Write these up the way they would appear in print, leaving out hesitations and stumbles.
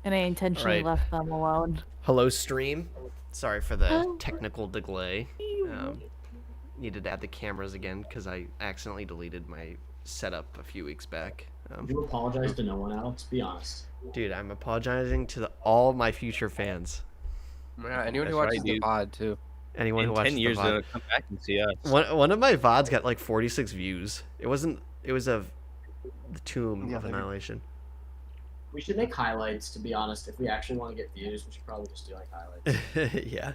And I intentionally Alright. left them alone. Hello, stream. Sorry for the Oh, technical delay. you. Needed to add the cameras again because I accidentally deleted my setup a few weeks back. You apologize to no one, Alex. Be honest. Dude, I'm apologizing to all my future fans. Yeah, anyone who That's watches right, the dude. pod too. Anyone who In watches 10 years, the VOD. they'll come back and see us. One of my VODs got like 46 views. It was of the Tomb Yeah, of maybe. Annihilation. We should make highlights, to be honest. If we actually want to get views, we should probably just do like highlights. Yeah.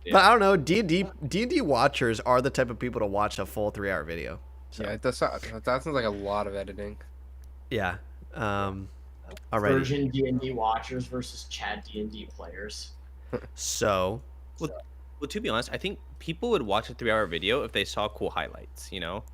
Yeah. But I don't know. D&D watchers are the type of people to watch a full 3-hour video. So, Yeah, it does. That sounds like a lot of editing. yeah. Alrighty. Virgin D&D watchers versus Chad D&D players. So, Well, to be honest, I think people would watch a 3-hour video if they saw cool highlights, you know?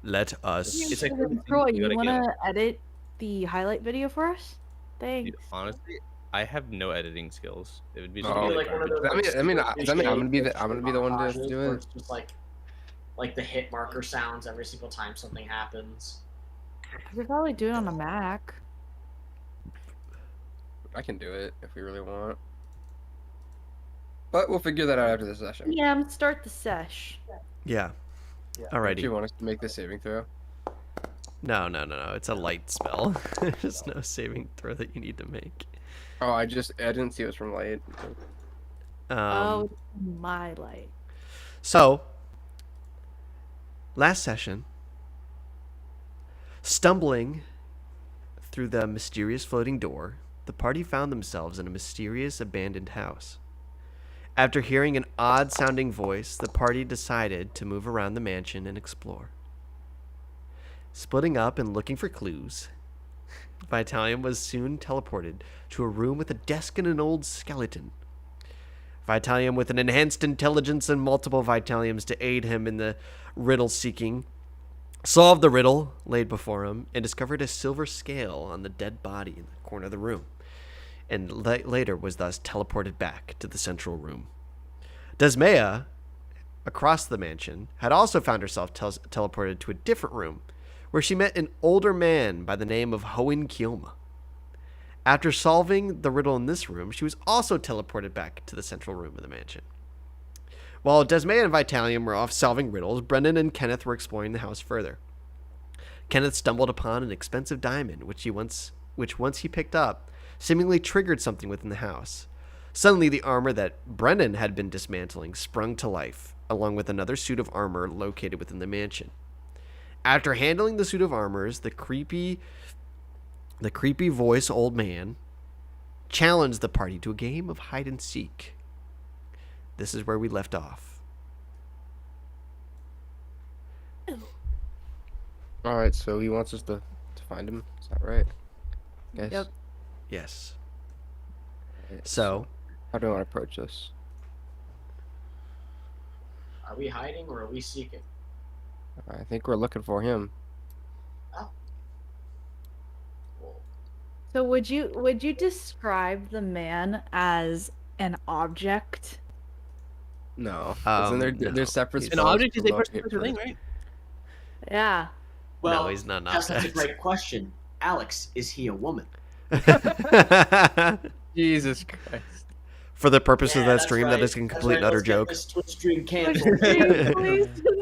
let us. It's like Troy, you you gotta want get- to edit the highlight video for us? Thanks. Dude, honestly, I have no editing skills. It would be Oh. so Maybe like like one of garbage. those. I mean, like, I'm gonna be the one to montages do where it. It's just like the hit marker sounds every single time something happens. I could probably do it on a Mac. I can do it if we really want. But we'll figure that out after the session. Yeah, start the sesh. Yeah. Do you Alrighty. want us to make the saving throw? No. It's a light spell. There's no saving throw that you need to make. Oh, I didn't see it was from light. Oh, my light. So, last session, stumbling through the mysterious floating door, the party found themselves in a mysterious abandoned house. After hearing an odd-sounding voice, the party decided to move around the mansion and explore. Splitting up and looking for clues, Vitalium was soon teleported to a room with a desk and an old skeleton. Vitalium, with an enhanced intelligence and multiple Vitaliums to aid him in the riddle seeking, solved the riddle laid before him and discovered a silver scale on the dead body in the corner of the room, and later was thus teleported back to the central room. Desmea, across the mansion, had also found herself teleported to a different room, where she met an older man by the name of Hohen Kielma. After solving the riddle in this room, she was also teleported back to the central room of the mansion. While Desmea and Vitalium were off solving riddles, Brendan and Kenneth were exploring the house further. Kenneth stumbled upon an expensive diamond, which once he picked up, seemingly triggered something within the house. Suddenly, the armor that Brendan had been dismantling sprung to life, along with another suit of armor located within the mansion. After handling the suit of armors, the creepy voice old man challenged the party to a game of hide and seek. This is where we left off. All right, so he wants us to find him. Is that right? Yes. Yep. Yes. Alright, So, how do I want to approach this? Are we hiding or are we seeking? I think we're looking for him. Well, So would you describe the man as an object? No, isn't there no. they're separate. He's An spells object for is a locate person thing, first. right? Yeah. well, no, he's not an that's a object. great question. Alex, is he a woman? Jesus Christ. For the purpose of that that's stream, right. that is a That's complete right. and utter Let's get joke. this Twitch stream Please, canceled. please, no.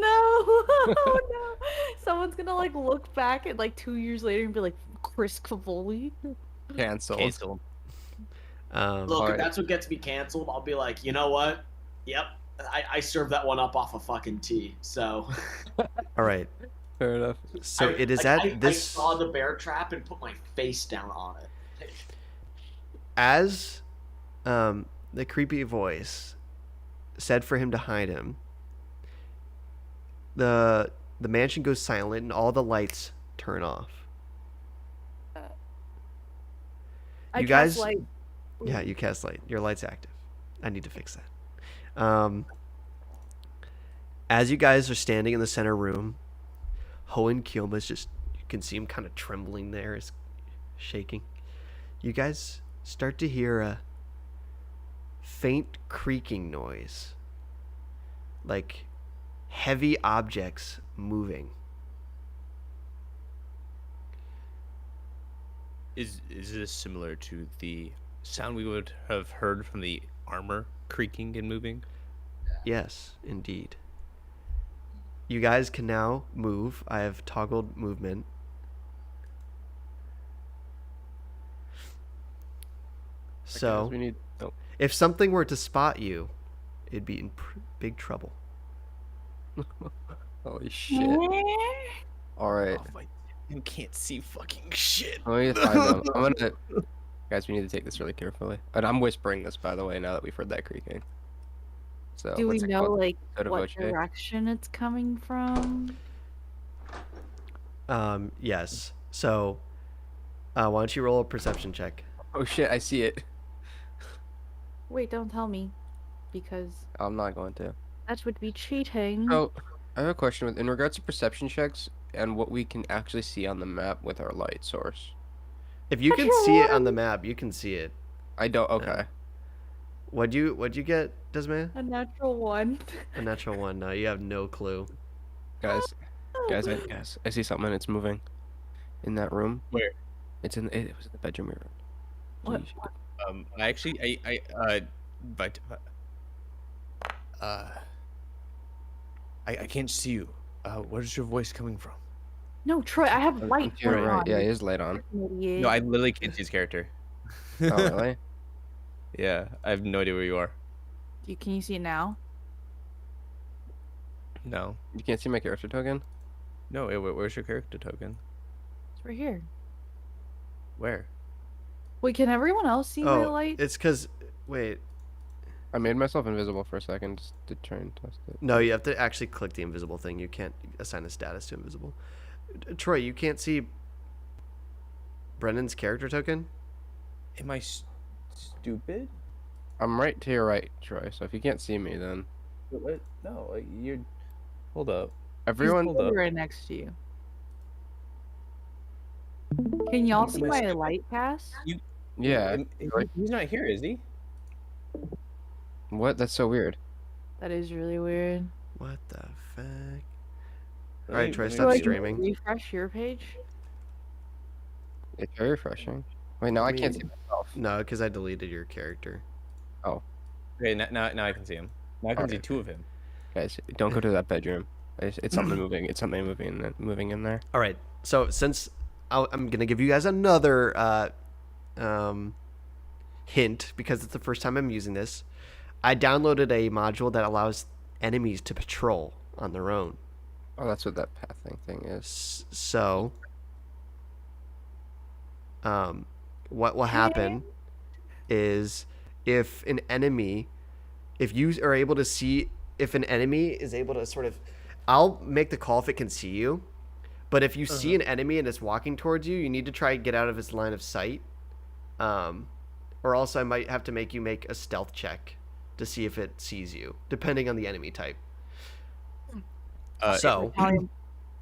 Oh, no. Someone's gonna like look back at like 2 years later and be like, Chris Cavoli? Canceled. Cancel. Look, Alright. if that's what gets me canceled, I'll be like, you know what? Yep, I served that one up off a fucking tee. So All right. Fair enough. So it is I this saw the bear trap and put my face down on it. as the creepy voice said for him to hide him. The mansion goes silent and all the lights turn off. I You cast guys- light. Yeah, you cast light. Your light's active. I need to fix that. As you guys are standing in the center room, Hohen Kielma's just, you can see him kind of trembling there, is shaking. You guys start to hear a faint creaking noise, like heavy objects moving. Is this similar to the sound we would have heard from the armor creaking and moving? Yes, indeed. You guys can now move. I have toggled movement. Guys, So, we need. Oh, if something were to spot you, it'd be in big trouble. holy shit! All right, Oh my! You can't see fucking shit. I need to find them. I'm gonna. Guys, we need to take this really carefully. And I'm whispering this, by the way, now that we've heard that creaking. So Do we what's it know called? like Sotto what voce? direction it's coming from? Yes. So, why don't you roll a perception check? Oh shit! I see it. Wait, don't tell me, because I'm not going to. that would be cheating. So, I have a question in regards to perception checks and what we can actually see on the map with our light source. If you can see it on the map, you can see it. I don't. Okay. What'd you get, Desmond? A natural one. A natural one. No, you have no clue. Guys, guys, I see something. It's moving in that room. Where? It was in the bedroom we were in. What? I actually, but, I can't see you. Where's your voice coming from? No, Troy, I have I'm light to your going right. on. Yeah, his light on. Idiot. No, I literally can't see his character. Oh really? Yeah, I have no idea where you are. Can you see it now? No, You can't see my character token? no. Where's your character token? It's right here. Where? Wait, can everyone else see my Oh, light? it's because. Wait. I made myself invisible for a second just to try and test it. No, you have to actually click the invisible thing. You can't assign a status to invisible. Troy, you can't see Brendan's character token? Am I stupid? I'm right to your right, Troy. So if you can't see me, then What? No, you're. Hold up. everyone. Hold up. right next to you. Can y'all Am see I my stupid? light pass? Yeah. He's not here, is he? What? That's so weird. That is really weird. What the fuck? Let Alright, me- Troy, let me stop see. streaming. Refresh your page. It's very refreshing. Wait, now I can't see mean- myself. No, because I deleted your character. Okay, now I can see him. Now I can see Alright. two of him. Guys, don't go to that bedroom. It's something moving. It's something moving in there. All right. So since I'm gonna give you guys another hint because it's the first time I'm using this, I downloaded a module that allows enemies to patrol on their own. Oh, that's what that pathing thing is. So, what will happen is if an enemy, if you are able to see, if an enemy is able to sort of, I'll make the call if it can see you. But if you see an enemy and it's walking towards you, you need to try and get out of its line of sight. Or else I might have to make you make a stealth check to see if it sees you, depending on the enemy type. So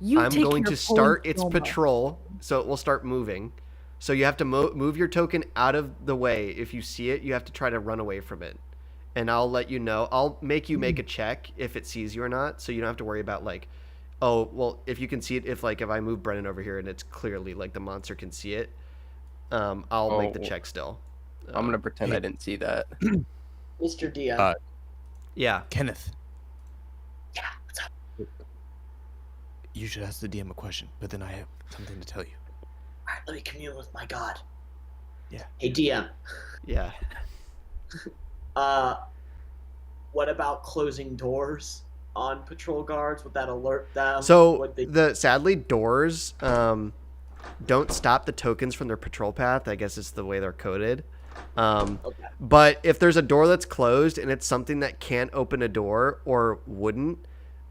You I'm take going your to start full its promo. patrol, so it will start moving. So you have to move your token out of the way. If you see it, you have to try to run away from it. And I'll let you know. I'll make you make a check if it sees you or not, so you don't have to worry about like, oh, well, if you can see it, if I move Brennan over here and it's clearly like the monster can see it, I'll make the Oh. check still. I'm gonna pretend I didn't see that. Mr. DM. Yeah. Kenneth, yeah, what's up? you should ask the DM a question, but then I have something to tell you. All right, let me commune with my god. Yeah. Hey, DM. Yeah. What about closing doors on patrol guards? Would that alert them? So Would they... sadly doors don't stop the tokens from their patrol path. I guess it's the way they're coded. Okay. But if there's a door that's closed and it's something that can't open a door or wouldn't,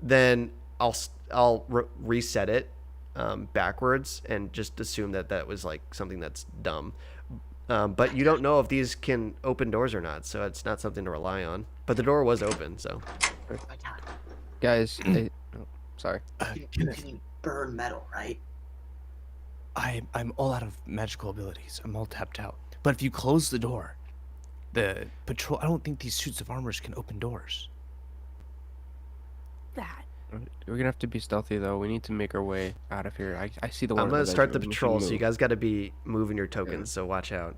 then I'll reset it backwards and just assume that was like something that's dumb. But you don't know if these can open doors or not, so it's not something to rely on. But the door was open, so. My god. Guys, sorry. You can burn metal, right? I'm all out of magical abilities. I'm all tapped out. But if you close the door, the patrol. I don't think these suits of armors can open doors. That. We're gonna have to be stealthy though. We need to make our way out of here. I see the one. I'm in gonna start the bedroom. We should patrol, so you move. guys got to be moving your tokens. So watch out.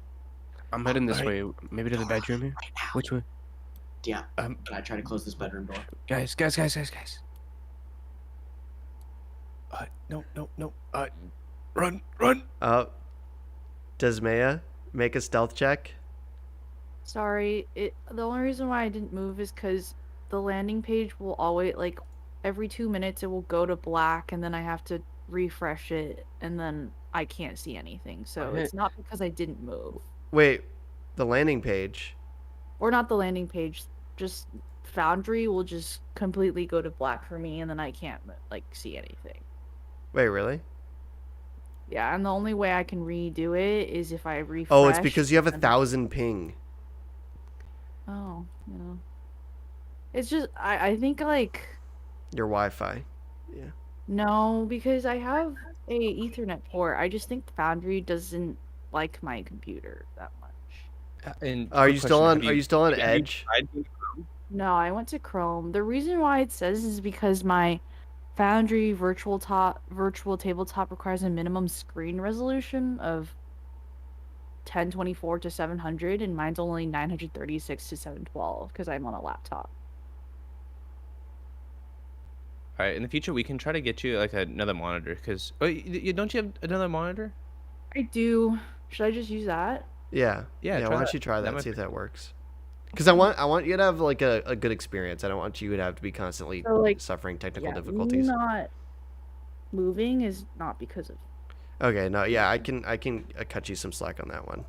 I'm heading this Alright. way. Maybe to the bedroom here. Right now. Which way? Yeah. Um, Can I try to close this bedroom door? Guys. no, no, no. Run, run. Desmaya, make a stealth check. Sorry, the only reason why I didn't move is because the landing page will always, like, every 2 minutes it will go to black, and then I have to refresh it, and then I can't see anything. So Okay. it's not because I didn't move. Wait, the landing page. Or not the landing page, just Foundry will just completely go to black for me, and then I can't, like, see anything. Wait, really? Yeah, and the only way I can redo it is if I refresh. Oh, it's because you have and- 1,000 ping. Oh, yeah. It's just, I think, like, Your Wi-Fi. no, because I have a Ethernet port. I just think Foundry doesn't like my computer that much. And Are quick you still question, on? Are you still on Edge? No, I went to Chrome. The reason why it says is because my Foundry virtual tabletop requires a minimum screen resolution of 1024 to 700, and mine's only 936 to 712 because I'm on a laptop. All right, in the future we can try to get you like another monitor because don't you have another monitor? I do. Should I just use that? Yeah. Yeah, Yeah. try Why don't that. you try That that? might See if be that works. Because I want you to have like a good experience. I don't want you to have to be constantly So, like, suffering technical Yeah, me difficulties. not moving is not because of. Okay. No. Yeah. I can cut you some slack on that one.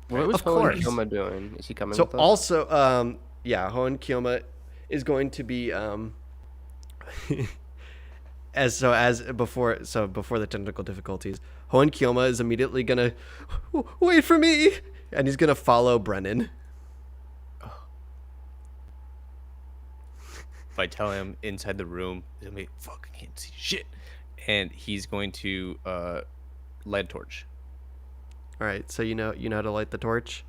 What was Of course. Kilma doing? Is he coming So with us? also, yeah, Hohen Kielma is going to be as before the technical difficulties, Hohen Kielma is immediately gonna wait for me, and he's gonna follow Brennan. If I tell him inside the room, he'll be fuck, I can't see shit, and he's going to light a torch. All right, so you know how to light the torch.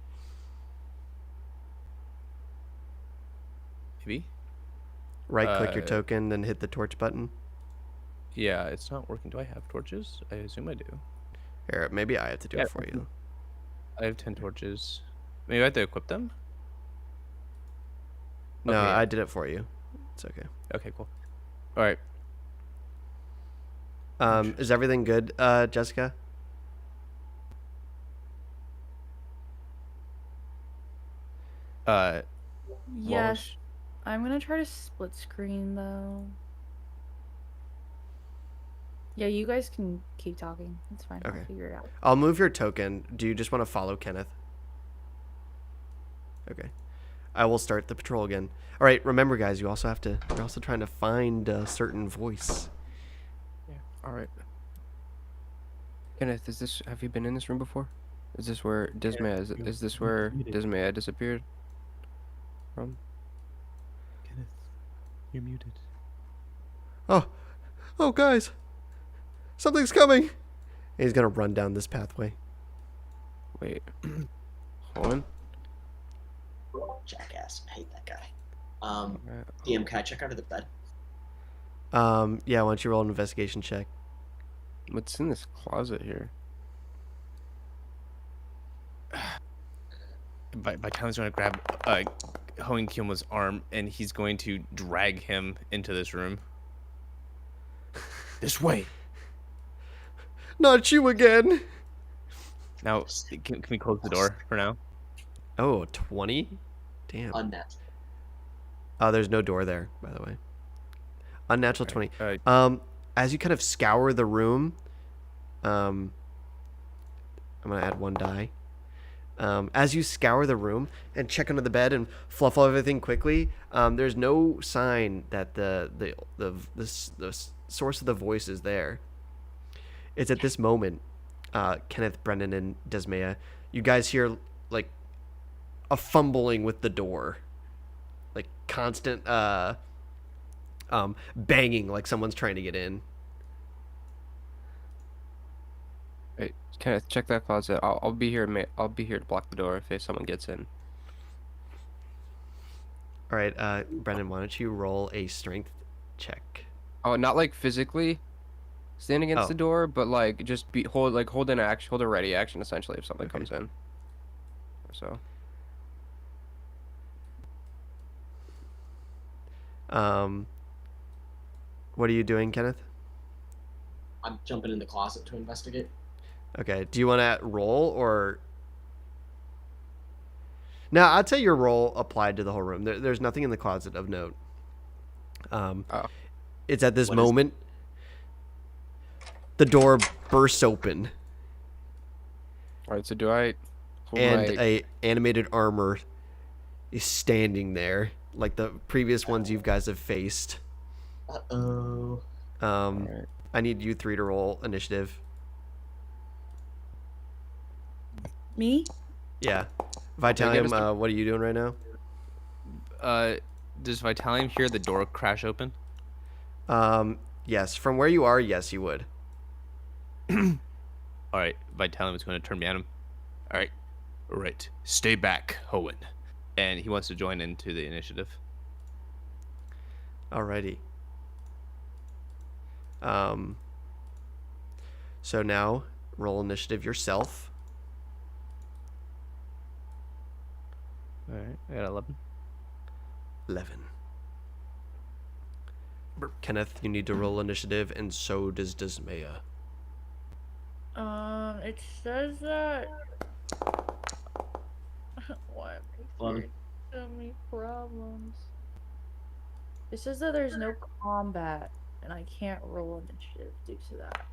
Maybe. Right click your Uh, token, then hit the torch button. Yeah, it's not working. Do I have torches? I assume I do. Here, maybe I have to do Yeah. it for you. I have 10 torches. Maybe I have to equip them. No, Okay. I did it for you. It's okay. Okay, cool. All right. Is everything good, Jessica? What Yes, was- I'm gonna try to split screen though. Yeah, you guys can keep talking. It's fine. Okay. I'll figure it out. I'll move your token. Do you just want to follow Kenneth? Okay. I will start the patrol again. All right. Remember, guys, you're also trying to find a certain voice. All right. Kenneth, have you been in this room before? Is this where Dismaya is this where Dismaya disappeared from? Kenneth, you're muted. Oh, guys, something's coming. And he's gonna run down this pathway. Wait. Hold Jackass. I hate that guy. on. DM, can I check under the bed? Yeah. Why don't you roll an investigation check? What's in this closet here? By Tyler's going to grab Hohen Kielma's arm and he's going to drag him into this room. This way. Not you again. Now, can we close the door for now? Oh, 20? Damn. Unnatural. Oh, there's no door there, by the way. Unnatural 20. Alright. As you kind of scour the room, I'm gonna add one die. As you scour the room and check under the bed and fluff everything quickly, there's no sign that the source of the voice is there. It's at this moment, Kenneth, Brendan, and Desmaya, you guys hear like a fumbling with the door, like constant banging, like someone's trying to get in. Wait, Kenneth, check that closet. I'll be here. I'll be here to block the door if someone gets in. All right, Brendan, why don't you roll a strength check. Oh, not like physically stand against Oh. the door, but like just hold a ready action essentially if something Okay. comes in. So What are you doing, Kenneth? I'm jumping in the closet to investigate. Okay. Do you want to roll or? No, I'd say your roll applied to the whole room. There's nothing in the closet of note. Oh. It's at this What is- moment the door bursts open All right, so do I hold and my a animated armor is standing there like the previous ones you guys have faced. Uh-oh. Alright. I need you three to roll initiative. Me? Yeah. get Vitalium, us what are you doing right now? Does Vitalium hear the door crash open? Yes. From where you are, yes, you would. All right, Vitalium is going to turn me at him. All right, stay back, Hoenn. And he wants to join into the initiative. Alrighty. So now roll initiative yourself. All right, I got 11. 11. Kenneth, you need to roll initiative, and so does Dismaya. It says that. Why am I 11. hearing so many problems? It says that there's no combat, and I can't roll initiative due to that.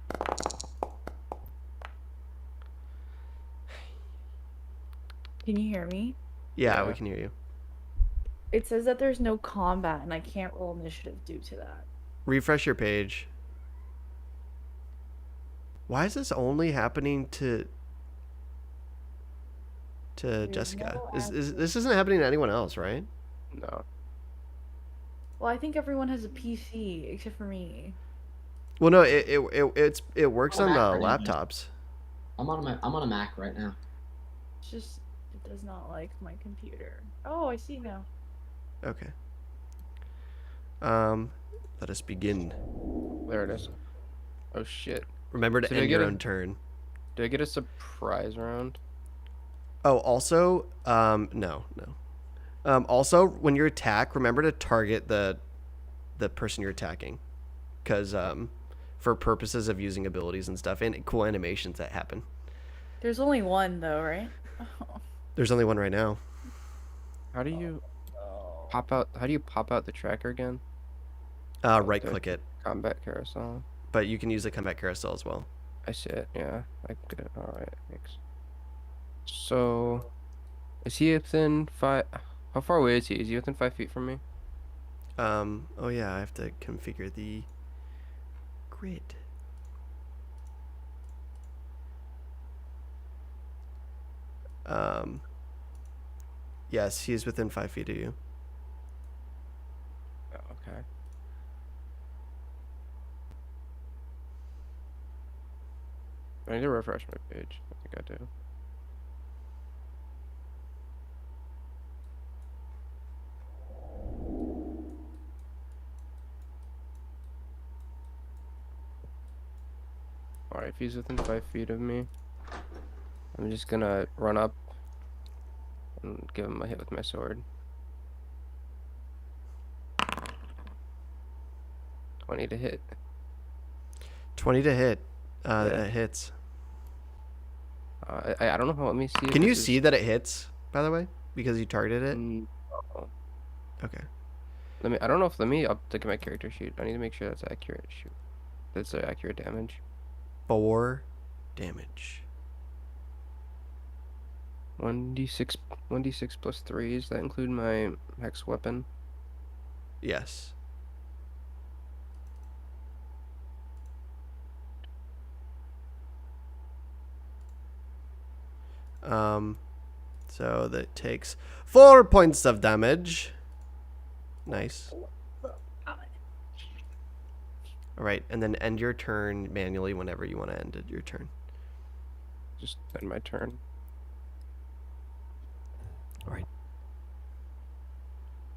Can you hear me? Yeah, we Yeah. can hear you. It says that there's no combat, and I can't roll initiative due to that. Refresh your page. Why is this only happening to Jessica? no This isn't happening to anyone else, right? No. Well, I think everyone has a PC except for me. Well, no, it works Oh, on that pretty laptops. I'm on a Mac right now. It's just it does not like my computer. Oh, I see now. Okay. Let us begin. There it is. Oh shit. Remember to So do I end get your a- own turn. Do I get a surprise round? Oh, also, no. Also, when you attack, remember to target the person you're attacking, because for purposes of using abilities and stuff and cool animations that happen. There's only one though, right? Oh, There's only one right now. How do you no. pop out? How do you pop out the tracker again? Right click it, Combat carousel. but you can use the combat carousel as well. I see it. Yeah, I get it. All right, thanks. So, is he within 5? How far away is he? Is he within 5 feet from me? Oh yeah, I have to configure the grid. Yes, he is within 5 feet of you. Oh, okay. I need to refresh my page. I think I do. Alright, if he's within 5 feet of me, I'm just gonna run up and give him a hit with my sword. 20 to hit. 20 to hit. Yeah. That hits. I don't know how. Let me see. if Can you this is- see that it hits, by the way? Because you targeted it? Mm, Okay. I don't know if. Let me update my character sheet. I need to make sure that's accurate. Shoot. That's accurate damage. 4 damage. 1d6 plus 3. Does that include my hex weapon? Yes. So that takes 4 points of damage. Nice. All right, and then end your turn manually whenever you want to end it, your turn. Just end my turn. All right.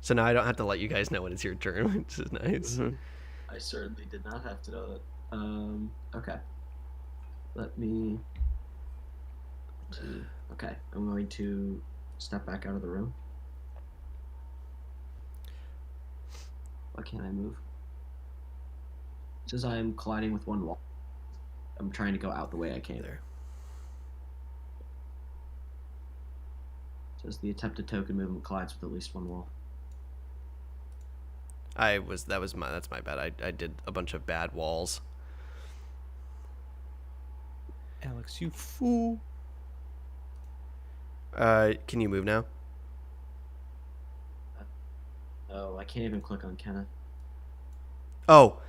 So now I don't have to let you guys know when it's your turn, which is nice. Mhm. I certainly did not have to know that. Okay. Let me. Okay, I'm going to step back out of the room. Why can't I move? It says I am colliding with one wall. I'm trying to go out the way I came. There. It says the attempted token movement collides with at least one wall. That's my bad. I did a bunch of bad walls. Alex, you fool. Can you move now? Oh, I can't even click on Kenneth. Oh,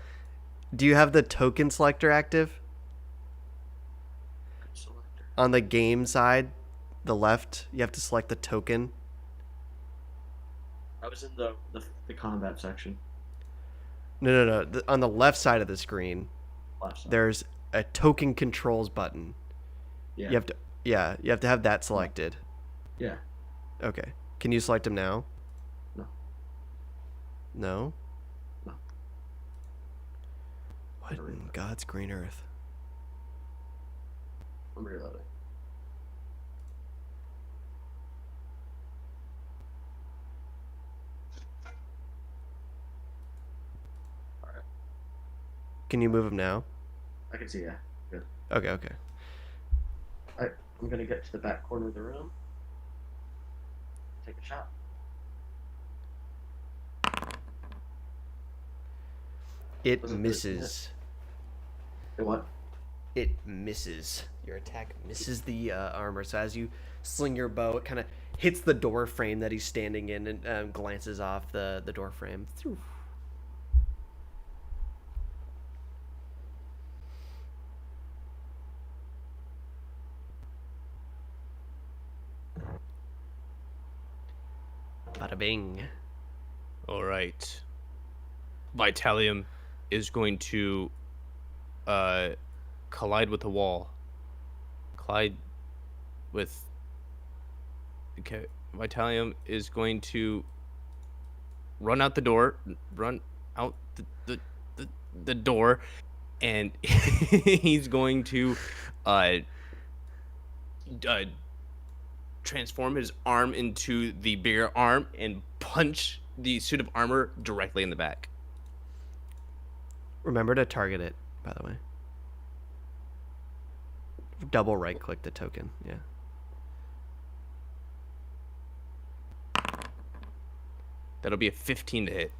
do you have the token selector active? Selector. On the game side, the left, you have to select the token. I was in the combat section. No. On the left side of the screen, Left side. there's a token controls button. Yeah. You have to have that selected. Yeah. Okay. Can you select them now? No. No? No. What in God's green earth? I'm reloading. Alright. Can you move them now? I can see, yeah. Good. Okay. Alright, I'm gonna get to the back corner of the room. Take a shot. It Was it misses. It what? It misses. Your attack misses the armor. So as you sling your bow, it kind of hits the door frame that he's standing in and glances off the door frame. Bada bing. All right. Vitalium is going to collide with the wall. Collide with. Okay. Vitalium is going to run out the door. Run out the door, and he's going to transform his arm into the bigger arm and punch the suit of armor directly in the back. Remember to target it, by the way. Double right click the token. Yeah. That'll be a 15 to hit.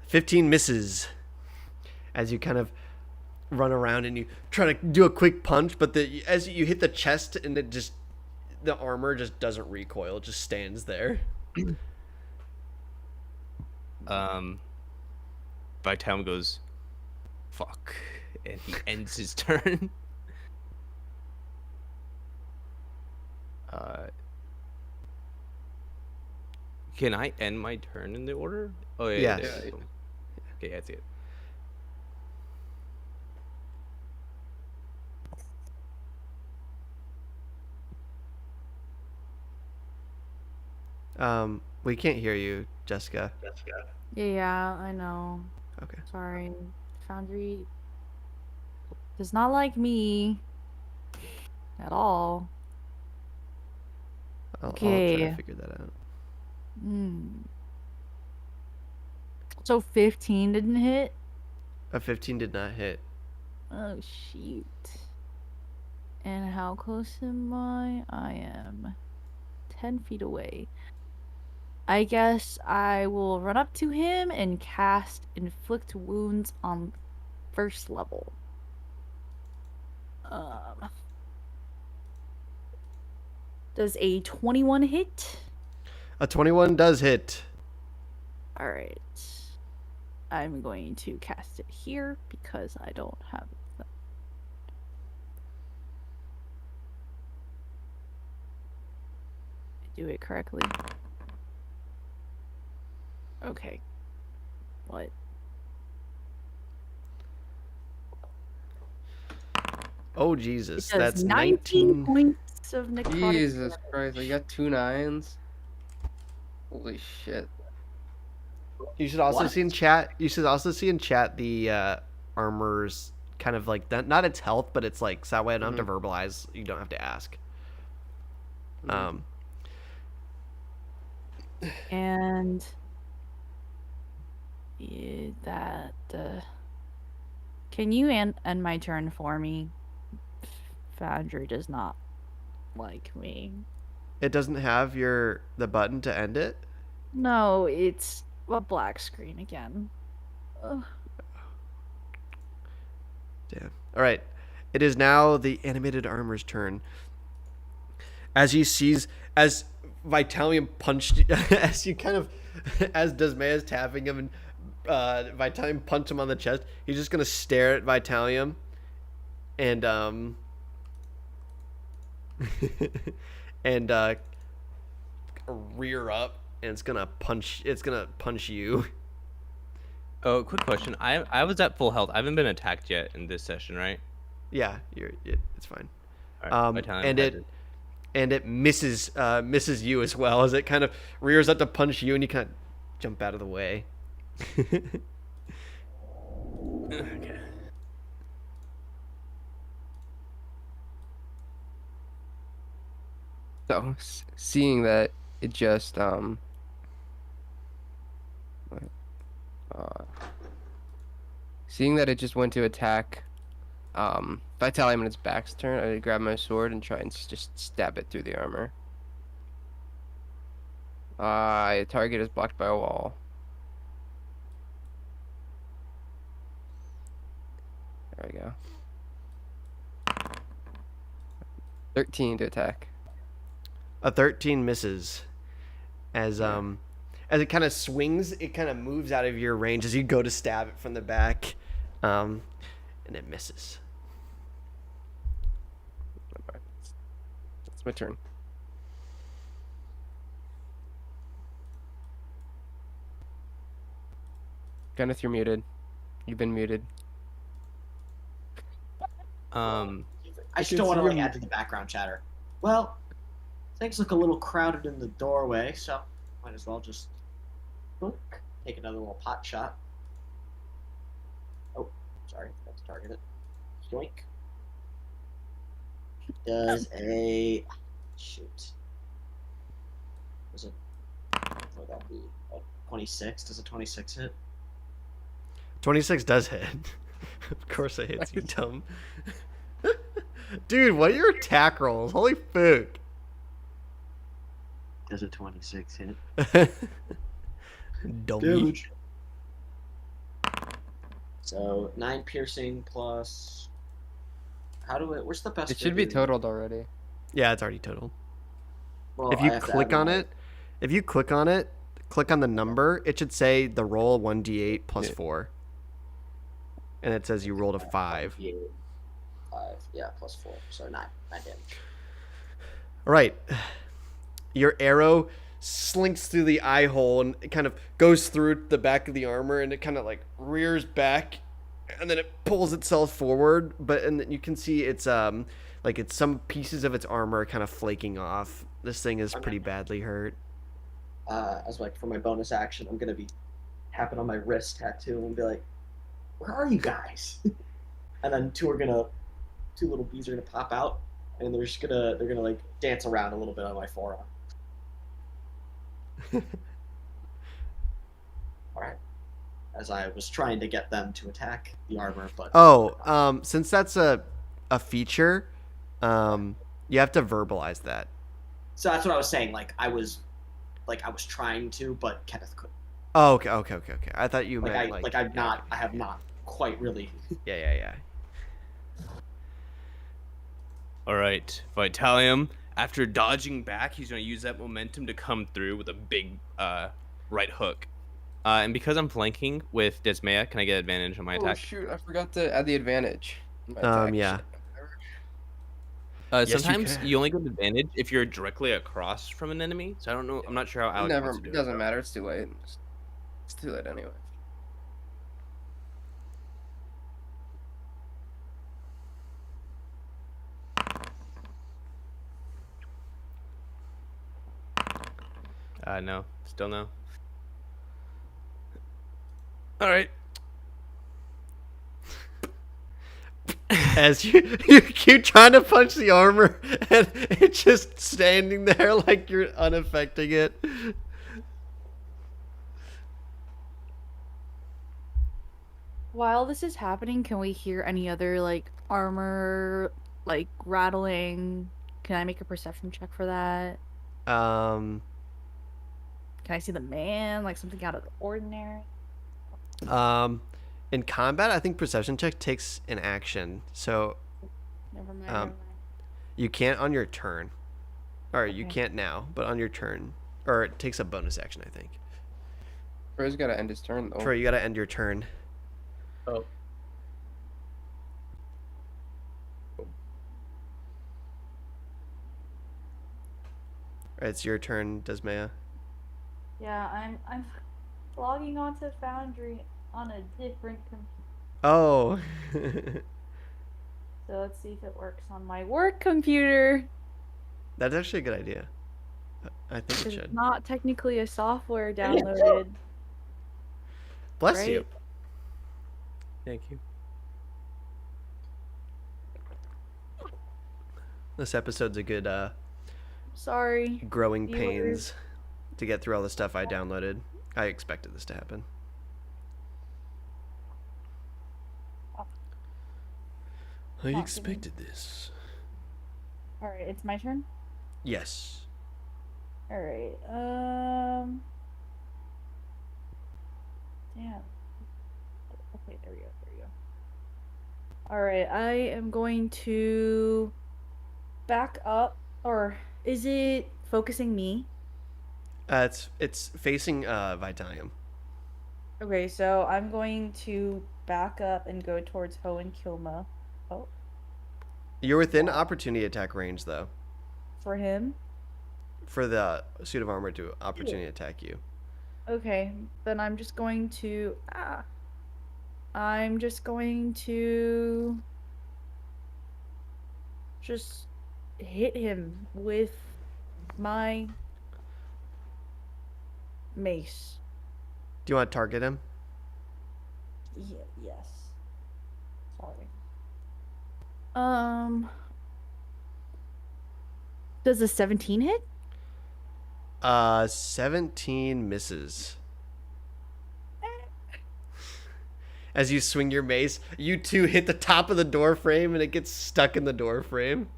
15 misses. As you kind of run around and you try to do a quick punch, but as you hit the chest and the armor just doesn't recoil, it just stands there. Vitalium goes, fuck, and he ends his turn. Can I end my turn in the order? Oh yeah. Yes. Yeah. Okay, that's it. We can't hear you, Jessica. Yeah, I know. Okay. Sorry. Foundry does not like me at all. I'll try to Okay. figure that out. So 15 didn't hit? A 15 did not hit. Oh, shoot. And how close am I? I am 10 feet away. I guess I will run up to him and cast Inflict Wounds on first level. Does a 21 hit? A 21 does hit. Alright. I'm going to cast it here because I don't have that. Do it correctly. Okay. What? Oh, Jesus. It does That's 19 19. points of necrotic Jesus Christ, I got 2 9s. Holy shit. You should also What? see in chat. You should also see in chat the armor's kind of like that. Not its health, but it's like so that way I don't have to verbalize. You don't have to ask. Um, And that can you end my turn for me? Foundry does not like me. it doesn't have the button to end it. No, it's a black screen again. Ugh. Damn. All right. It is now the animated armor's turn. As Vitalium punched, as you kind of, as Desmaya is tapping him and Vitalium punched him on the chest, he's just gonna stare at Vitalium, and and rear up, and it's gonna punch. It's gonna punch you. Oh, quick question. I was at full health. I haven't been attacked yet in this session, right? Yeah, it's fine. All right, Vitalium And had it to- and it misses you as well as it kind of rears up to punch you, and you kind of jump out of the way. Okay. So seeing that it just seeing that it just went to attack Vitalium in its back's turn, I grab my sword and try and just stab it through the armor. Target is blocked by a wall. There we go. 13 to attack. A 13 misses. As it kind of swings, it kind of moves out of your range as you go to stab it from the back, and it misses. It's my turn. Kenneth, you're muted. You've been muted. I still want to like add to the background chatter. Well, things look a little crowded in the doorway, so might as well just look, take another little pot shot. Oh, sorry, forgot to target it. Yoink. Does a shoot? Does it? What would that be? A 26? Does a 26 hit? 26 does hit. Of course it hits, you dumb. Dude, what are your attack rolls? Holy fuck. Does a 26 hit? Dummy. So 9 piercing plus. How do it? Where's the best? It should be figure? totaled already. Yeah, it's already total. Well, If I you have to click add on my- it, if you click on it, click on the number, it should say the roll 1d8 plus Yeah. 4. And it says you rolled a 5. Yeah, 5. Yeah, plus 4. So 9 damage. All right. Your arrow slinks through the eye hole and it kind of goes through the back of the armor and it kind of like rears back and then it pulls itself forward, and then you can see it's like it's some pieces of its armor kind of flaking off. This thing is pretty badly hurt. As like for my bonus action, I'm gonna be tapping on my wrist tattoo and be like, "Where are you guys?" And then two little bees are gonna pop out, and they're gonna like dance around a little bit on my forearm. All right. As I was trying to get them to attack the armor, but Oh, since that's a feature, you have to verbalize that. so that's what I was saying. I was trying to, but Kenneth couldn't. Oh, okay. I thought you I meant have not quite really. Yeah. All right, Vitalium. After dodging back, he's going to use that momentum to come through with a big right hook. And because I'm flanking with Desmaya, can I get advantage on my Oh attack? shoot, I forgot to add the advantage. My attack. Yeah. Yes, you Sometimes can. you only get advantage if you're directly across from an enemy. So I don't know. I'm not sure how Alex Never, wants to do it doesn't matter. It's too late. It's too late anyway. No, still no. All right. As you keep trying to punch the armor, and it's just standing there like you're unaffecting it. While this is happening, can we hear any other like armor like rattling? Can I make a perception check for that? Um, Can I see the man, like something out of the ordinary? in combat, I think perception check takes an action, so Never mind. Um, Never mind. you can't on your turn, or you Okay. can't now, but on your turn, or it takes a bonus action, I think. Troy's gotta end his turn though. Troy, you gotta end your turn. Oh. Right, it's your turn, Desmaya. Yeah, I'm logging onto Foundry on a different computer. Oh. So let's see if it works on my work computer. That's actually a good idea. I think it It's should. not technically a software Yeah. downloaded. Bless you. right? Thank you. This episode's a good Sorry. growing Viewers. pains to get through all the stuff I downloaded. I expected this to happen. I Not expected this. Alright, it's my turn? Yes. Alright, damn. Okay, there we go, there we go. Alright, I am going to back up, or is it focusing me? It's facing Vitalium. Okay, so I'm going to back up and go towards Ho and Kilma. Oh, You're within opportunity attack range though, for him? for the suit of armor to opportunity attack you. Okay, then I'm just going to I'm just going to just hit him with my mace. Do you want to target him? Yes. Sorry. Does a 17 hit? 17 misses. As you swing your mace, you two hit the top of the door frame and it gets stuck in the door frame.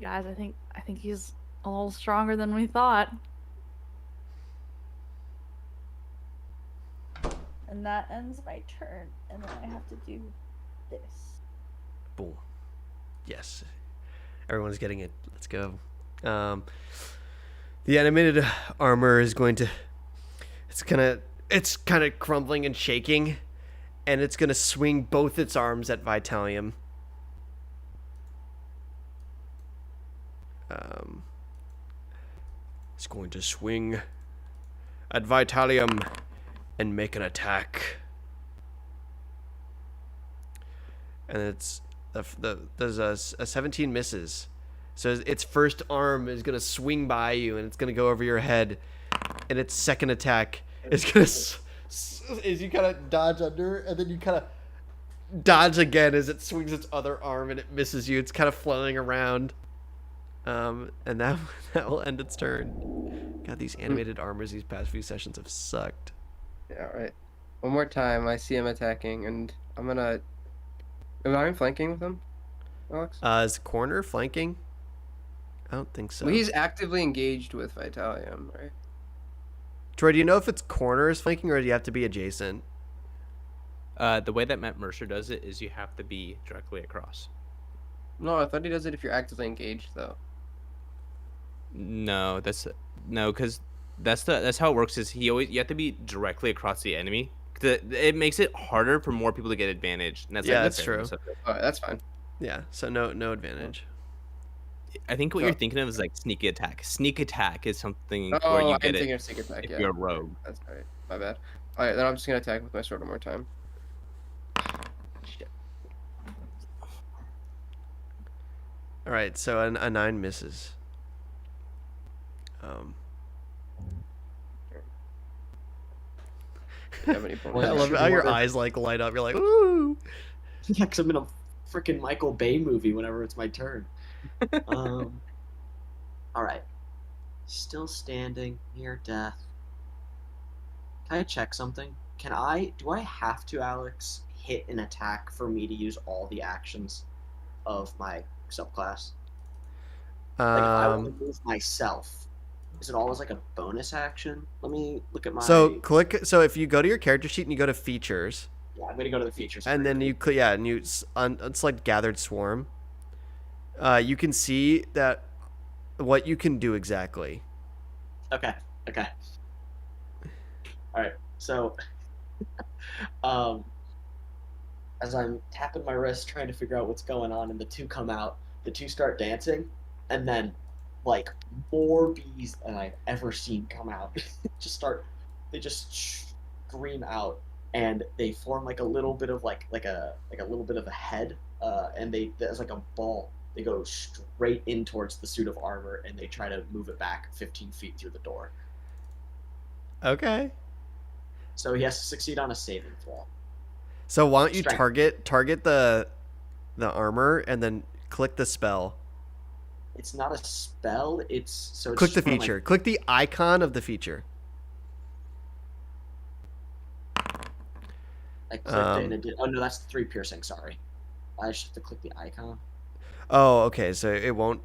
Guys, I think he's a little stronger than we thought. And that ends my turn, and then I have to do this. Boom. Yes. Everyone's getting it. Let's go. The animated armor is going to it's kind of crumbling and shaking, and it's going to swing both its arms at Vitalium. It's going to swing at Vitalium and make an attack. And there's a 17 misses. So its first arm is going to swing by you and it's going to go over your head. And its second attack is going to is you kind of dodge under and then you kind of dodge again as it swings its other arm and it misses you. It's kind of flailing around. And that will end its turn. God, these animated armors these past few sessions have sucked. Yeah, right. One more time, I see him attacking, and I'm gonna. Am I flanking with him, Alex? Is corner flanking? I don't think so. Well, he's actively engaged with Vitalium, right? Troy, do you know if it's corner is flanking or do you have to be adjacent? The way that Matt Mercer does it is you have to be directly across. No, I thought he does it if you're actively engaged, though. No, because that's how it works. Is you have to be directly across the enemy. It makes it harder for more people to get advantage. And that's Yeah, like the that's true. fairness of it. All right, that's fine. Yeah, so no advantage. I think what So- you're thinking of is like sneaky attack. Sneak attack is something Oh, where you I'm get thinking it of sneak attack. if Yeah, you're a rogue. that's all right. My bad. All right, then I'm just gonna attack with my sword one more time. Shit. All right, so a 9 misses. you have any Well, I bonus love should how your order- eyes like light up. You're like, ooh. Yeah, because I'm in a freaking Michael Bay movie whenever it's my turn. All right. Still standing near death. Can I check something? Do I have to, Alex, hit an attack for me to use all the actions of my subclass? Like, if I want to move myself, is it always like a bonus action? Let me look at my. So if you go to your character sheet and you go to features, Yeah, I'm gonna go to the features. and then you click, yeah, and you select gathered swarm, you can see that what you can do exactly. Okay. Okay. All right. So, as I'm tapping my wrist, trying to figure out what's going on, and the two come out, the two start dancing, and then, like, more bees than I've ever seen come out they just scream out, and they form like a little bit of like a little bit of a head, and there's like a ball. They go straight in towards the suit of armor, and they try to move it back 15 feet through the door. Okay. So he has to succeed on a saving throw. So why don't you Strength. target the armor and then click the spell. It's not a spell. It's Click the just one of my- feature. Click the icon of the feature. I clicked it and it did. Oh no, that's 3 piercing. Sorry, I just have to click the icon. Oh, okay. So it won't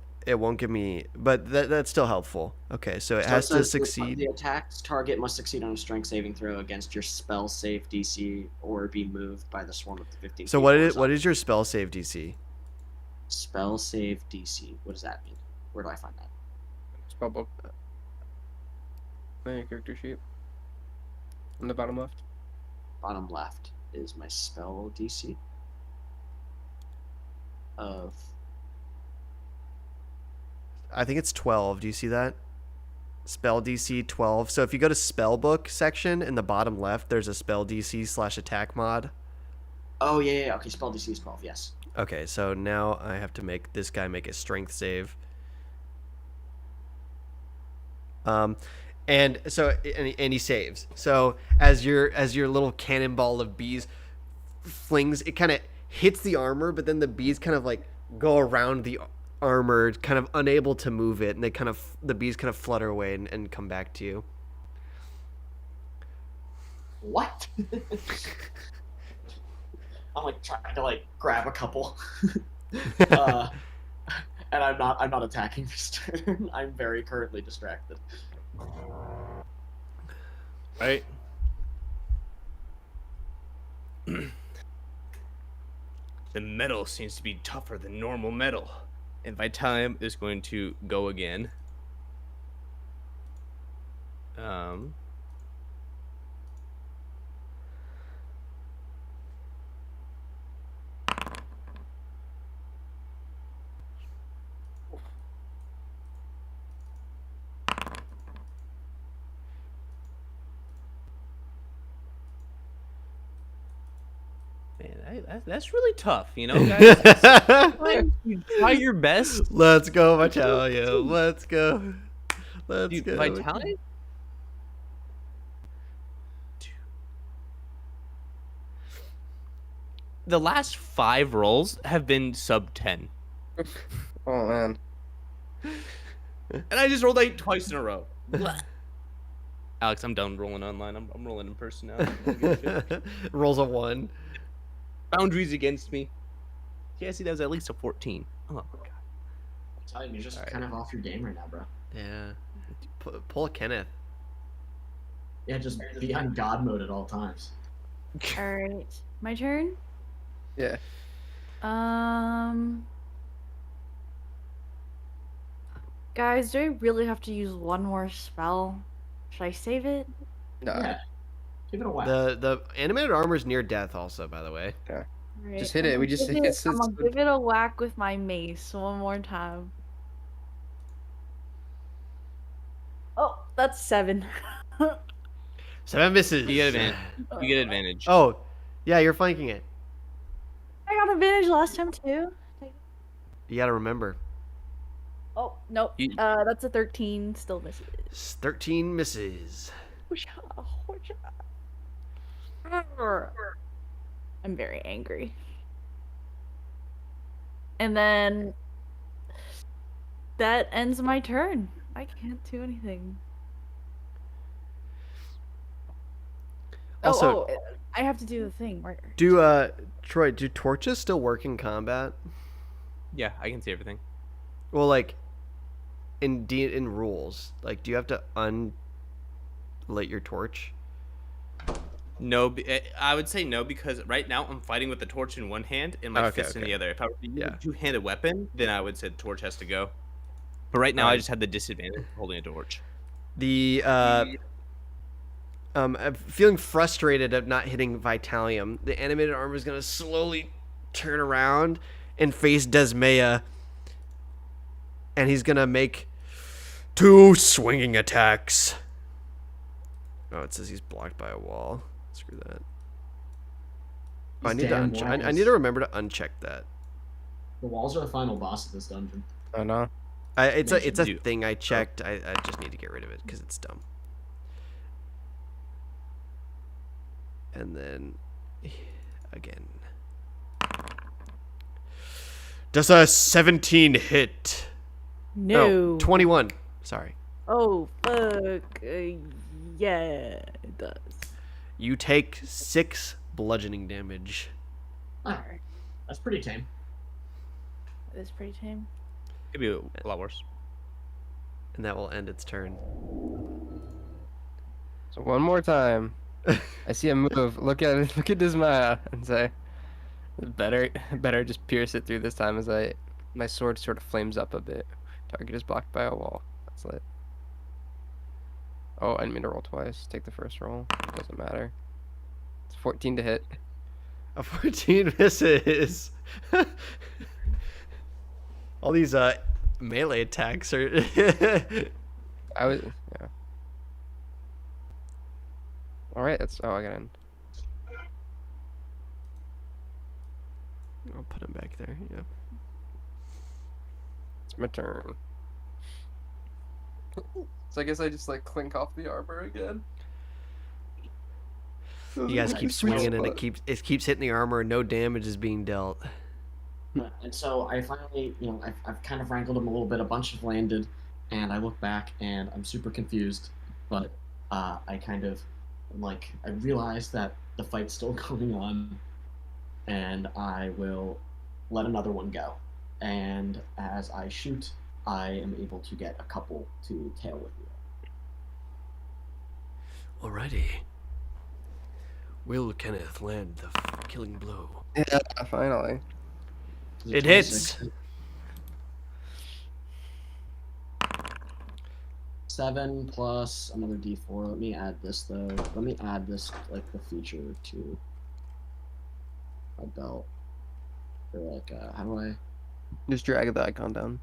give me, but that's still helpful. Okay, so it So has to says succeed. The attack's target must succeed on a strength saving throw against your spell save DC or be moved by the swarm of the 15. So what is your spell save DC? Spell save DC? What does that mean? Where do I find that? Spell book. On your character sheet. On the bottom left. Bottom left is my spell DC of. I think it's 12. Do you see that? Spell DC 12. So if you go to spell book section in the bottom left, there's a spell DC / attack mod. Oh yeah. Okay, spell DC is 12. Yes. Okay, so now I have to make this guy make a strength save. And so and he saves. So as your little cannonball of bees flings, it kind of hits the armor, but then the bees kind of like go around the armor, kind of unable to move it, and the bees kind of flutter away and come back to you. What? I'm like trying to like grab a couple, and I'm not attacking this turn. I'm very currently distracted. Right. The metal seems to be tougher than normal metal. And Vitalium is going to go again. Man, that's really tough, you know, guys. You try your best. Let's go, Vitalium. Let's go. Let's Dude, go. Vitalium? The last 5 rolls have been sub 10. Oh man. And I just rolled 8 twice in a row. Alex, I'm done rolling online. I'm rolling in person now. I don't give a shit. Rolls a 1. Boundaries against me. Yeah, see, that was at least a 14. Oh my god. I'm telling you, you're just Alright. kind of off your game right now, bro. Yeah. Pull a Kenneth. Yeah, just be on God mode at all times. All right, my turn. Yeah. Guys, do I really have to use one more spell? Should I save it? No. Yeah, give it a whack. The animated armor is near death also, by the way. Right, Just hit I'm it, we gonna just- give it's I'm gonna so- give it a whack with my mace one more time. Oh, that's 7. 7 misses. You get advantage. You get advantage. Oh, yeah, you're flanking it. I got advantage last time too. You gotta remember. Oh, nope. You- That's a 13. Still misses. 13 misses. I'm very angry. And then that ends my turn. I can't do anything. Also, I have to do the thing. Right? Troy, do torches still work in combat? Yeah, I can see everything. Well, like in rules, like do you have to unlit your torch? No, I would say no because right now I'm fighting with the torch in one hand and my Okay, fist in okay. the other. If I were to use Yeah. a two-handed weapon, then I would say the torch has to go. But right now, I Alright. just had the disadvantage of holding a torch. The I'm feeling frustrated at not hitting Vitalium. The animated armor is gonna slowly turn around and face Desmaya, and he's gonna make 2 swinging attacks. Oh, it says he's blocked by a wall. Screw that. Oh, I These need to damn I need to remember to uncheck that. The walls are the final boss of this dungeon. Oh no. It's a do. thing I checked. I just need to get rid of it because it's dumb. And then again. Does a 17 hit? No. 21. Sorry. Oh fuck. Yeah, it does. You take 6 bludgeoning damage. Alright. That's pretty tame. It's pretty tame. Could be a lot worse. And that will end its turn. So one more time. I see a move. Look at it. Look at Dismaya and say, better just pierce it through this time as my sword sort of flames up a bit. Target is blocked by a wall. That's lit. Oh, I didn't mean to roll twice. Take the first roll. It doesn't matter. It's 14 to hit. A 14 misses. All these melee attacks are. I was yeah. All right. That's I got in. I'll put him back there. Yeah. It's my turn. So I guess I just like clink off the armor again. You guys keep swinging, and it keeps hitting the armor, and no damage is being dealt. And so I finally, I've kind of wrangled him a little bit. A bunch have landed, and I look back and I'm super confused. But I kind of I realize that the fight's still going on, and I will let another one go. And as I shoot, I am able to get a couple to tail with me. Alrighty. Will Kenneth land the killing blow? Yeah, finally. Is It hits. 26? 7 plus another d4. Let me add this though. Let me add this the feature to my belt. Or how do I? Just drag the icon down.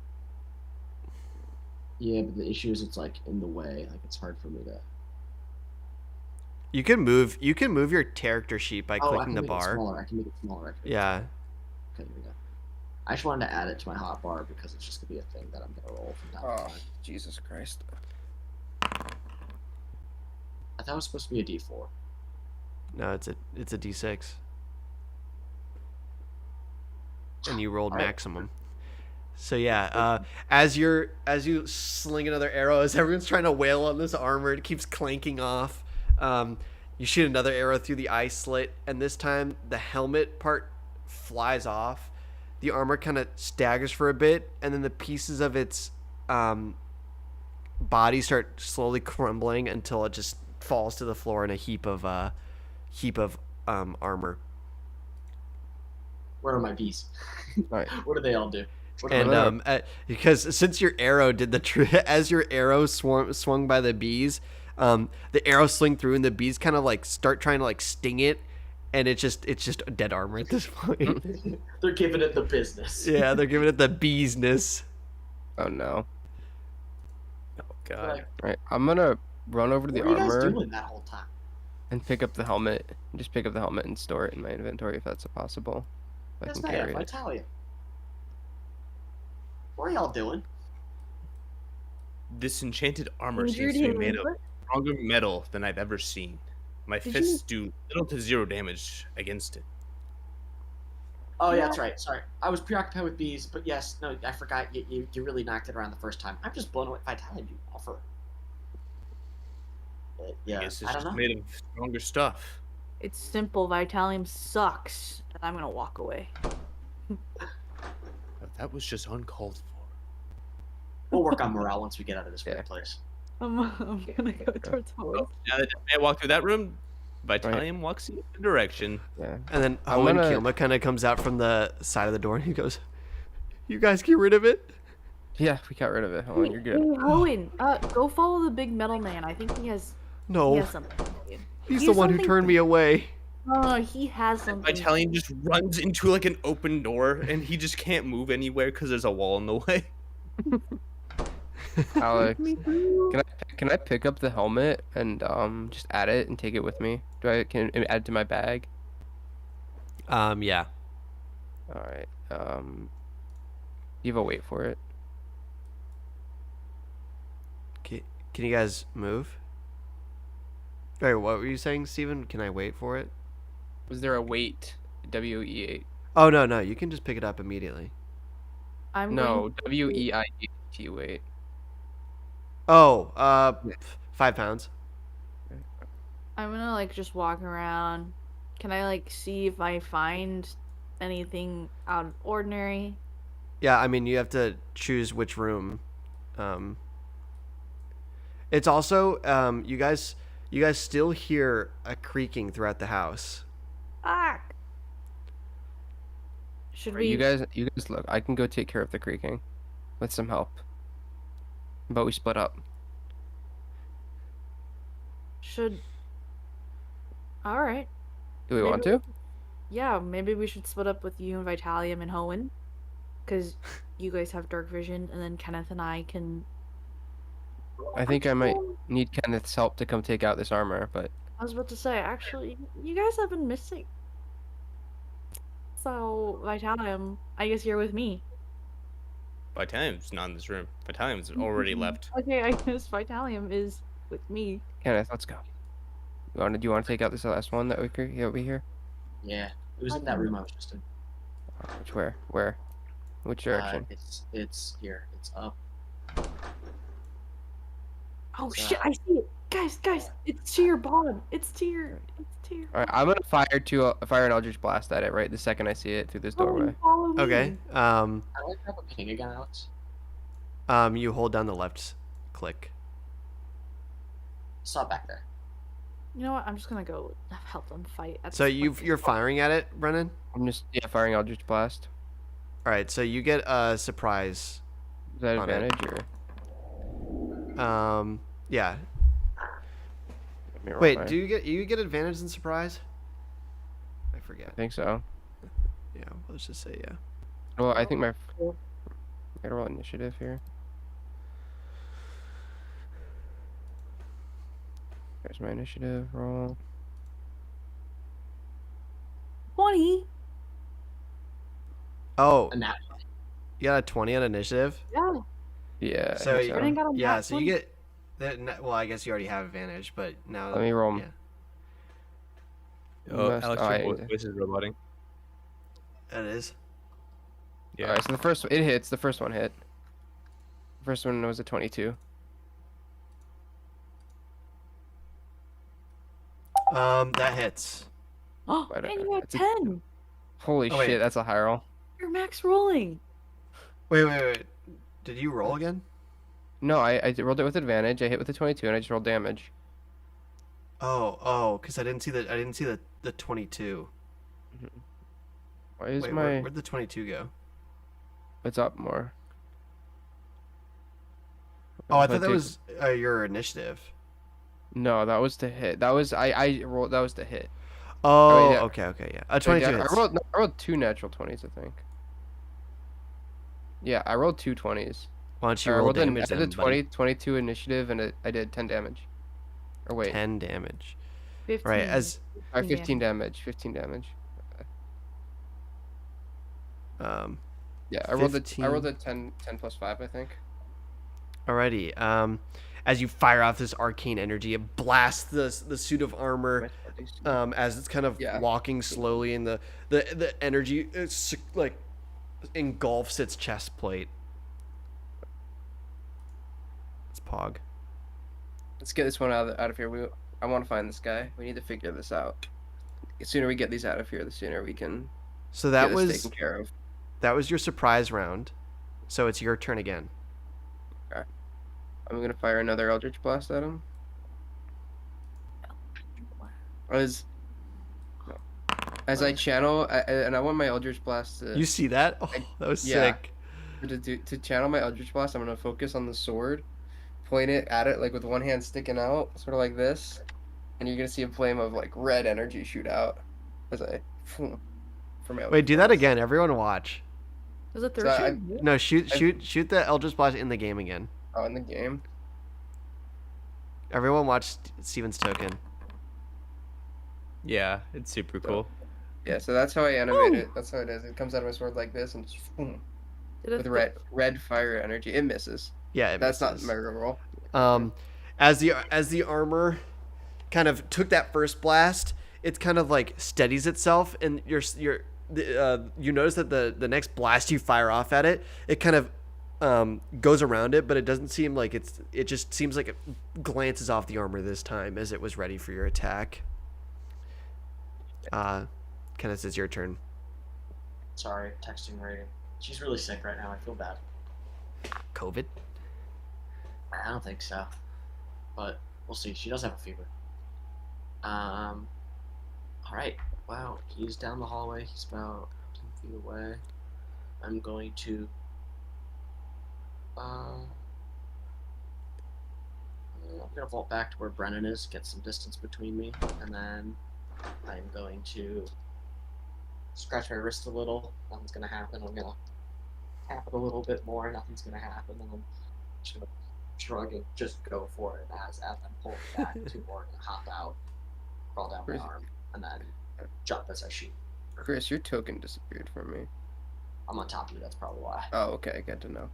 Yeah, but the issue is it's in the way. It's hard for me to. You can move your character sheet by I clicking can the make bar. It smaller. I can make it smaller. Yeah. Okay, here we go. I just wanted to add it to my hotbar because it's just gonna be a thing that I'm gonna roll from time to time. Jesus Christ. I thought it was supposed to be a d4. No, it's a d6. And you rolled Alright. maximum. So yeah, as you sling another arrow, as everyone's trying to wail on this armor, it keeps clanking off. You shoot another arrow through the eye slit, and this time the helmet part flies off. The armor kind of staggers for a bit, and then the pieces of its body start slowly crumbling until it just falls to the floor in a heap of armor. Where are my bees? Alright. What do they all do? What do And they- because since your arrow did as your arrow swung by the bees, the arrow sling through and the bees kind of start trying to sting it, and it's just dead armor at this point. They're giving it the business. Yeah, they're giving it the beesness. Oh no. Oh god. Right. I'm gonna run over to the What were you guys armor doing that whole time? and pick up the helmet. Just pick up the helmet and store it in my inventory if that's possible. If I That's can bad. carry If I it. tell you. What are y'all doing? This enchanted armor Injured seems to be him. made of stronger metal than I've ever seen. My Did fists do little to zero damage against it. Oh yeah, Yeah. that's right. Sorry, I was preoccupied with bees. But yes, no, I forgot. You really knocked it around the first time. I'm just blown away by talent you offer. I Yeah, guess I it's don't just know. made of stronger stuff. It's simple. Vitalium sucks, and I'm gonna walk away. But that was just uncalled for. We'll work on morale once we get out of this Yeah. weird place. I'm gonna go towards Hoenn. Oh, now that I walk through that room, Vitalium walks in the direction. Yeah. And then I'm Owen gonna- Kilma kind of comes out from the side of the door and he goes, "You guys get rid of it." Yeah, we got rid of it. Hold on, you're good. Hoenn, go follow the big metal man. I think he has No, something for you. he's he the has one who something turned for- me away. No, he has something. Vitalium just runs into like an open door, and he just can't move anywhere because there's a wall in the way. Alex, Me too. can I pick up the helmet and just add it and take it with me? Can I add it to my bag? Yeah. All right. You have a wait for it. Can you guys move? Wait, what were you saying, Steven? Can I wait for it? Was there a wait? WE8. Oh no, you can just pick it up immediately. I'm No, going- WEIT wait. Oh, 5 pounds. I'm gonna like just walk around. Can I like see if I find anything out of ordinary? Yeah, I mean you have to choose which room. It's also you guys still hear a creaking throughout the house. Ah. Should Alright, we? you guys look. I can go take care of the creaking with some help. But we split up. Should. All right. Do we Maybe want to? Yeah, maybe we should split up with you and Vitalium and Hoenn, because you guys have dark vision, and then Kenneth and I can. I think I might need Kenneth's help to come take out this armor, but I was about to say, actually, you guys have been missing. So, Vitalium, I guess you're with me. Vitalium's not in this room. Vitalium's already left. Okay, I guess Vitalium is with me. Kenneth, let's go. Do you want to take out this last one that we here? Yeah, it was in that room I was just in. Where? Which direction? It's here. It's up. Oh It's, shit, I see it. Guys, it's to your bottom. It's to your. All right, I'm gonna fire an Eldritch Blast at it right the second I see it through this doorway. Follow me. Okay. I like to have a ping again, Alex. You hold down the left click. Saw it back there. You know what? I'm just gonna go help them fight. At So this point. you're firing at it, Brennan? I'm just firing Eldritch Blast. All right, so you get a surprise. Is that On it. advantage or? Yeah. Let me roll Wait, my- do you get advantage in surprise? I I forget. think so. Yeah, let's just say yeah. Well, I think my. Cool. I gotta roll initiative here. There's my initiative roll. 20. Oh, And that you got a 20 on initiative. Yeah. Yeah. I So think you- Brennan got a Yeah, nat so 20. you get that. Well, I guess you already have advantage, but now Let me roll. Yeah, Oh, Must- Alex, oh, your I- voice is roboting. that is. Yeah. Alright, so the first it hits. The first one hit. The first one was a 22. That hits. Oh, Why don't- and you got it's a- 10. Holy Oh, wait. shit, that's a high roll. You're max rolling. Wait. Did you roll again? No, I rolled it with advantage. I hit with a 22, and I just rolled damage. Oh, because I didn't see the 22. Why is Wait, my? where'd the 22 go? It's up more. Oh, I If thought that take- was your initiative. No, that was to hit. That was I rolled. That was to hit. Oh, yeah. okay, yeah. A I 22 did- hits. I rolled 2 natural 20s, I think. Yeah, I rolled 2 20s. Why don't you I roll rolled damage I then, did buddy? 22 initiative, and I did 10 damage. Or wait, 10 damage. 15. Right, as 15 damage. 15 damage. Yeah, I rolled a 15. 10 plus 5, I think. Alrighty. as you fire off this arcane energy. It blasts the suit of armor as it's kind of Yeah. walking slowly, and the energy like engulfs its chest plate. It's Pog. Let's get this one out of here. I want to find this guy. We need to figure this out. The sooner we get these out of here, the sooner we can So that get this was taken care of. that was your surprise round. So it's your turn again. I'm gonna fire another Eldritch Blast at him. As I channel, and I want my Eldritch Blast to You see that? Oh, that was yeah. sick. to channel my Eldritch Blast. I'm gonna focus on the sword, point it at it like with one hand sticking out, sort of like this, and you're gonna see a flame of like red energy shoot out as I from my Wait, do that again. Everyone watch. Is it So Thursday? No, shoot the Eldritch Blast in the game again. Oh, in the game. Everyone watch Steven's token. Yeah, it's super cool. Yeah, so that's how I animate it. That's how it is. It comes out of my sword like this and just with red fire energy. It misses. Yeah, That's not misses. my roll. As the armor kind of took that first blast, it kind of like steadies itself, and you notice that the next blast you fire off at it, it kind of goes around it, but it doesn't seem like it just seems like it glances off the armor this time as it was ready for your attack. Kenneth, it's your turn. Sorry, texting Reagan. She's really sick right now. I feel bad. COVID? I don't think so, but we'll see. She does have a fever. All right. Wow, he's down the hallway. He's about 10 feet away. I'm going to. I'm gonna vault back to where Brennan is, get some distance between me, and then I'm going to scratch my wrist a little. Nothing's gonna happen. I'm gonna tap it a little bit more. Nothing's gonna happen. And I'm just gonna shrug and just go for it as I'm pulling back. Two more gonna hop out, crawl down my arm, and then jump as I shoot. Chris, your token disappeared from me. I'm on top of you. That's probably why. Oh, okay, good to know.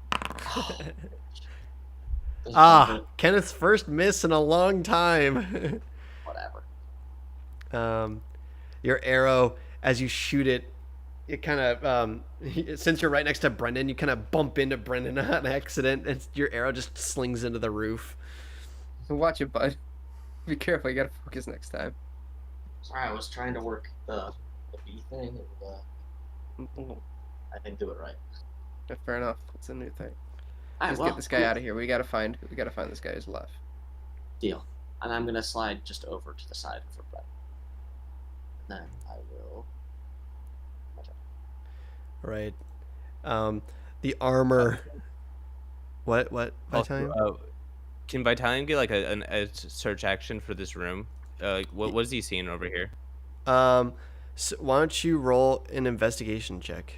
Doesn't Kenneth's first miss in a long time. whatever. Your arrow, as you shoot it, it kind of since you're right next to Brendan, you kind of bump into Brendan on accident, and your arrow just slings into the roof. Watch it, bud. Be careful. You gotta focus next time. Sorry, I was trying to work the B thing, and I didn't do it right. Yeah, fair enough. It's a new thing. Alright, Let's well, get this guy cool. out of here. We gotta find this guy who's left. Deal. And I'm gonna slide just over to the side for Brett. And then I will. Right. The armor. What? Also, Vitalium? can Vitalium get like a search action for this room? What is he seeing over here? So why don't you roll an investigation check?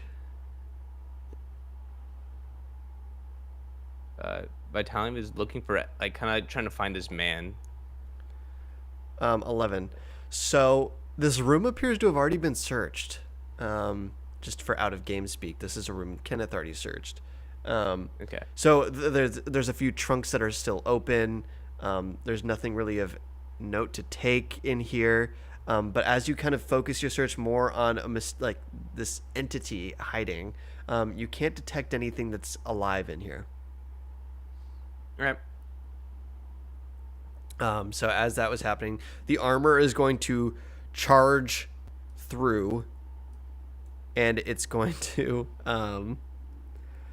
Vitalium is looking for, like, kind of trying to find this man. 11. So this room appears to have already been searched. Just for out of game speak, this is a room Kenneth already searched. Okay. So there's a few trunks that are still open. There's nothing really of note to take in here. But as you kind of focus your search more on like this entity hiding, you can't detect anything that's alive in here. All right. So as that was happening, the armor is going to charge through, and it's going to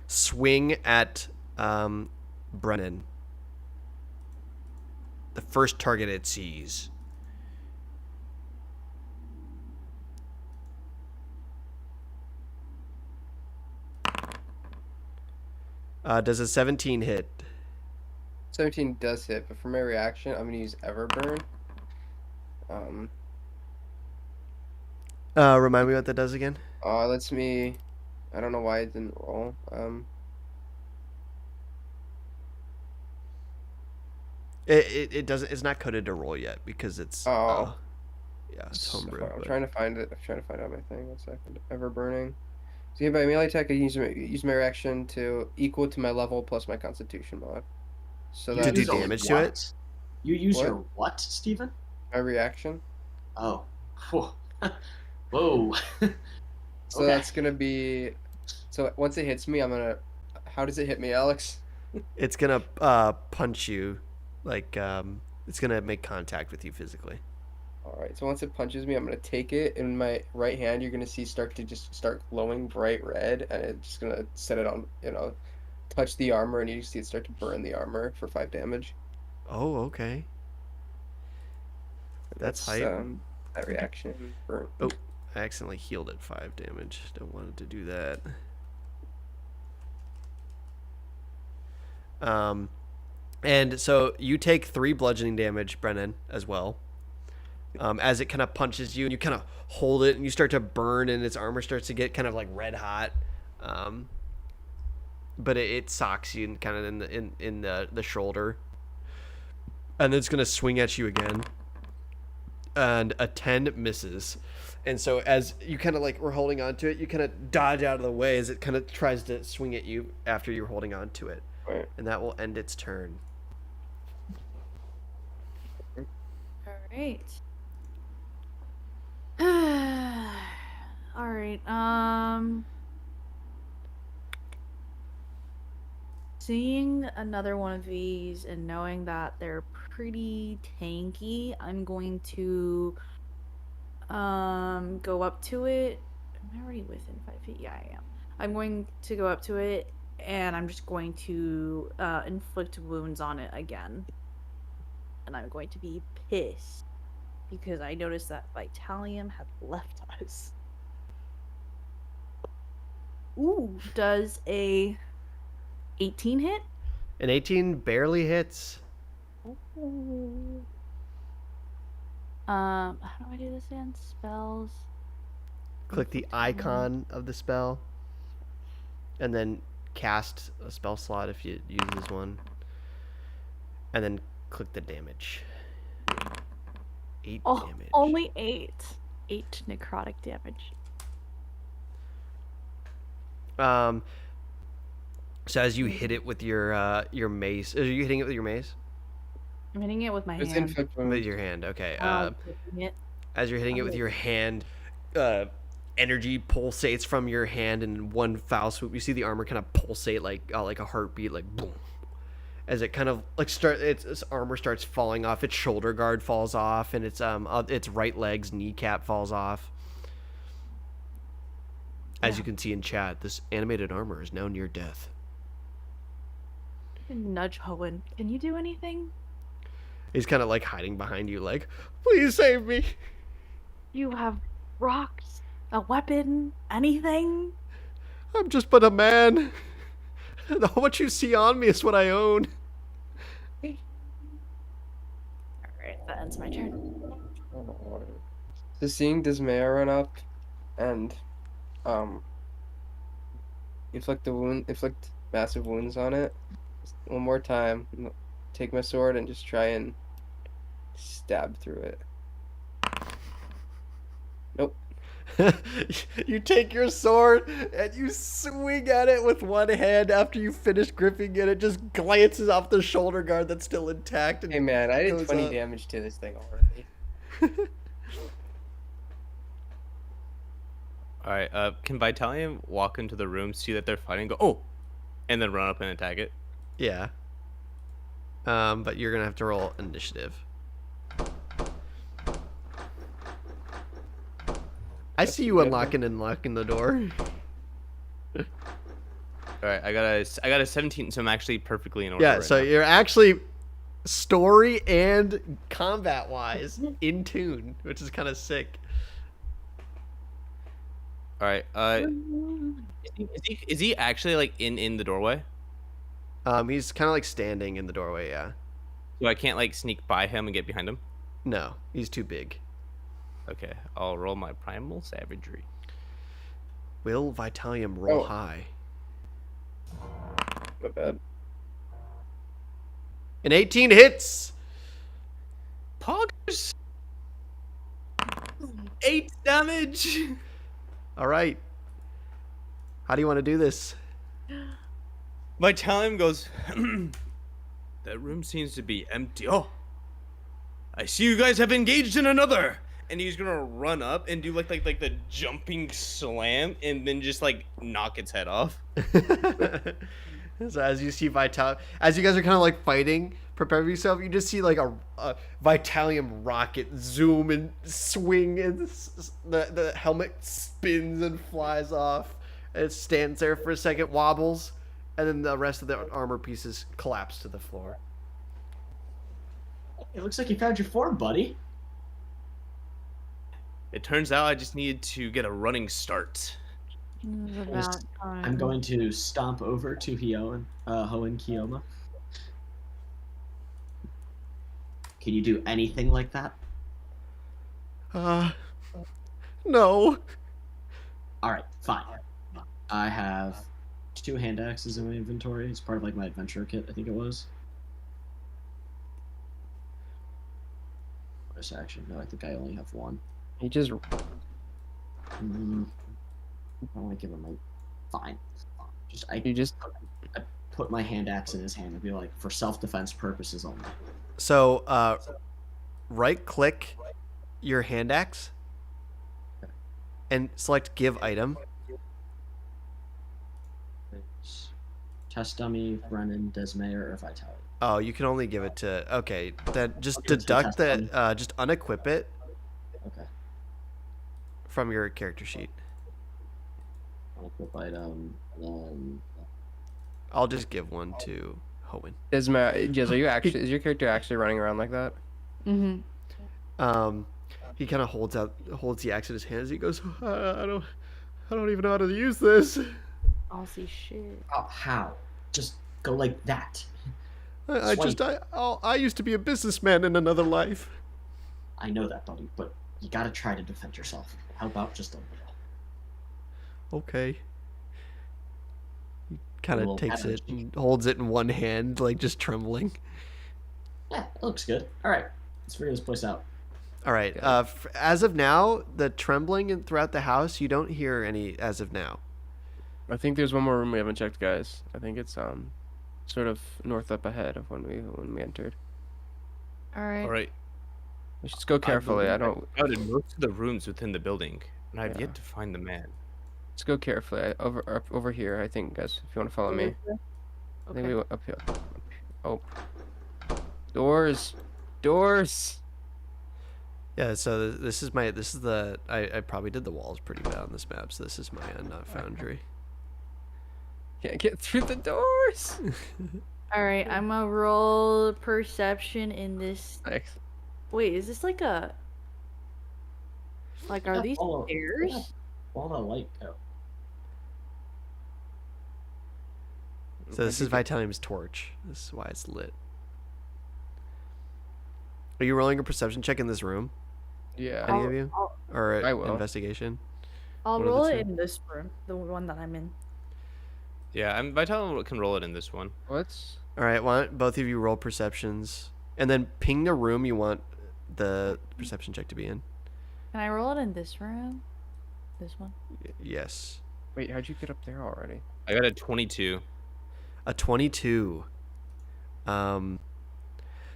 swing at Brennan. The first target it sees. Does a 17 hit? 17 does hit, but for my reaction, I'm gonna use Everburn. Remind me what that does again. It lets me. I don't know why it didn't roll. It doesn't. It's not coded to roll yet because it's. Oh. Yeah, it's homebrew. I'm but- trying to find it. I'm trying to find out my thing. 1 second. Everburning. So yeah, by melee attack, I use my reaction to equal to my level plus my Constitution mod. So You To that's do use a damage to it? what? You use What? your what, Steven? my reaction. Oh. Whoa. Whoa. So Okay. that's gonna be. So once it hits me, I'm gonna. How does it hit me, Alex? It's gonna punch you, like it's gonna make contact with you physically. All right. So once it punches me, I'm gonna take it in my right hand. You're gonna see start glowing bright red, and it's just gonna set it on. Touch the armor, and you see it start to burn the armor for 5 damage. Oh, okay. That's hype. That reaction. Burn. Oh, I accidentally healed at 5 damage. Don't want it to do that. And so you take 3 bludgeoning damage, Brennan, as well. As it kind of punches you, and you kind of hold it, and you start to burn, and its armor starts to get kind of like red hot. But it socks you kind of in the shoulder, and then it's gonna swing at you again. And a 10 misses. And so as you kind of like were holding on to it, you kind of dodge out of the way as it kind of tries to swing at you after you're holding on to it. Right. And that will end its turn. All right. All right. Seeing another one of these and knowing that they're pretty tanky, I'm going to go up to it. Am I already within 5 feet? Yeah, I am. I'm going to go up to it and I'm just going to inflict wounds on it again. And I'm going to be pissed because I noticed that Vitalium had left us. Ooh, does a 18 hit? An 18 barely hits. Ooh. How do I do this again? Spells. Click the icon of the spell. And then cast a spell slot if you use one. And then click the damage. 8 Oh, damage. only 8. 8 necrotic damage. So as you hit it with your mace, are you hitting it with your mace? I'm hitting it with my It's hand. inflict With wounds. your hand, okay. Hitting it. As you're hitting it with your hand, energy pulsates from your hand in one foul swoop. You see the armor kind of pulsate like a heartbeat, like boom. As it kind of like its armor starts falling off, its shoulder guard falls off, and its right leg's kneecap falls off. As you can see in chat, this animated armor is now near death. Nudge Hoenn. Can you do anything? He's kind of like hiding behind you, like, please save me. You have rocks, a weapon, anything? I'm just but a man. What you see on me is what I own. Alright, that ends my turn. So seeing Dismaya run up and inflict massive wounds on it. Just one more time. Take my sword and just try and stab through it. Nope. You take your sword and you swing at it with one hand. After you finish gripping it, it just glances off the shoulder guard that's still intact. And Hey man, I did goes 20 up. damage to this thing already. All right. Can Vitalium walk into the room, see that they're fighting, go, oh, and then run up and attack it? Yeah. But you're gonna have to roll initiative. I see you unlocking and locking the door. All right. I got a 17, so I'm actually perfectly in order. Yeah, right so now. you're actually story and combat wise in tune, which is kind of sick. All right. Is he actually like in the doorway? He's kind of like standing in the doorway. Yeah. So I can't like sneak by him and get behind him. No, he's too big. Okay. I'll roll my primal savagery. Will Vitalium roll Oh. high? My bad. An 18 hits. Poggers. 8 damage. All right. How do you want to do this? Vitalium goes. That room seems to be empty. Oh, I see you guys have engaged in another. And he's gonna run up and do like the jumping slam, and then just like knock its head off. So as you see as you guys are kind of like fighting, prepare yourself. You just see like a Vitalium rocket zoom and swing, and the helmet spins and flies off. And it stands there for a second, wobbles, and then the rest of the armor pieces collapse to the floor. It looks like you found your form, buddy. It turns out I just needed to get a running start. It was about time. I'm going to stomp over to Hoenn Kioma. Can you do anything like that? No. All right, fine. I have 2 hand axes in my inventory. It's part of like my adventure kit, I think it was. Bonus action. No, I think I only have 1. He just I want to give him my. Fine. you just I put my hand axe in his hand and be like, for self-defense purposes only. So, right click your hand axe and select give item. It's test dummy, Brennan, Desmayer, or Vitaly. Oh, you can only give it to. Okay, then just Give it to deduct test that. Just unequip it Okay. from your character sheet. Unequip item. I'll just give one to Hoenn. Jez, is your character actually running around like that? Mm-hmm. He kind of holds the axe in his hands. He goes, I don't even know how to use this. I'll see shit. Oh, how? Just go like that. I used to be a businessman in another life. I know that, buddy, but you gotta try to defend yourself. How about just a little? Okay. He kind Little of takes it energy. and holds it in one hand, like just trembling. Yeah, it looks good. All right, let's figure this place out. All right. As of now, the trembling throughout the house, you don't hear any as of now. I think there's one more room we haven't checked, guys. I think it's sort of north up ahead of when we entered. All right. All right. Let's just go carefully. I don't. Scouted most of the rooms within the building, and I've Yeah. yet to find the man. Let's go carefully. Over here, I think, guys. If you want to follow me. I think we went up here. Oh. Doors. Yeah, so this is the I probably did the walls pretty bad on this map, so this is my not foundry. Can't get through the doors. All right. I'm gonna roll perception in this. Thanks. Wait, is this like a? Like, are Yeah, these follow- stairs? yeah. All the light go. So this is Vitalium's torch. This is why it's lit. Are you rolling a perception check in this room? Yeah. Any of you? Or I will. investigation? I'll One of the roll it two. in this room, the one that I'm in. Yeah, I'm Vital can roll it in this one. What's? All right, why don't both of you roll perceptions, and then ping the room you want the perception check to be in. Can I roll it in this room? This one? Yes. Wait, how'd you get up there already? I got a 22. A 22.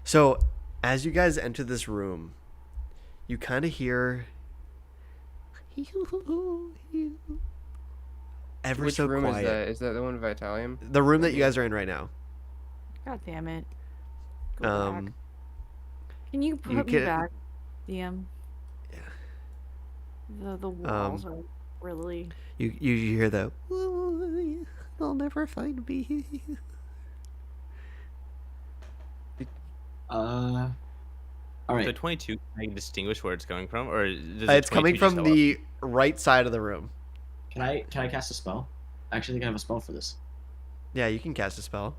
So as you guys enter this room, you kind of hear ever Which so room quiet. is that? Is that the one with Vitalium? The room that you guys are in right now. God damn it. Go Um, back. Can you put me can- back, DM? Yeah. The walls are really. you hear the they'll never find me. All right. The 22, can I distinguish where it's coming from, or does It's coming 22 just from go up? the right side of the room. Can I cast a spell? I actually think I have a spell for this. Yeah, you can cast a spell.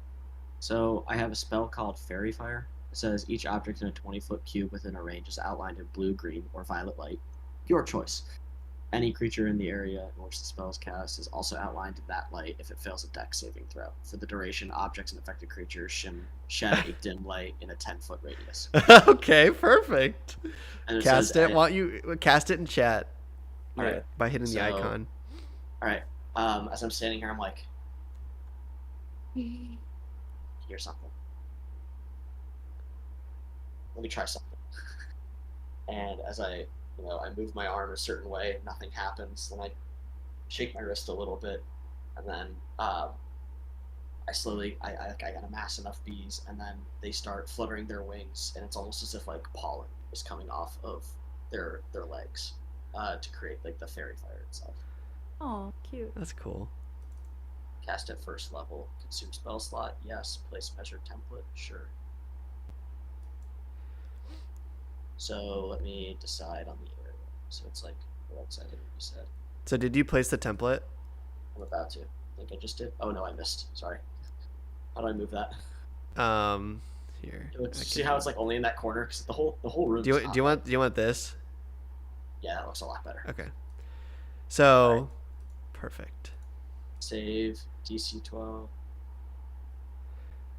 So I have a spell called Fairy Fire. It says each object in a 20-foot cube within a range is outlined in blue, green, or violet light. Your choice. Any creature in the area in which the spell is cast is also outlined in that light if it fails a dex saving throw. For the duration, objects and affected creatures shed a dim light in a 10-foot radius. Okay, perfect. And Cast says, it. Why don't you cast it in chat? All right. By hitting the So- icon. All right. As I'm standing here, I'm like, hear something. let me try something. And as I move my arm a certain way, nothing happens. Then I shake my wrist a little bit, and then I slowly I gotta amass enough bees, and then they start fluttering their wings, and it's almost as if like pollen is coming off of their legs to create like the fairy fire itself. Oh, cute. That's cool. Cast at first level. Consume spell slot. Yes. Place measure template. Sure. So let me decide on the area. So it's like the right side of what you said. So did you place the template? I'm about to. I think I just did. Oh no, I missed. Sorry. How do I move that? Here. See how it's like only in that corner? Because the whole room. Do you want this? Yeah, that looks a lot better. Okay. So, perfect. Save DC 12.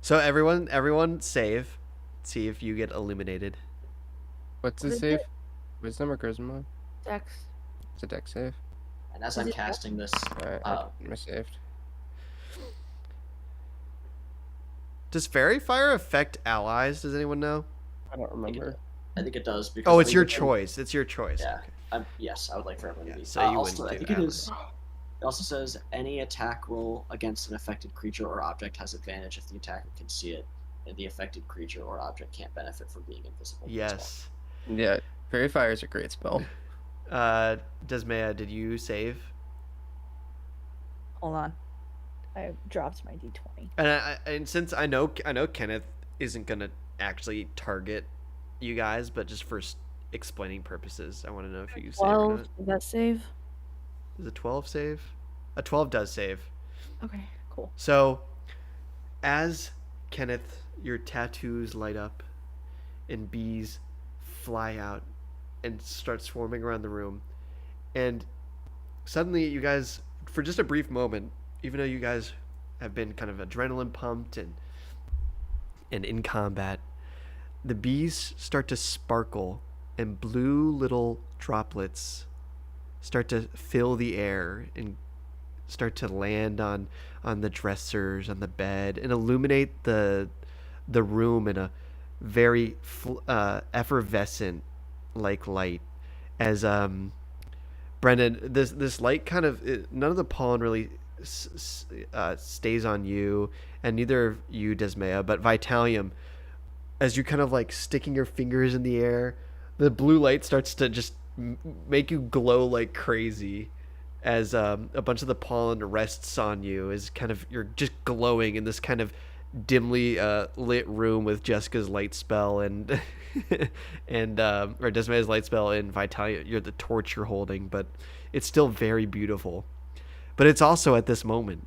So everyone save. See if you get illuminated. What's the What is save? it? Wisdom or charisma? Dex. It's a deck save. And as Is I'm it casting this, Alright, I saved. Does fairy fire affect allies? Does anyone know? I don't remember. I think it does. Because Oh, I it's think your it- choice. It's your choice. Yeah. Okay. Yes, I would like for everyone Yeah, to be. so you Also, wouldn't I do think it that. is. It also says any attack roll against an affected creature or object has advantage if the attacker can see it, and the affected creature or object can't benefit from being invisible. as well. Yes. Yeah, Fairy Fire is a great spell. Desmaya, did you save? Hold on. I dropped my d20. And since I know Kenneth isn't gonna actually target you guys, but just for explaining purposes, I want to know if you save or 12. not. Does that save? Does a 12 save? A 12 does save. Okay, cool. So, as Kenneth, your tattoos light up, and bees fly out and start swarming around the room, and suddenly you guys, for just a brief moment, even though you guys have been kind of adrenaline pumped and in combat, the bees start to sparkle, and blue little droplets start to fill the air and start to land on the dressers, on the bed, and illuminate the room in a very effervescent like light. As Brendan, this light kind of, none of the pollen really stays on you, and neither of you, Desmaya, but Vitalium, as you kind of like sticking your fingers in the air, the blue light starts to just make you glow like crazy, as a bunch of the pollen rests on you, as kind of you're just glowing in this kind of dimly lit room with Jessica's light spell and or Desmaya's light spell and Vitalia, you're the torch you're holding, but it's still very beautiful. But it's also at this moment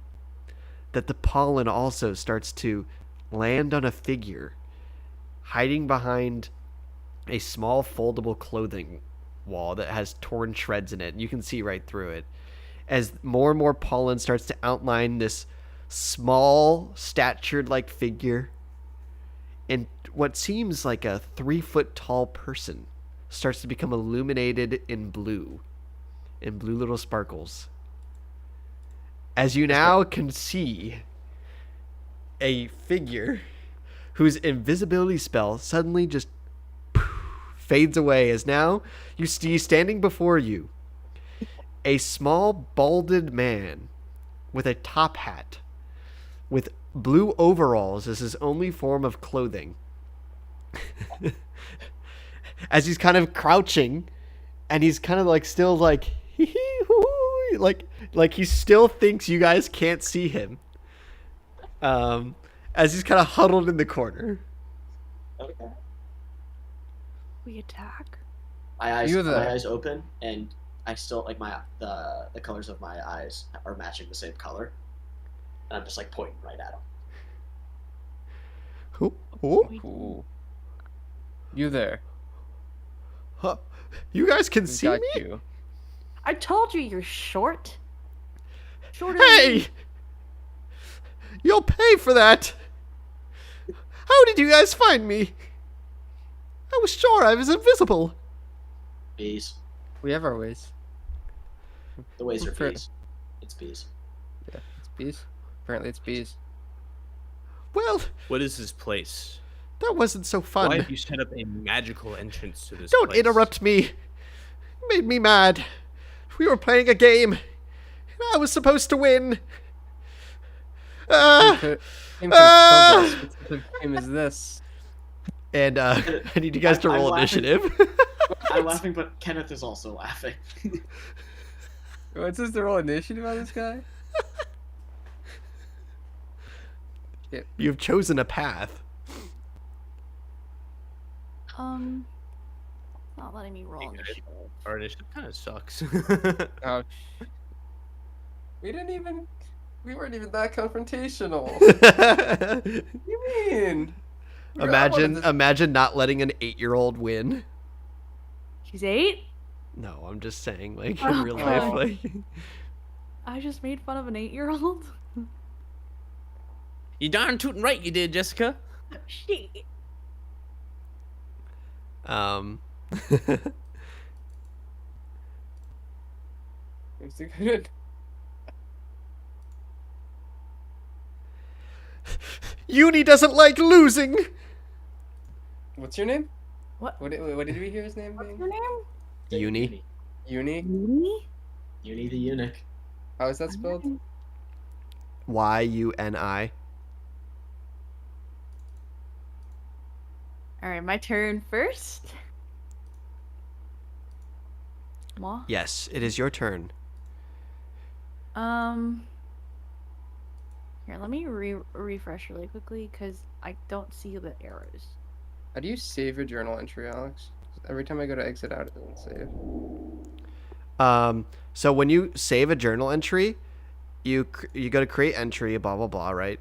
that the pollen also starts to land on a figure hiding behind a small foldable clothing wall that has torn shreds in it. You can see right through it as more and more pollen starts to outline this small statured like figure, and what seems like a 3-foot tall person starts to become illuminated in blue little sparkles, as you now can see a figure whose invisibility spell suddenly just fades away, as now you see standing before you a small balded man with a top hat with blue overalls as his only form of clothing. As he's kind of crouching, and he's kind of like still like like he still thinks you guys can't see him, as he's kind of huddled in the corner. Okay. We attack? My eyes, You the- my eyes open, and I still like the colors of my eyes are matching the same color, and I'm just like pointing right at him. Ooh. You there? Huh. You guys can We see got me? you. I told you you're short. Shorter Hey! You'll pay for that! How did you guys find me? I was sure I was invisible. Bees. We have our ways. The ways are Fair. bees. It's bees. Yeah, it's bees. Apparently it's bees. Well, What is this place? That wasn't so Why fun. have you set up a magical entrance to this Don't place? interrupt me. You made me mad. We were playing a game. And I was supposed to win. You Ah! could have killed us. What type of game is this? And I need you guys to I'm roll laughing. initiative. I'm laughing, but Kenneth is also laughing. What's this to roll initiative on this guy? You've chosen a path. Not letting me roll Hey, guys. initiative. Our initiative kind of sucks. Oh, we weren't even that confrontational. What do you mean? Imagine not letting an 8-year-old win. She's 8? No, I'm just saying, like in real Oh. life, like. I just made fun of an 8-year-old? You darn tootin' right you did, Jessica. Shit. Is it good? Uni doesn't like losing. What's your name? What? What did we hear his name What's being? your name? Uni. Uni? Me? Uni the eunuch. How is that spelled? Yuni. Alright, my turn first. Moi? Yes, it is your turn. Here, let me refresh really quickly because I don't see the arrows. How do you save your journal entry, Alex? Every time I go to exit out, it doesn't save. So when you save a journal entry, you go to create entry, blah blah blah, right?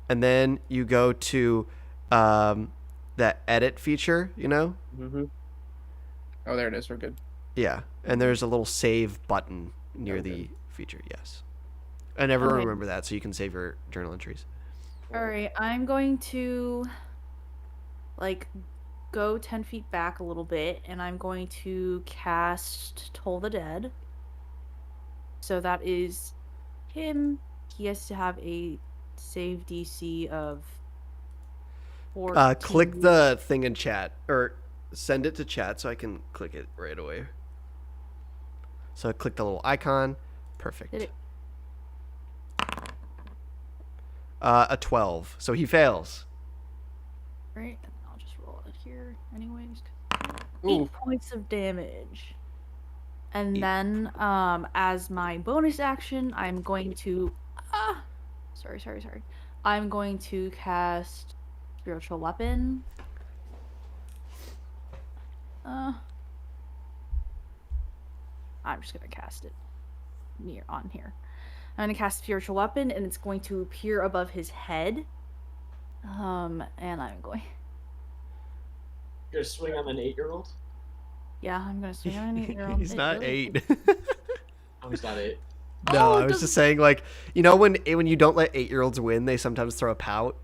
And then you go to that edit feature, you know? Mm-hmm. Oh, there it is. We're good. Yeah, and there's a little save button near Okay. the feature. Yes, I never Okay. remember that, so you can save your journal entries. Alright, I'm going to like go 10 feet back a little bit and I'm going to cast Toll the Dead. So that is him. He has to have a save DC of 14. Click the thing in chat, or send it to chat so I can click it right away. So click the little icon. Perfect. Did it- A 12. So he fails. Right, and I'll just roll it here anyways. Ooh. 8 points of damage. And Eight then, as my bonus action, I'm going to, sorry. I'm going to cast Spiritual Weapon. I'm just gonna cast it on here. I'm gonna cast Spiritual Weapon, and it's going to appear above his head. And I'm going. You're gonna swing on an 8-year-old? Yeah, I'm gonna swing on an 8-year-old. He's not 8. Oh, he's not 8. No, Oh, I it was doesn't- just saying, like, you know, when you don't let 8-year-olds win, they sometimes throw a pout.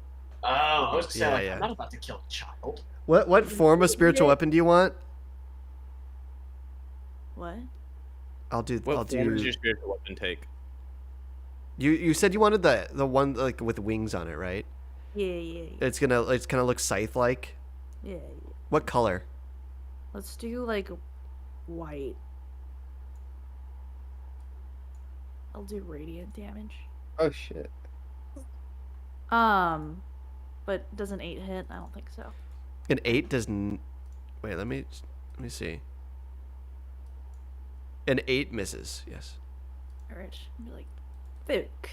Oh, I was gonna say, Yeah, like, yeah. I'm not about to kill a child. What form of spiritual weapon do you want? What? I'll What do. form does your spiritual weapon take? You said you wanted the one like with wings on it, right? Yeah. It's gonna look scythe like. Yeah. What color? Let's do like white. I'll do radiant damage. Oh shit. But doesn't 8 hit? I don't think so. An 8 doesn't. Wait, let me see. An 8 misses. Yes. Alright. Be like, fuck.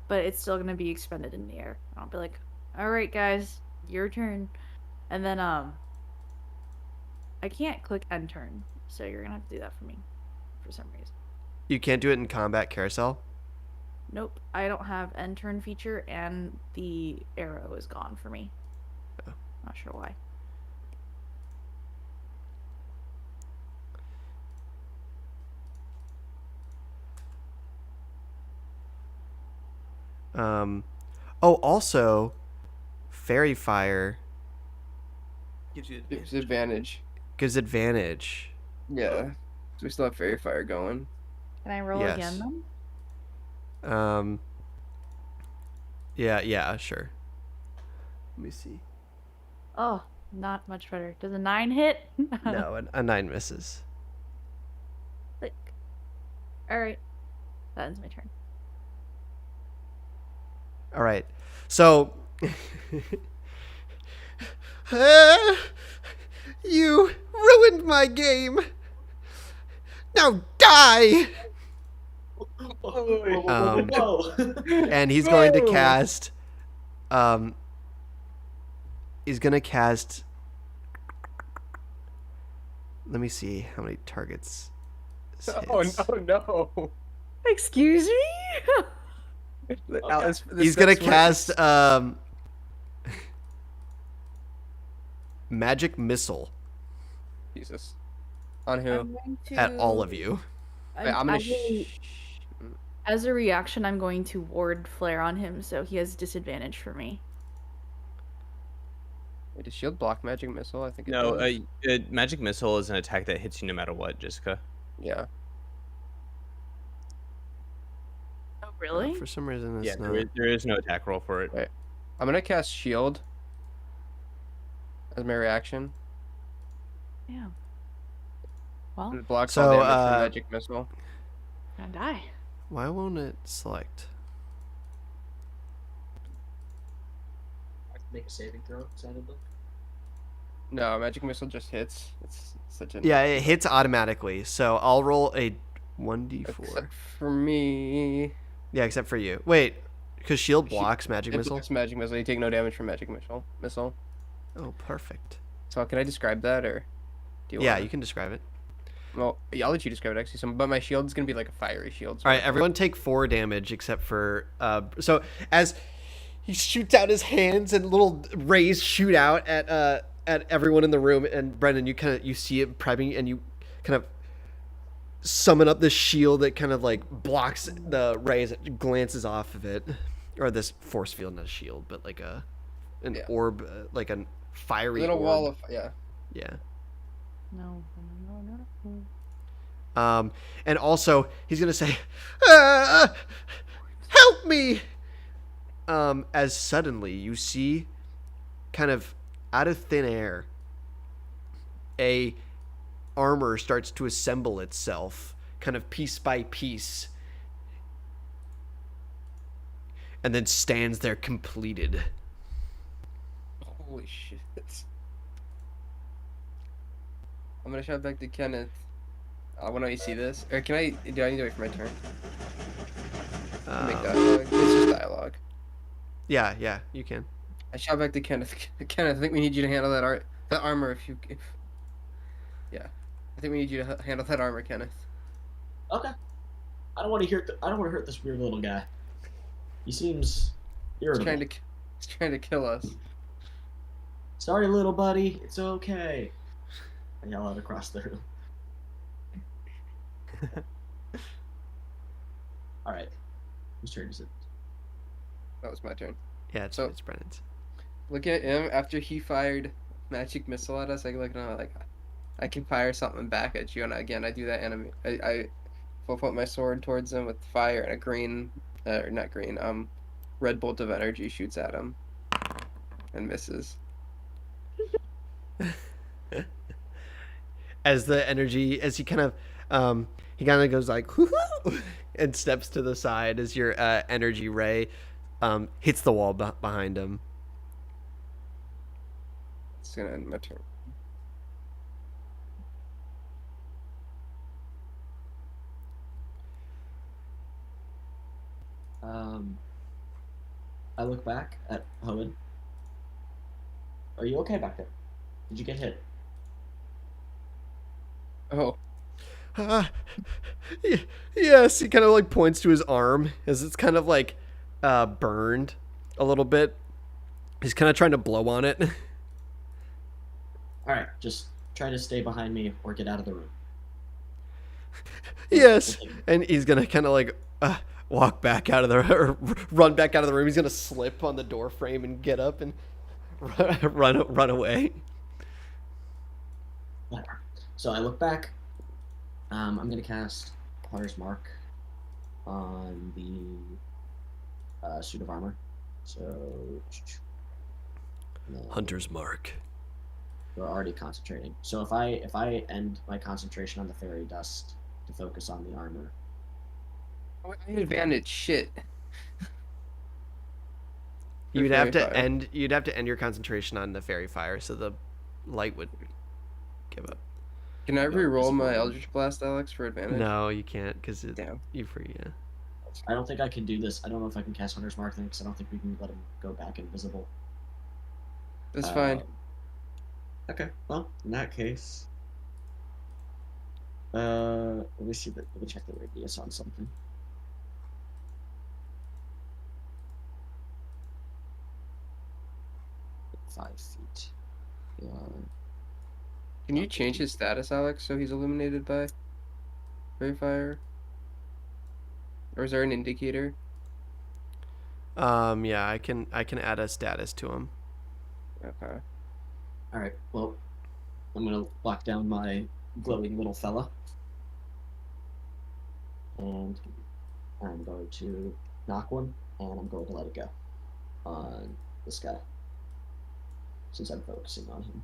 But it's still gonna be expended in the air. I'll be like, alright guys, your turn. And then I can't click end turn, so you're gonna have to do that for me. For some reason. You can't do it in combat carousel. Nope, I don't have end turn feature, and the arrow is gone for me. Oh. Not sure why. Oh, also, fairy fire Gives you Gives advantage. gives advantage. Yeah. So we still have fairy fire going. Can I roll Yes. again then? Yeah, sure. Let me see. Oh, not much better. Does a 9 hit? No, a 9 misses. Click. All right. That ends my turn. All right. So Ah, you ruined my game. Now die. Whoa. And he's going to cast he's going to cast, let me see how many targets this hits. Oh no. Excuse me? Alice, He's going to cast magic missile Jesus. On who? I'm going to... at all of you. Wait, I'm gonna. As a reaction, I'm going to ward flare on him, so he has disadvantage for me. Wait, does shield block magic missile? I think it No, does. magic missile is an attack that hits you no matter what, Jessica. Yeah. Oh, really? For some reason, it's Yeah, not. there is no attack roll for it. Right. I'm gonna cast shield as my reaction. Yeah. Well, And it blocks So, all damage uh, from magic missile. gonna die. Why won't it select? Make a saving throw, sounded. No, magic missile just hits. It's such a Yeah, it hits automatically. So I'll roll a 1d4. Except for me. Yeah, except for you. Wait, because shield blocks magic It missile? blocks magic missile. You take no damage from magic missile. Oh, perfect. So can I describe that, or do you? Yeah, wanna? you can describe it. Well, yeah, I'll let you describe it actually. But my shield's gonna be like a fiery shield. So All right, everyone take 4 damage except for so as he shoots out his hands and little rays shoot out at everyone in the room, and Brendan, you see it prepping, and you kind of summon up this shield that kind of like blocks the rays. It glances off of it, or this force field, not a shield, but like an orb, like a fiery little orb. wall of Yeah. No. And also he's gonna say, "Help me!" As suddenly you see, kind of out of thin air, a armor starts to assemble itself, kind of piece by piece, and then stands there completed. Holy shit. I'm gonna shout back to Kenneth. When you see this, or do I need to wait for my turn? Make dialogue. It's just dialogue. Yeah, you can. I shout back to Kenneth. Kenneth, I think we need you to handle that armor. Yeah, I think we need you to handle that armor, Kenneth. Okay. I don't want to hurt this weird little guy. He seems irritable. He's trying to kill us. Sorry, little buddy. It's okay. I yell out across the room. All right. Whose turn is it? That was my turn. Yeah, So- it's Brennan's. Look at him after he fired magic missile at us. I look at him like, I can fire something back at you, and again I do that enemy. I will put my sword towards him with fire, and a green, or not green, red bolt of energy shoots at him, and misses. As he kind of goes like, "Woo-hoo!" and steps to the side as your energy ray hits the wall behind him. It's gonna end my turn. I look back at Hoenn. Are you okay back there? Did you get hit? Oh, Yes, he kind of like points to his arm as it's kind of like burned a little bit. He's kind of trying to blow on it. All right, just try to stay behind me or get out of the room. Yes, and he's gonna kind of like walk back out of the or run back out of the room. He's gonna slip on the door frame and get up and run away. Whatever. So I look back. I'm gonna cast Hunter's Mark on the suit of armor. So No, Hunter's mark. we're already concentrating. So if I end my concentration on the fairy dust to focus on the armor, Oh, I need advantage. Shit. For You'd have fairy to fire. end. You'd have to end your concentration on the fairy fire, so the light would give up. Can I No, re-roll visible my one. Eldritch Blast, Alex, for advantage? No, you can't because Damn. you free. Yeah. I don't think I can do this. I don't know if I can cast Hunter's Mark then, because I don't think we can let him go back invisible. That's fine. Okay, well, in that case, let me see. Let me check the radius on something. Five feet. Yeah. Can you change his status, Alex, so he's illuminated by fairy fire? Or is there an indicator? Yeah, I can add a status to him. Okay. All right. Well, I'm gonna lock down my glowing little fella, and I'm going to knock one, and I'm going to let it go on this guy, since I'm focusing on him.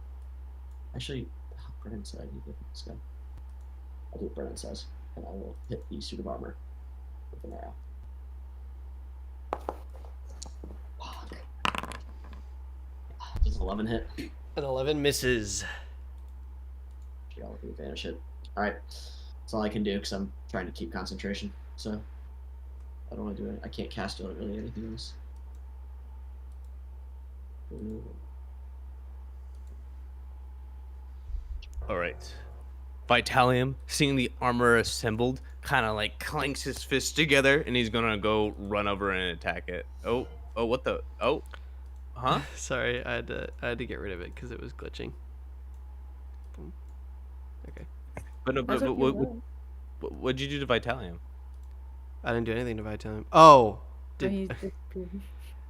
Actually, Brennan said I need to hit this guy. I'll do what Brennan says, and I will hit the suit of armor with an arrow. Fuck. Does an 11 hit? An 11 misses. Yeah, I'll advantage hit. Alright. That's all I can do because I'm trying to keep concentration. So, I don't want to do it. I can't cast really anything else. All right. Vitalium, seeing the armor assembled, kind of like clanks his fists together, and he's gonna go run over and attack it. Oh, what the? Oh, huh? Sorry, I had to get rid of it because it was glitching. Boom. Okay. But no, That's but okay, what, though. what'd you do to Vitalium? I didn't do anything to Vitalium. Oh, So did he's disappeared.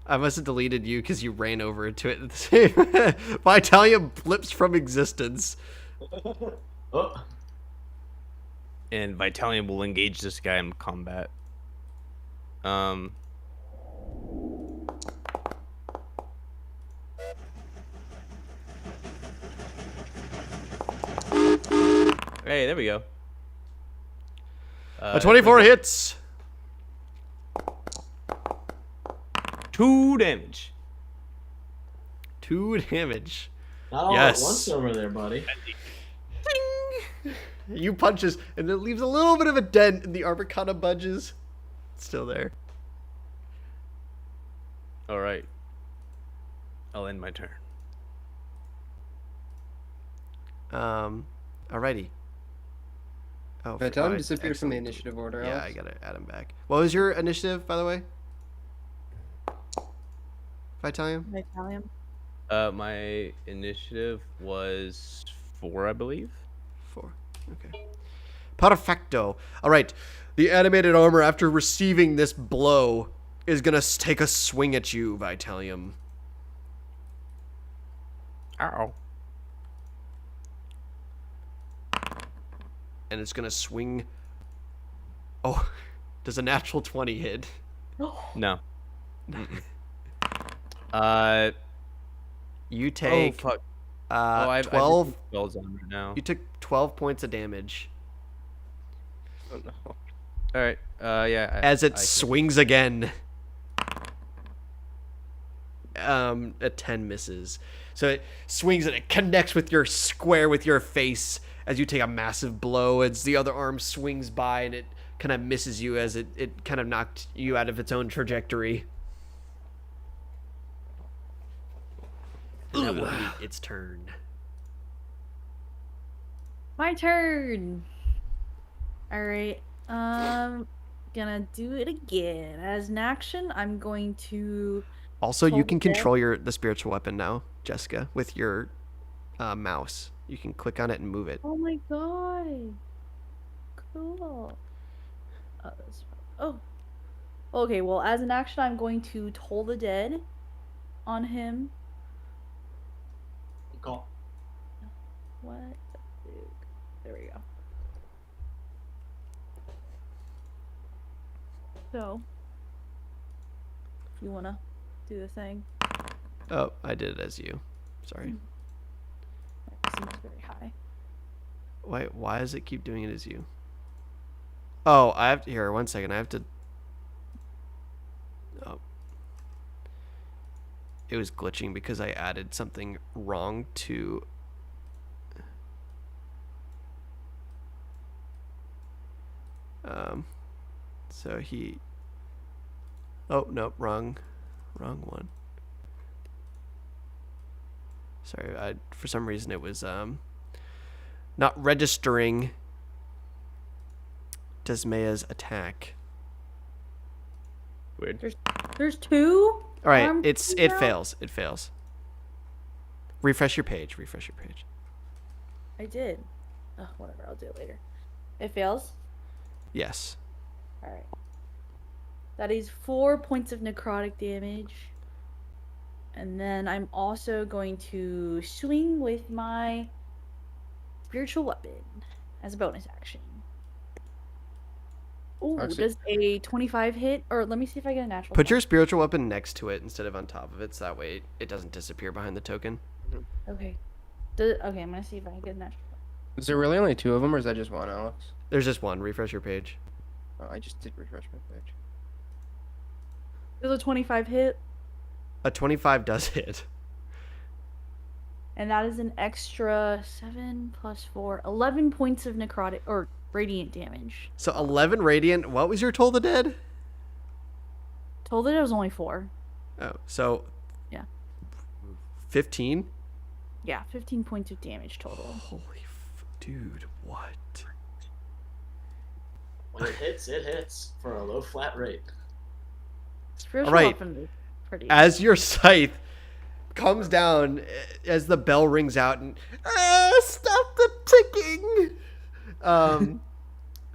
I must have deleted you because you ran over into it at the same. Vitalium flips from existence. Oh, And Vitalium will engage this guy in combat. Hey, there we go. A 24 hits. 2 damage. 2 damage. not all Yes. at once over there, buddy. You punches, and it leaves a little bit of a dent, and the armor kind of budges. It's still there. All right. I'll end my turn. Alrighty. Oh, Tell him I- disappeared from the excellent. initiative order, Yeah, Alex. I gotta add him back. What was your initiative, by the way? Vitalium? Vitalium. My initiative was 4, I believe. 4. Okay. Perfecto. All right. The animated armor, after receiving this blow, is gonna take a swing at you, Vitalium. Ow. And it's gonna swing. Oh, does a natural 20 hit? No. Mm-mm. You Oh take fuck. I've 12. spells on right now. You took 12 points of damage Oh, no. All right. Yeah. as it I can- swings again. A 10 misses. So it swings and it connects with your square with your face as you take a massive blow. As the other arm swings by and it kind of misses you as it kind of knocked you out of its own trajectory. And that will be its turn. My turn. All right. Gonna do it again. As an action, I'm going to. Also, you Hold can it there. control the spiritual weapon now, Jessica, with your mouse. You can click on it and move it. Oh my god. Cool. Oh, that's. Oh. Okay. Well, as an action, I'm going to Toll the Dead on him. Call. What? There we go. So, if you wanna do the thing. Oh, I did it as you. Sorry. That seems very high. Why does it keep doing it as you? Oh, I have to, here, 1 second. I have to. Oh. It was glitching because I added something wrong to. So he. Oh, no, wrong one. Sorry, for some reason it was not registering Desmaya's attack. Weird. There's two. All right, armed it now? fails. It fails. Refresh your page. I did. Oh, whatever. I'll do it later. It fails. Yes. All right. That is 4 points of necrotic damage. And then I'm also going to swing with my spiritual weapon as a bonus action. Oh, Actually- does a 25 hit? Or let me see if I get a natural. Put your spiritual weapon next to it instead of on top of it, so that way it doesn't disappear behind the token. Okay. Okay, I'm gonna see if I can get a natural. Is there really only 2 of them, or is that just one, Alex? There's just one. Refresh your page. Oh, I just did refresh my page. There's a 25 hit, A 25 does hit. and that is an extra 7 plus 4, 11 points of necrotic or radiant damage. So 11 radiant. What was your toll the dead? Told it was only 4. Oh, so. Yeah. 15. Yeah, 15 points of damage total. Holy dude, what? When it hits for a low flat rate. Spiritual Alright. weapon is pretty. As your scythe comes down, as the bell rings out, and stop the ticking.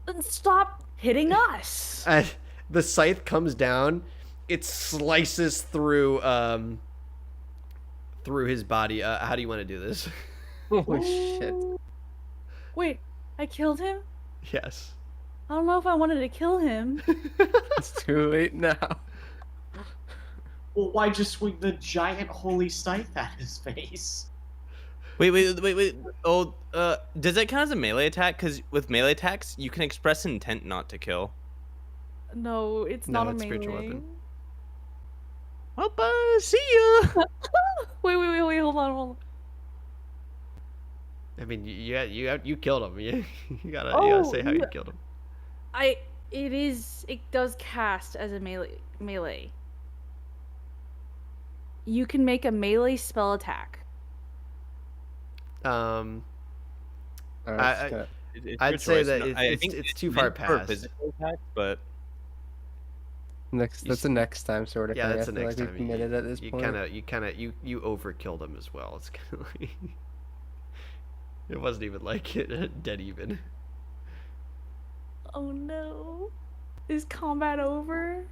Then stop hitting us. The scythe comes down. It slices through through his body. How do you want to do this? Holy shit. Wait, I killed him? Yes. I don't know if I wanted to kill him. It's too late now. Well, why just swing the giant holy scythe at his face? Wait. Oh, does that count as a melee attack? Because with melee attacks, you can express intent not to kill. No, it's No, not a it's spiritual melee. weapon. Well, see ya. Wait, hold on. I mean, you killed him. You gotta Oh, say how you yeah. killed him. It does cast as a melee. You can make a melee spell attack. Um, Alright, I- just kinda- It's I'd your say choice. that No, I think it's too far meant for a past. physical attack, but that's a next time sort of Yeah, thing. that's I the feel next like time. we've committed at this you point. you overkilled him as well. It's kind of like it wasn't even like it dead even. Oh no. Is combat over?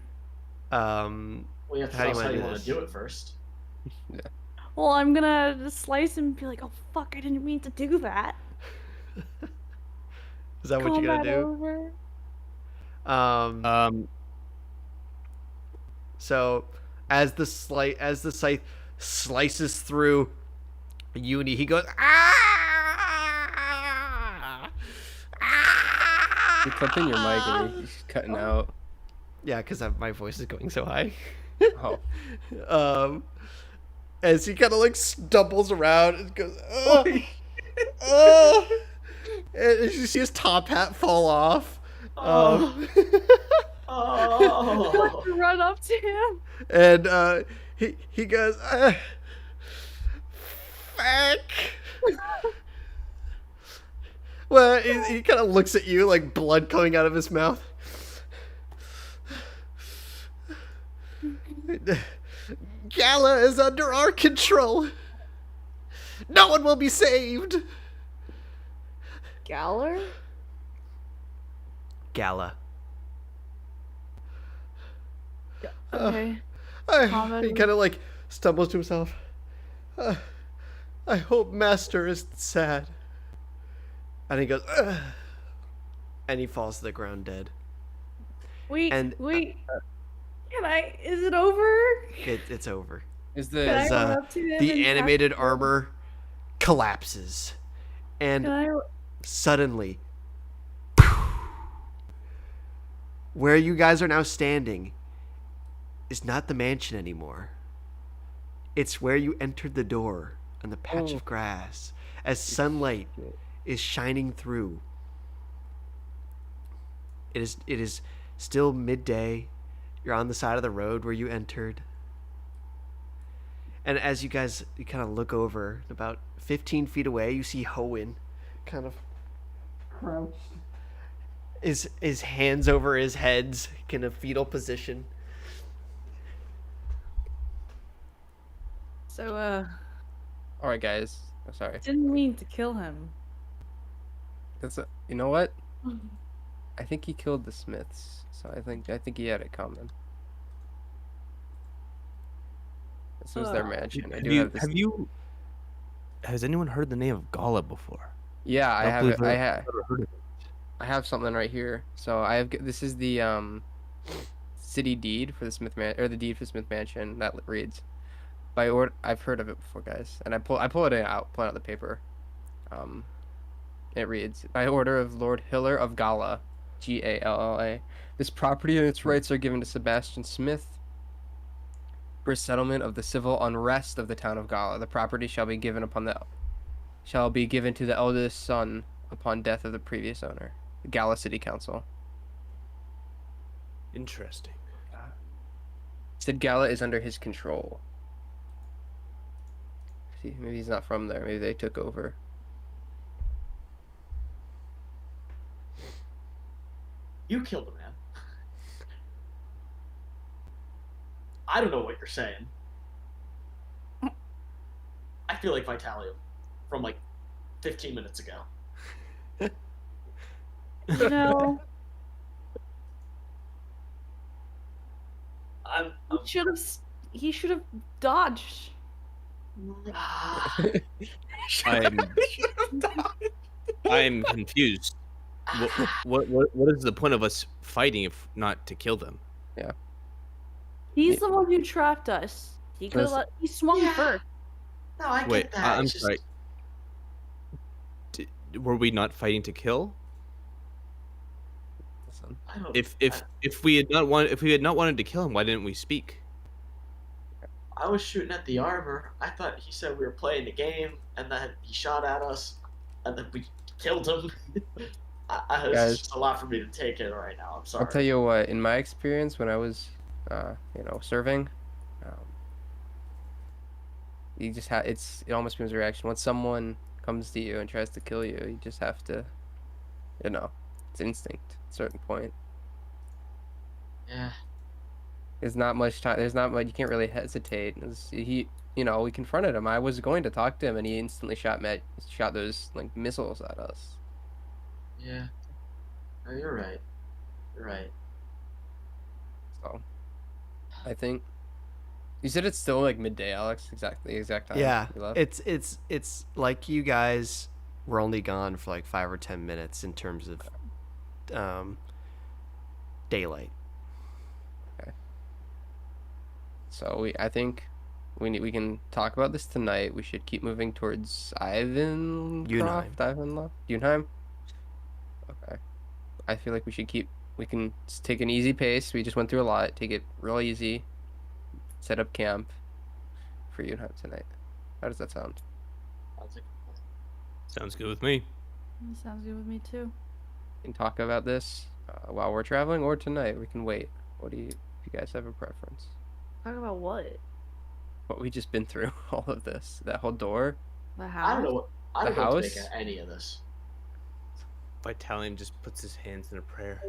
Um, Well, you have to How do you tell us wanna how you do want this? to do it first. Well, I'm gonna just slice him and be like, oh fuck, I didn't mean to do that. is that what you're Combat gonna do? over. So as the scythe slices through Uni, he goes ah! You're clipping your mic and you're cutting out. Yeah, because my voice is going so high. Oh. As he kind of like stumbles around and goes, and you see his top hat fall off. Oh. Oh. Run up to him. And he goes, fuck. Well, he kind of looks at you like blood coming out of his mouth. Gala is under our control. No one will be saved. Galler? Gala. Okay. He kind of like stumbles to himself. I hope Master isn't sad. And he goes, "Ugh," and he falls to the ground dead. Wait, And- wait. Is it over? It's over. Is Can I as run up to him the and tap animated him? armor collapses, and Can I? suddenly, where you guys are now standing is not the mansion anymore. It's where you entered the door on the patch Oh. of grass as sunlight Shit. is shining through. It is still midday. You're on the side of the road where you entered. And as you kind of look over, about 15 feet away, you see Hoenn kind of crouched. His hands over his head's in a fetal position. So, All right, guys. I'm sorry. didn't mean to kill him. You know what? I think he killed the Smiths, so I think he had it coming. This was their mansion. I do have this. Has anyone heard the name of Gala before? Yeah, I don't have believe it. I've ever heard of it. I have something right here. So this is the city deed for the the deed for Smith Mansion that reads by order. I've heard of it before, guys, and I pull it out the paper. It reads by order of Lord Hiller of Gala, Galla. This property and its rights are given to Sebastian Smith for settlement of the civil unrest of the town of Gala. The property shall be given to the eldest son upon death of the previous owner. The Gala City Council. Interesting. Said Gala is under his control. See, maybe he's not from there. Maybe they took over. You killed him, man. I don't know what you're saying. I feel like Vitalium from like 15 minutes ago. You know, he should have dodged. I'm confused. What is the point of us fighting if not to kill them? He's the one who trapped us. He could Listen. he swung Yeah. first. No, I Wait, get that. I'm It's just- sorry. Were we not fighting to kill? Listen, I don't, If we had not wanted to kill him, why didn't we speak? I was shooting at the armor. I thought he said we were playing the game, and then he shot at us, and then we killed him. It's Guys. just a lot for me to take in right now. I'm sorry. I'll tell you what. In my experience, when I was, serving, you just it almost becomes a reaction. When someone comes to you and tries to kill you, you just have to, it's instinct at a certain point. Yeah. There's not much time. There's not much. You can't really hesitate. We confronted him. I was going to talk to him, and he instantly shot those like missiles at us. Yeah. No, you're right. You're right. So, I think you said it's still like midday, Alex. The exact time. Yeah, you left? it's like you guys were only gone for like 5 or 10 minutes in terms of daylight. So I think we can talk about this tonight. We should keep moving towards Ivancroft, Yunheim. Okay. I feel like we can take an easy pace. We just went through a lot. Take it real easy. Set up camp for Yunheim tonight. How does that sound? Sounds good with me. That sounds good with me too. We can talk about this while we're traveling, or tonight. We can wait. If you guys have a preference? Talk about what? What we just been through, all of this, that whole door. The house. I don't know what to house? make of any of this. Vitalium just puts his hands in a prayer.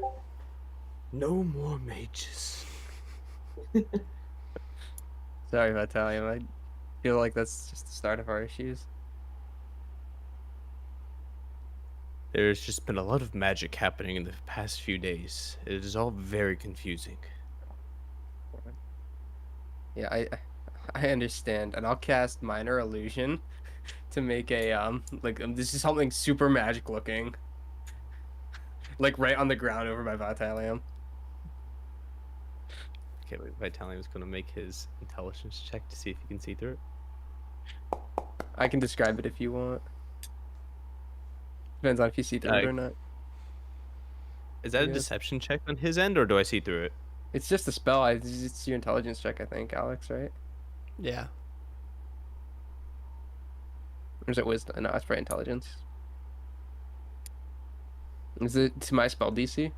No more mages. Sorry, Vitalium. I feel like that's just the start of our issues. There's just been a lot of magic happening in the past few days. It is all very confusing. Yeah, I understand, and I'll cast Minor Illusion to make a this is something super magic looking, like right on the ground over by Vitalium. Okay, wait, Vitalium is gonna make his intelligence check to see if he can see through it. I can describe it if you want. Depends on if you see through it or not. Is that a Yeah. deception check on his end, or do I see through it? It's just a spell. It's your intelligence check, I think, Alex, right? Yeah. Or is it wisdom? No, it's probably intelligence. Is it to my spell DC?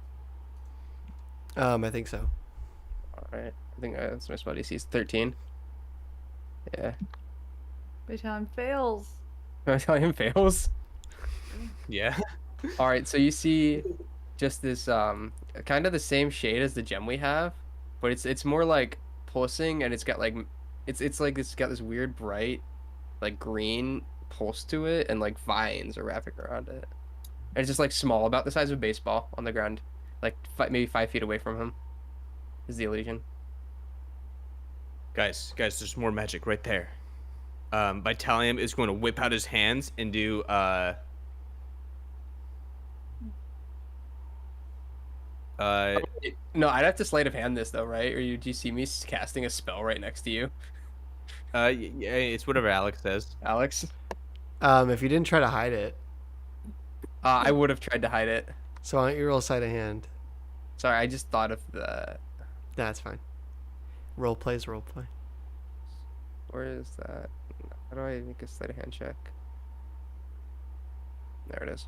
I think so. Alright. I think that's my spell DC. It's 13. Yeah. Baton fails. I tell him fails. Yeah. Alright, so you see just this kind of the same shade as the gem we have, but it's more like pulsing, and it's got like it's like it's got this weird bright like green pulse to it, and like vines are wrapping around it. And it's just like small, about the size of a baseball on the ground, like maybe 5 feet away from him is the illusion. Guys, there's more magic right there. Vitalium is going to whip out his hands and do No, I'd have to sleight of hand this though, right? Or do you see me casting a spell right next to you, yeah, it's whatever Alex says. Alex? If you didn't try to hide it, I would have tried to hide it. so why don't you roll sleight of hand? Sorry, I just thought of the. That's fine. Role plays role play. Where is that? How do I make a sleight of hand check? There it is.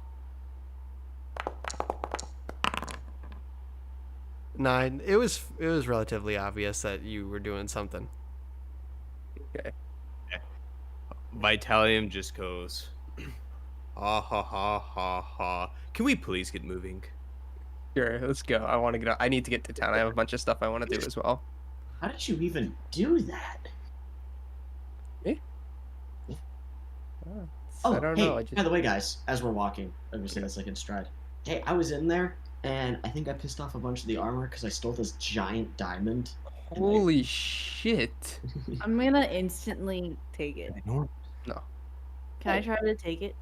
9. It was relatively obvious that you were doing something. Okay. Vitalium just goes, ha ha ha ha ha. Can we please get moving? Sure, let's go. I want to get. I need to get to town. I have a bunch of stuff I want to do as well. How did you even do that? Oh, I don't hey, know. I just. by the way, guys, as we're walking, let me say this like in stride. Hey, I was in there, and I think I pissed off a bunch of the armor because I stole this giant diamond. Holy shit! I'm gonna instantly take it. No. Can I try to take it?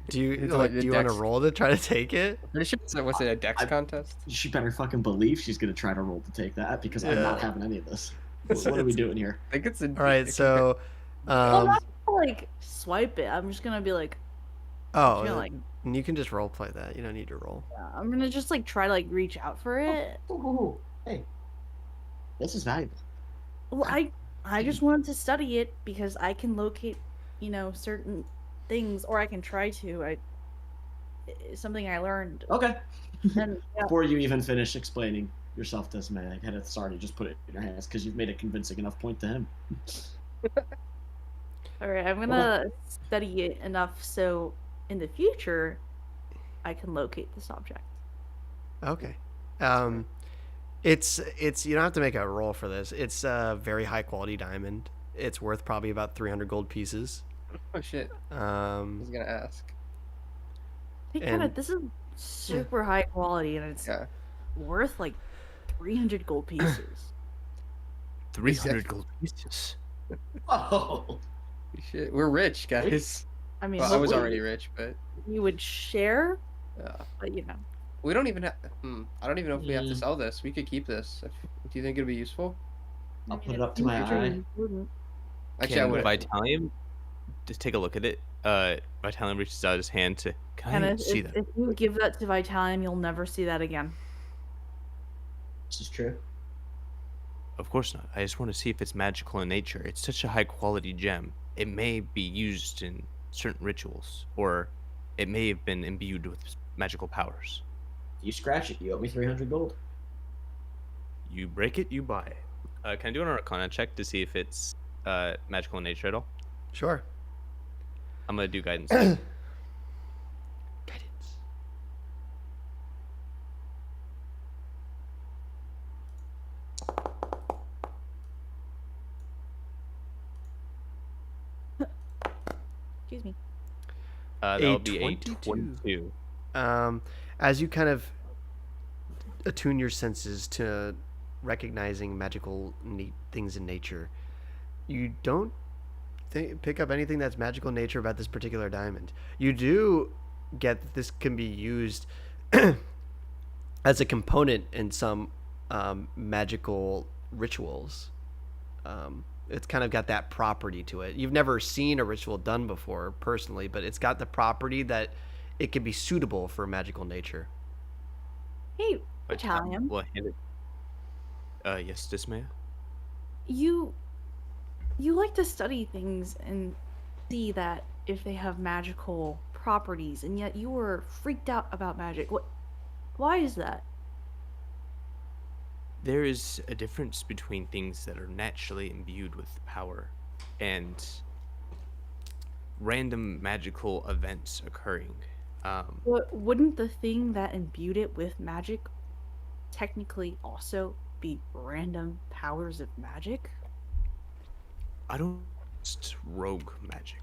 Do you It's like? like Do the you want to dex- roll to try to take it? Pretty sure it's what's it, a dex I- contest? She better fucking believe she's gonna try to roll to take that because I'm not Yeah. having any of this. It's- What are we it's- doing here? I think it's a. All right, so, Well, I'm um, not gonna, like swipe it. I'm just gonna be like, oh, feel like- you can just role play that. You don't need to roll. I'm gonna just like try to like reach out for it. Ooh, hey, this is valuable. Well, I just wanted to study it because I can locate, certain things, or I can try to. It's something I learned. Okay. And yeah, Before you even finish explaining yourself, Desmond, I had to sorry, just put it in your hands because you've made a convincing enough point to him. all right, I'm gonna study it enough so in the future I can locate this object. Okay. It's you don't have to make a roll for this. It's a very high quality diamond. It's worth probably about 300 gold pieces. Oh shit! I was gonna ask. And- This is super high quality, and it's Yeah. worth like 300 gold pieces. 300 gold pieces. Oh, Shit, we're rich, guys. I mean, Well, I was wait. already rich, but you would share, yeah. but We don't even have. I don't even know if we have to Mm. sell this. We could keep this. Do you think it'd be useful? I'll I mean, put it it's up to my super eye. important. Actually, I Can would. Vitalium just take a look at it? Vitalium reaches out his hand to. Can And I if, see if, that? if you give that to Vitalium, you'll never see that again. This is true. Of course not. I just want to see if it's magical in nature. It's such a high quality gem. It may be used in certain rituals, or it may have been imbued with magical powers. If you scratch it, you owe me 300 gold. You break it, you buy it. Can I do an Arcana check to see if it's magical in nature at all? Sure. I'm gonna do guidance. Guidance. Excuse me. That'll be 22. a 22. As you kind of attune your senses to recognizing magical things in nature, you don't pick up anything that's magical in nature about this particular diamond. You do get that this can be used as a component in some magical rituals. It's kind of got that property to it. You've never seen a ritual done before personally, but it's got the property that it can be suitable for magical nature. Hey, Vitalium Italian, will hand it. Yes, Dismaya? you like to study things and see that if they have magical properties, and yet you were freaked out about magic. What? Why is that? There is a difference between things that are naturally imbued with power and random magical events occurring. Wouldn't the thing that imbued it with magic technically also be random powers of magic? I don't just rogue magic.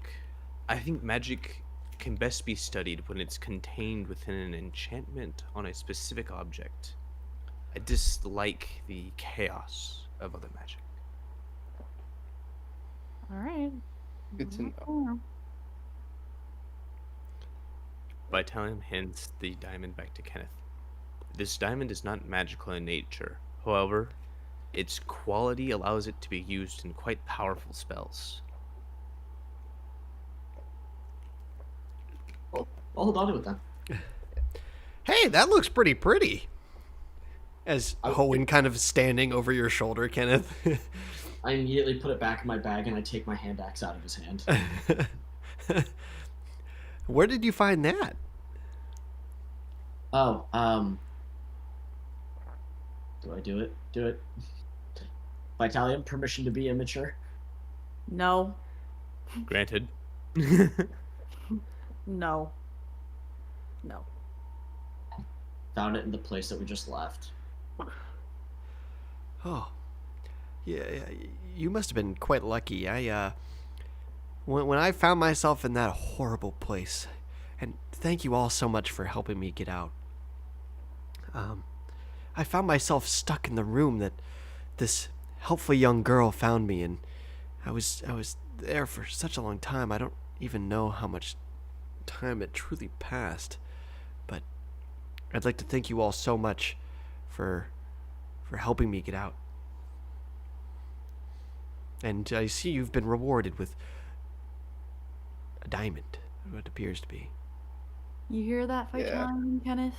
I think magic can best be studied when it's contained within an enchantment on a specific object. I dislike the chaos of other magic. All right. Good to know. know. Vitalium hands the diamond back to Kenneth. This diamond is not magical in nature. However, its quality allows it to be used in quite powerful spells. Well, I'll hold on to it then. Hey, that looks pretty. As I- Hoenn kind of standing over your shoulder, Kenneth. I immediately put it back in my bag and I take my hand axe out of his hand. Where did you find that? Oh, do I do it? Do it. Vitalium, permission to be immature? No. Granted. No. No. Found it in the place that we just left. Oh, yeah, you must have been quite lucky. When I found myself in that horrible place, and thank you all so much for helping me get out. I found myself stuck in the room that this helpful young girl found me in. I was there for such a long time. I don't even know how much time it truly passed, but I'd like to thank you all so much for helping me get out. And I see you've been rewarded with a diamond, what appears to be. You hear that, Yeah. Vitalium, Kenneth?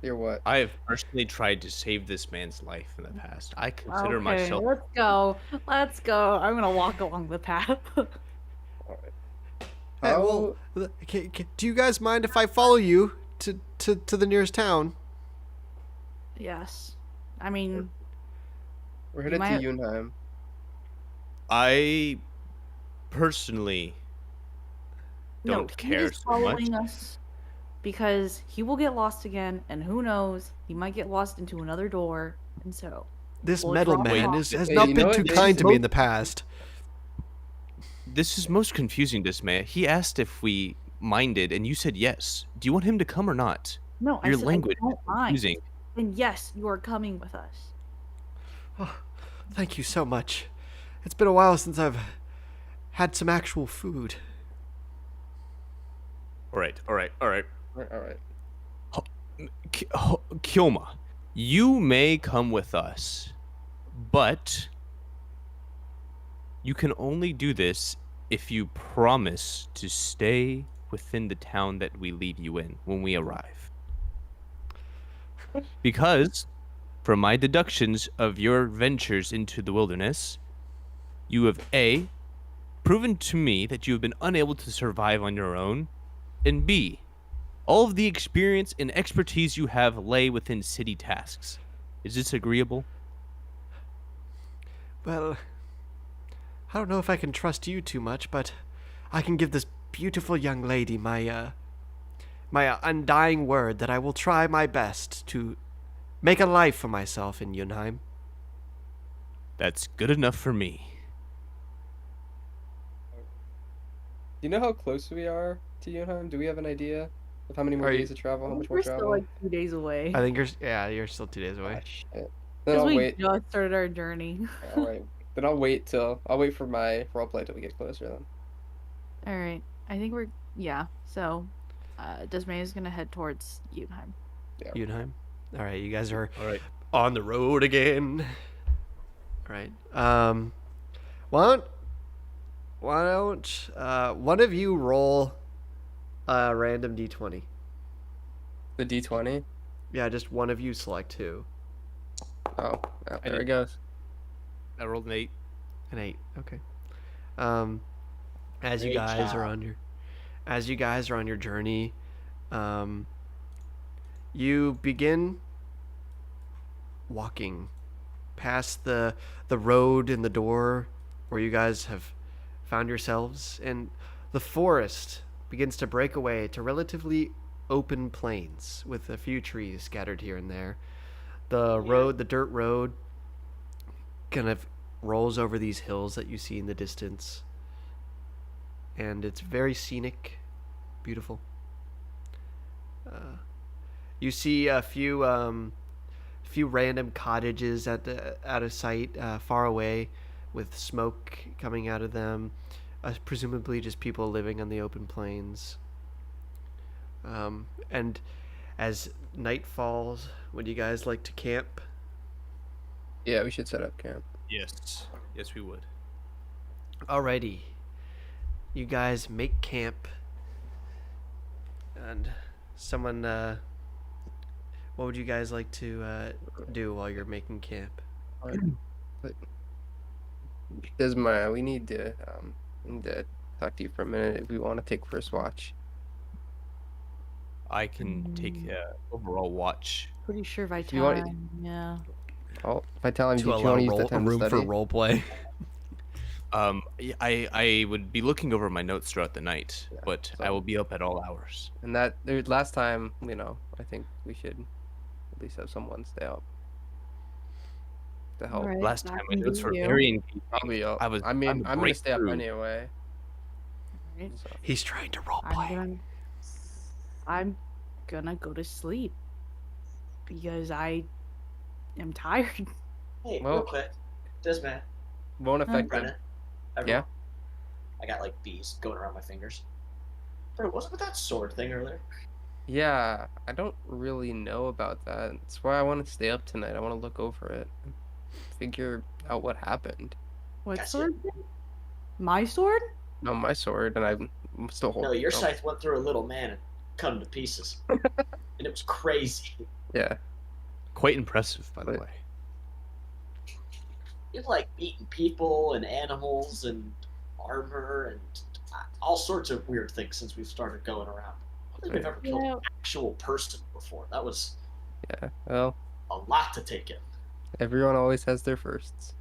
You're what? I have personally tried to save this man's life in the past. I consider Okay, myself. let's go. Let's go. I'm gonna walk along the path. Hey, well, do you guys mind if I follow you to the nearest town? Yes. I mean, We're headed might- to Yunheim. I personally no, don't he care is so much. following us because he will get lost again, and who knows, he might get lost into another door, and so. This Well, metal drop man off. has Hey, not you know been what? too They kind to me both- in the past. This is most confusing, Dismaya. He asked if we minded, and you said yes. Do you want him to come or not? No, I Your said language I don't mind. Confusing. And yes, you are coming with us. Oh, thank you so much. It's been a while since I've had some actual food. All right. All right. Kyoma, you may come with us, but you can only do this if you promise to stay within the town that we leave you in when we arrive. Because, from my deductions of your ventures into the wilderness, you have A, proven to me that you have been unable to survive on your own, and B, all of the experience and expertise you have lay within city tasks. Is this agreeable? Well, I don't know if I can trust you too much, but I can give this beautiful young lady my undying word that I will try my best to make a life for myself in Yunheim. That's good enough for me. Do you know how close we are to Yunheim? Do we have an idea of how many more Are you- days of travel? How much more We're still travel? like 2 days away. I think you're still 2 days away. Ah, shit. Then Because I'll we wait. just started our journey. All right. Then I'll wait for my roleplay till we get closer. Then. All right. I think we're yeah. So, Desmay is gonna head towards Unheim. Unheim. All right, you guys are All right. on the road again. All right. Why don't one of you roll a random d20? The D20. Yeah, just one of you select two. Oh, yeah, there did. it goes. I rolled an 8. An 8. Okay. As you Great guys are job. on your journey, you begin walking past the road and the door where you guys have found yourselves, and the forest begins to break away to relatively open plains with a few trees scattered here and there. The dirt road kind of rolls over these hills that you see in the distance, and it's very scenic, beautiful. You see a few random cottages out of sight, far away, with smoke coming out of them, presumably just people living on the open plains. And as night falls, would you guys like to camp? Yeah, we should set up camp. Yes. Yes, we would. Alrighty. You guys make camp. And someone, what would you guys like to do while you're making camp? Desmaya, we need to talk to you for a minute if we want to take first watch. I can take overall watch. Pretty sure you want it- Vital. Yeah. Oh, if I tell him, do To you allow want to use the time to room for study? role play. I would be looking over my notes throughout the night, Yeah, but so- I will be up at all hours. And last time, I think we should at least have someone stay up to help. Alright, Last that time my can notes be were you. very engaging. Probably up. I was. I mean, I'm I'm gonna right stay up through. anyway. Right. So. He's trying to role I'm play. I'm gonna go to sleep because I am tired. Hey, Well- real quick, Desmond, Won't affect them. Brennan, Yeah? everyone. I got like bees going around my fingers. Bro, what's with that sword thing earlier? Yeah, I don't really know about that. That's why I want to stay up tonight. I want to look over it, and figure out what happened. What Gotcha. sword? My sword? No, my sword, and I'm still holding. No, your it. scythe went through a little man and cut him to pieces, and it was crazy. Yeah, Quite impressive, by the But- way. You've like beaten people and animals and armor and all sorts of weird things since we've started going around. I don't think we've ever killed Yeah. an actual person before. That was yeah. Well, a lot to take in. everyone always has their firsts.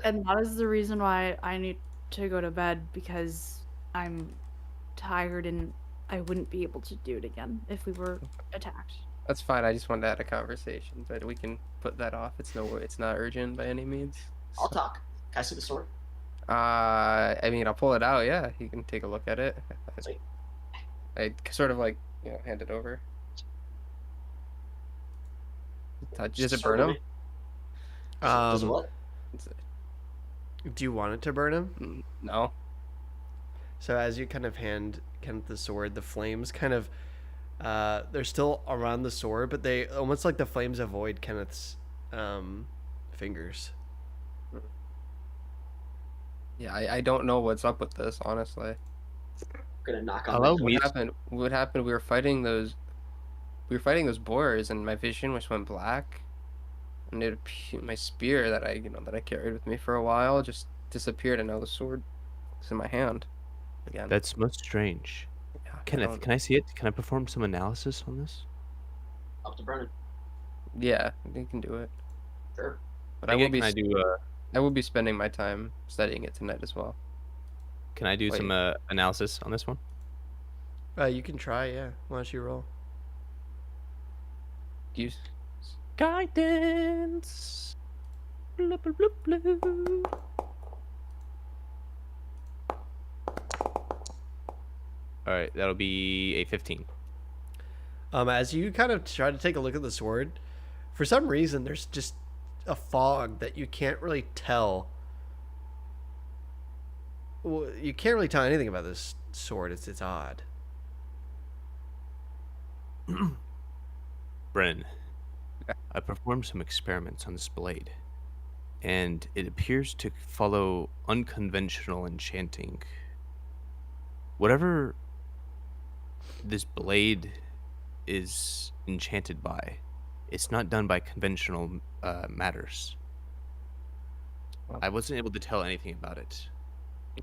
And that is the reason why I need to go to bed because I'm tired and I wouldn't be able to do it again if we were attacked. That's fine. I just wanted to have a conversation, but we can put that off. It's not urgent by any means. I'll talk. Can I see the sword? I mean, I'll pull it out. Yeah, you can take a look at it. Sweet. I sort of hand it over. Does it burn Sword him? with me? Does it Um, what? do you want it to burn him? No. So as you kind of hand Kenneth the sword, the flames kind of they're still around the sword, but they almost like the flames avoid Kenneth's fingers. Yeah, I don't know what's up with this, honestly. I'm gonna knock on Hello, my me- door. What happened? We were fighting those boars, and my vision just went black, and my spear that I carried with me for a while just disappeared, and now the sword is in my hand again. That's most strange. Yeah, I Kenneth, don't- can I see it? Can I perform some analysis on this? Up to Brennan. Yeah, you can do it. Sure. But I will be Can I do I will be spending my time studying it tonight as well. Can I do Wait. some analysis on this one? You can try, yeah. Why don't you roll? Use Guidance. Bloop, bloop, bloop, bloop. All right, that'll be a 15. As you kind of try to take a look at the sword, for some reason there's just a fog that you can't really tell Well, you can't really tell anything about this sword. It's odd. Bren, I performed some experiments on this blade, and it appears to follow unconventional enchanting. Whatever this blade is enchanted by, it's not done by conventional matters. I wasn't able to tell anything about it.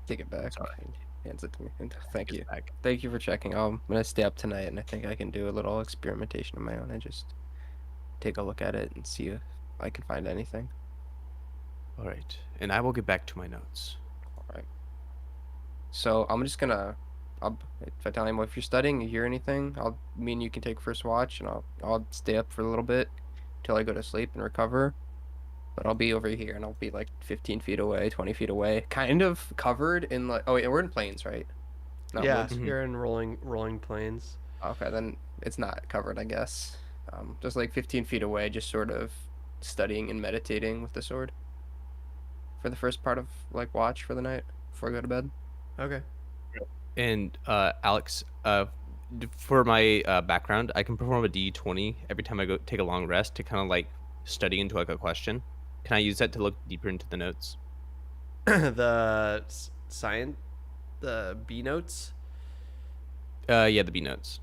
Take it back. Sorry. Hands it to me. And thank Take it you. back. Thank you for checking. I'm gonna stay up tonight, and I think I can do a little experimentation of my own. I just take a look at it and see if I can find anything. All right, and I will get back to my notes. All right. So I'm just gonna. If I tell him if you're studying, you hear anything, me and you can take first watch, and I'll stay up for a little bit till I go to sleep and recover. But I'll be over here, and I'll be like 15 feet away, 20 feet away, kind of covered in like. Oh, wait, we're in plains, right? Not Yeah, woods? Mhm. you're in rolling plains. Okay, then it's not covered, I guess. Just like 15 feet away, just sort of studying and meditating with the sword for the first part of like watch for the night before I go to bed. Okay. And Alex, for my background, I can perform a D20 every time I go take a long rest to kind of like study into like a question. Can I use that to look deeper into the notes? The science, the B notes. Yeah, the B notes.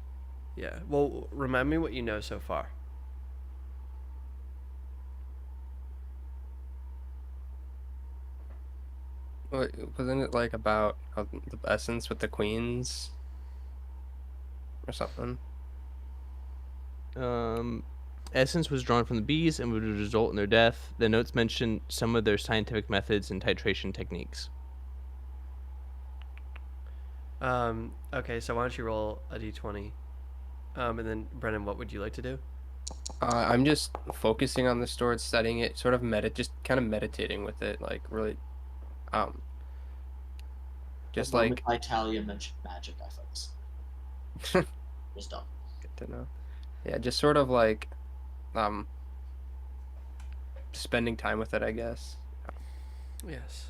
Yeah. Well, remind me what you know so far. Wasn't it like about the essence with the queens or something? Essence was drawn from the bees and would result in their death. The notes mention some of their scientific methods and titration techniques. Okay, so why don't you roll a d20? And then Brennan, what would you like to do? I'm just focusing on the sword, studying it, sort of just kind of meditating with it, like really, um, just The moment like Italia mentioned magic, I focus. Just done. good to know. Yeah, just sort of like, um, spending time with it, I guess. Yes.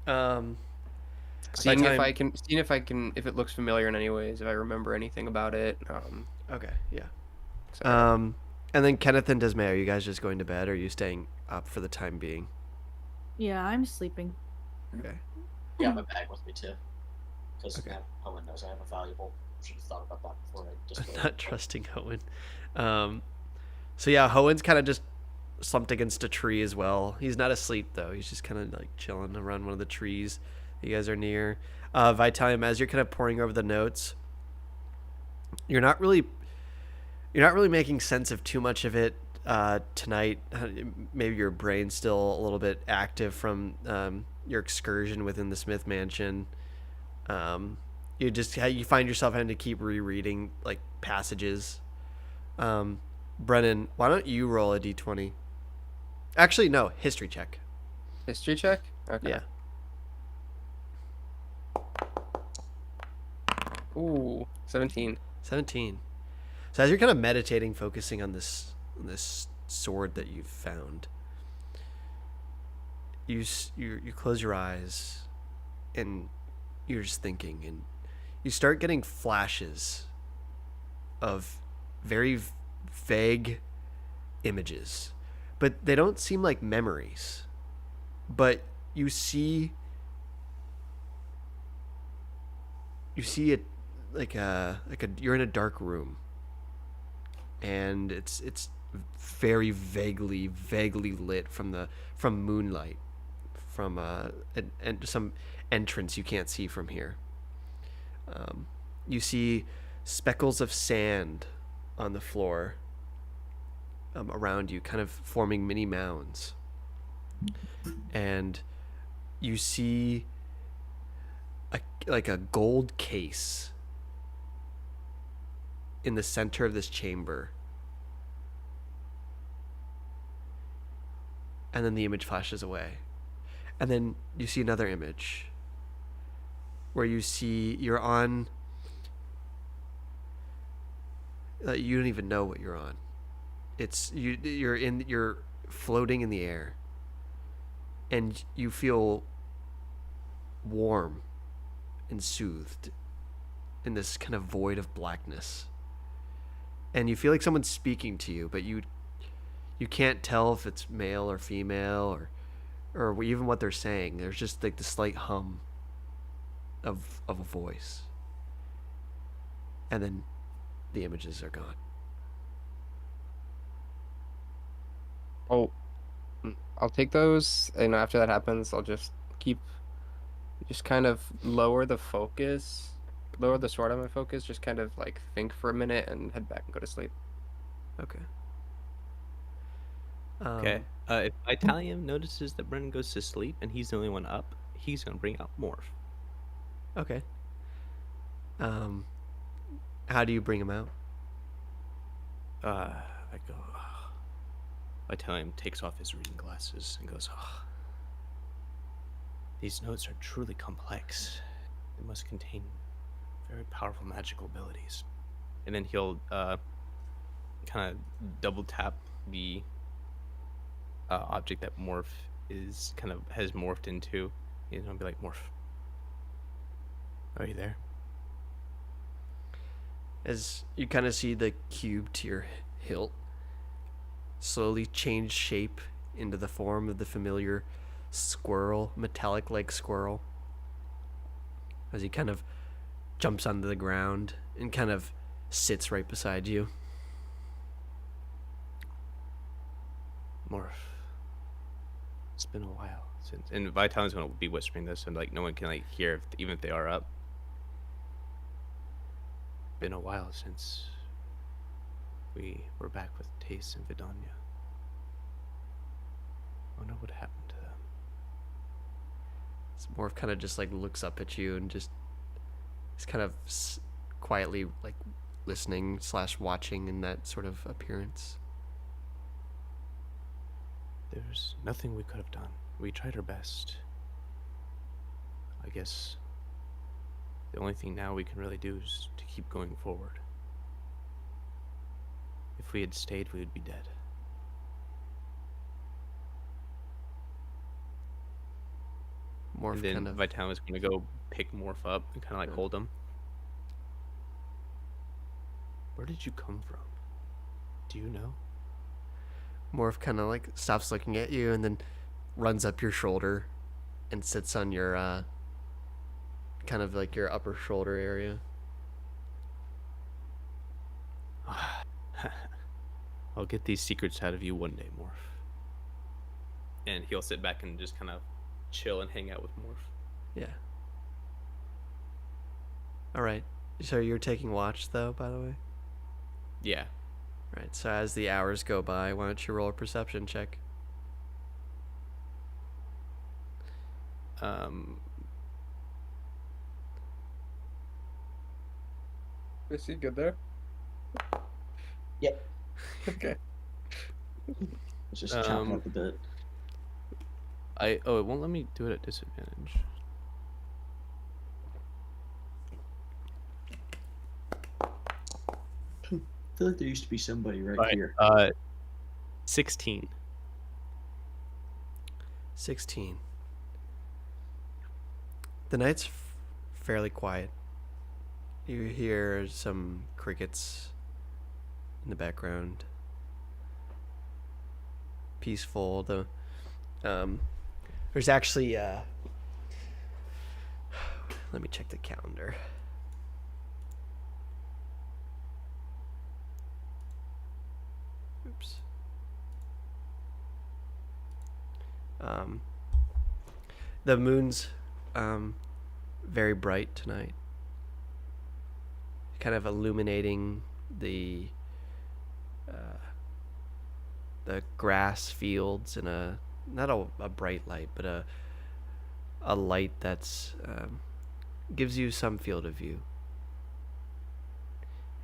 Um, Seeing time- if I can, if it looks familiar in any ways, if I remember anything about it. okay, yeah. So, And then Kenneth and Desmay, are you guys just going to bed, or are you staying up for the time being? Yeah, I'm sleeping. Okay. Yeah, my bag with me too. Because Okay. Owen knows I have a valuable. Should have thought about that before I just. Not trusting Hoenn. So yeah, Hoenn's kind of just slumped against a tree as well. He's not asleep though. He's just kind of like chilling around one of the trees you guys are near. Vitalium, as you're kind of poring over the notes, you're not really making sense of too much of it tonight. Maybe your brain's still a little bit active from your excursion within the Smith Mansion. You find yourself having to keep rereading like passages. Brennan, why don't you roll a d20? Actually, no, history check. history check. Okay. Yeah. Ooh, 17. 17. So as you're kind of meditating, focusing on this sword that you've found, you close your eyes, and you're just thinking, and you start getting flashes of very vague images, but they don't seem like memories. But you see it like you're in a dark room, and it's very vaguely lit from moonlight, from and some entrance you can't see from here. You see speckles of sand on the floor around you, kind of forming mini mounds, and you see a gold case in the center of this chamber. And then the image flashes away. And then you see another image where you're on, you don't even know what you're on. You're floating in the air, and you feel warm and soothed in this kind of void of blackness. And you feel like someone's speaking to you, but you can't tell if it's male or female or even what they're saying. There's just like the slight hum of a voice. And then the images are gone. Oh, I'll take those. And after that happens, I'll just kind of lower the focus, lower the sword on my focus, just kind of like think for a minute and head back and go to sleep. Okay. Okay. If Italian notices that Brennan goes to sleep and he's the only one up, he's gonna bring out Morph. Okay. How do you bring him out? I go. Italian takes off his reading glasses and goes, these notes are truly complex. They must contain very powerful magical abilities. And then he'll kind of double tap the object that Morph has morphed into. He's gonna be like, Morph, are you there? As you kind of see the cube to your hilt slowly change shape into the form of the familiar squirrel, metallic-like squirrel, as he kind of jumps onto the ground and kind of sits right beside you. Morph, it's been a while since, and Vitalian's gonna be whispering this, and like no one can like hear even if they are up. Been a while since we were back with Tace and Vidania. I wonder what happened to them. Morph kind of just like looks up at you and just is kind of quietly like listening / watching in that sort of appearance. There's nothing we could have done. We tried our best. I guess the only thing now we can really do is to keep going forward. If we had stayed, we would be dead. Morph And then kind of Vitalian's gonna go pick Morph up and kind of like hold him. Where did you come from? Do you know? Morph kind of like stops looking at you and then runs up your shoulder and sits on your kind of like your upper shoulder area. I'll get these secrets out of you one day, Morph. And he'll sit back and just kind of chill and hang out with Morph. Yeah. All right. So you're taking watch though, by the way? Yeah. Right. So as the hours go by, why don't you roll a perception check? Is he good there? Yep. Okay. It's just chopping up a bit. It won't let me do it at disadvantage. I feel like there used to be somebody right here. 16. 16. The night's fairly quiet. You hear some crickets in the background. Peaceful. There's actually let me check the calendar. Oops. The moon's very bright tonight, kind of illuminating the grass fields in not a bright light, but a light that's gives you some field of view.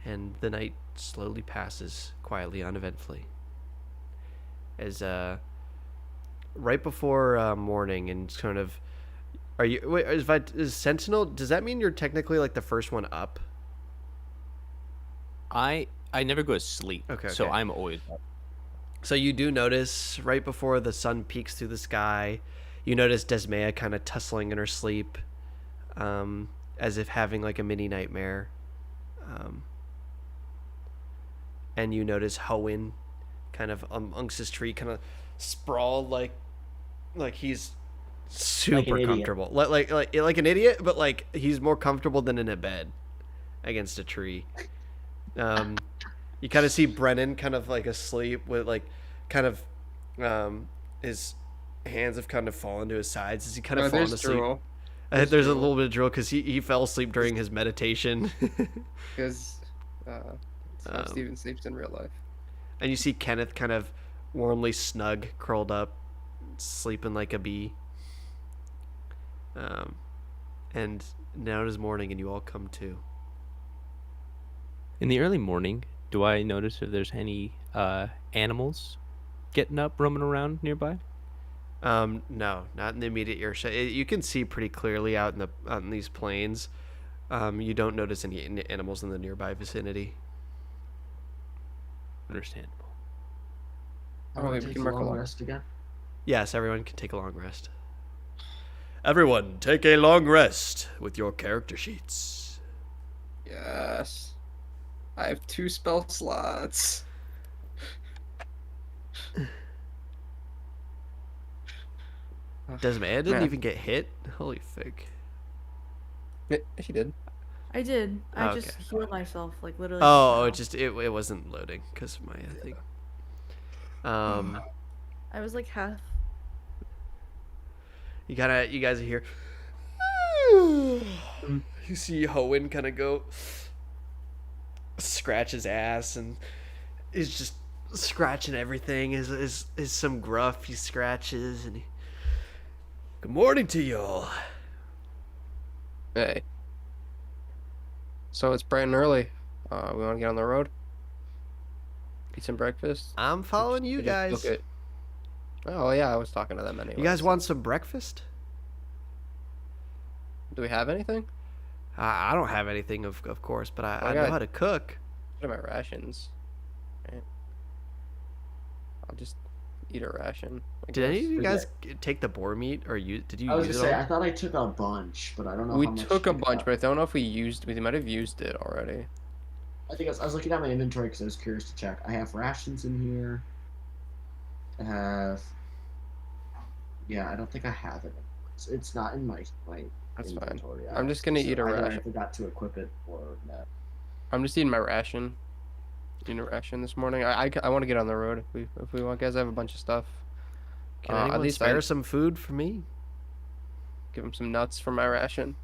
And the night slowly passes quietly, uneventfully. As right before morning, and sort of, are you? Wait, is Sentinel? Does that mean you're technically like the first one up? I never go to sleep. Okay, So okay. I'm always up. So you do notice right before the sun peeks through the sky, you notice Desmea kind of tussling in her sleep, and as if having like a mini nightmare. And you notice Hoenn kind of amongst his tree, kind of sprawled like he's super idiot. comfortable, like an idiot, but like he's more comfortable than in a bed against a tree. You kind of see Brennan kind of like asleep with like kind of his hands have kind of fallen to his sides as he kind of fallen there's asleep. Drool. There's a Drool. little bit of drill because he fell asleep during his meditation. Because Steven sleeps in real life. And you see Kenneth kind of warmly snug, curled up, sleeping like a bee. And now it is morning, and you all come to. In the early morning, do I notice if there's any animals getting up, roaming around nearby? No, not in the immediate earshot. You can see pretty clearly out in these plains. You don't notice any animals in the nearby vicinity. Understandable. Oh, wait, we Take can a mark a long long. rest again. Yes, everyone can take a long rest. Everyone, take a long rest with your character sheets. Yes. I have 2 spell slots. Does man didn't Man. even get hit? Holy fig. Yeah, she did. I did. I Oh, just okay. healed myself, like literally. Oh, just it wasn't loading because of my thing. now. I was like half. You guys are here. You see Hoenn kind of go scratch his ass, and he's just scratching everything. Is some gruff he scratches, and good morning to y'all. Hey. So it's bright and early. We want to get on the road. Eat some breakfast. I'm following you Just guys. look at- Oh yeah, I was talking to them anyway. You guys so- want some breakfast? Do we have anything? I don't have anything, of course, but I know got- how to cook. What are my rations? Right. I'll just eat a ration. I Did any of guess. you Is guys take the boar meat, or did you I was use gonna it say all? I thought I took a bunch, but I don't know. We how much took a I got. bunch, but I don't know if we might have used it already. I think I was looking at my inventory because I was curious to check. I have rations in here. I have. Yeah, I don't think I have it. It's not in my That's fine. inventory. I'm just gonna eat a either I ration. forgot to equip it or not. I'm just eating my ration. Eating a ration this morning. I want to get on the road if we want, guys. I have a bunch of stuff. Can at anyone least spare I some food for me? give him some nuts from my ration.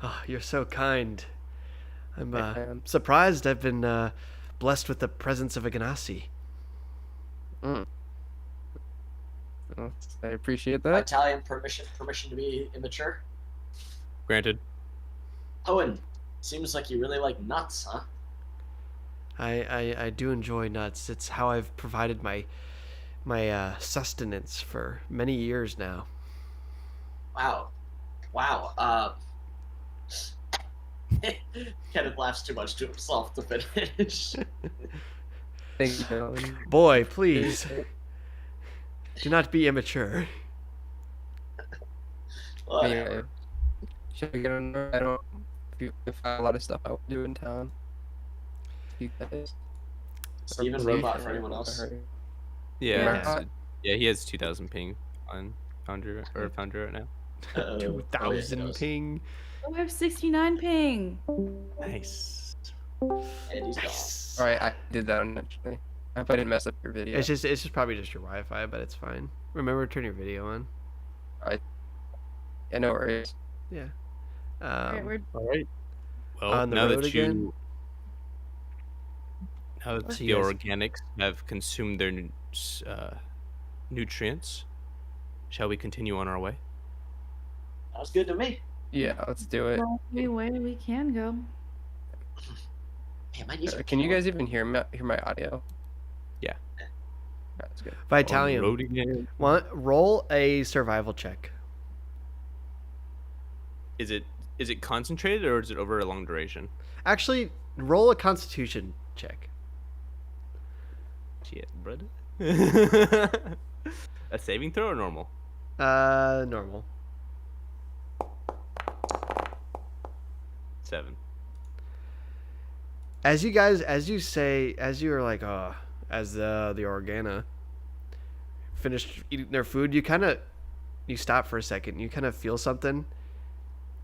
Oh, you're so kind. I'm Man. surprised I've been blessed with the presence of a Ganassi. Well, I appreciate that. Italian permission to be immature. Granted. Owen, seems like you really like nuts, huh? I do enjoy nuts. It's how I've provided my sustenance for many years now. Wow. Kenneth laughs too much to himself to finish. Thank you. Boy, please do not be immature. Anyway, should we get on the road? I don't. If I have a lot of stuff I would do in town. You guys. Steven Robot for anyone else. Yeah. Yeah. it's- Yeah, he has 2,000 ping on Foundry right now. Uh-oh. 2,000 Oh, yeah, ping. Oh, I have 69 ping. Nice. and he's gone. Nice. All right, I did that unintentionally. I hope I didn't mess up your video. It's just probably just your Wi-Fi, but it's fine. Remember to turn your video on. Yeah, no worries. Yeah. Alright, we're All right. Well, On the now road that again? now that So the you guys- organics have consumed their nutrients, shall we continue on our way? Sounds good to me. Yeah, let's do it. the only way we can go. Man, my knees are Can you killing guys even hear my audio? Yeah. That's good. On the Vitalium. road again. Roll a survival check. Is it concentrated or is it over a long duration? Actually, roll a Constitution check. Shit, brother. A saving throw or normal? Normal. 7. As you are like, as the Organa finished eating their food, you stop for a second. You kind of feel something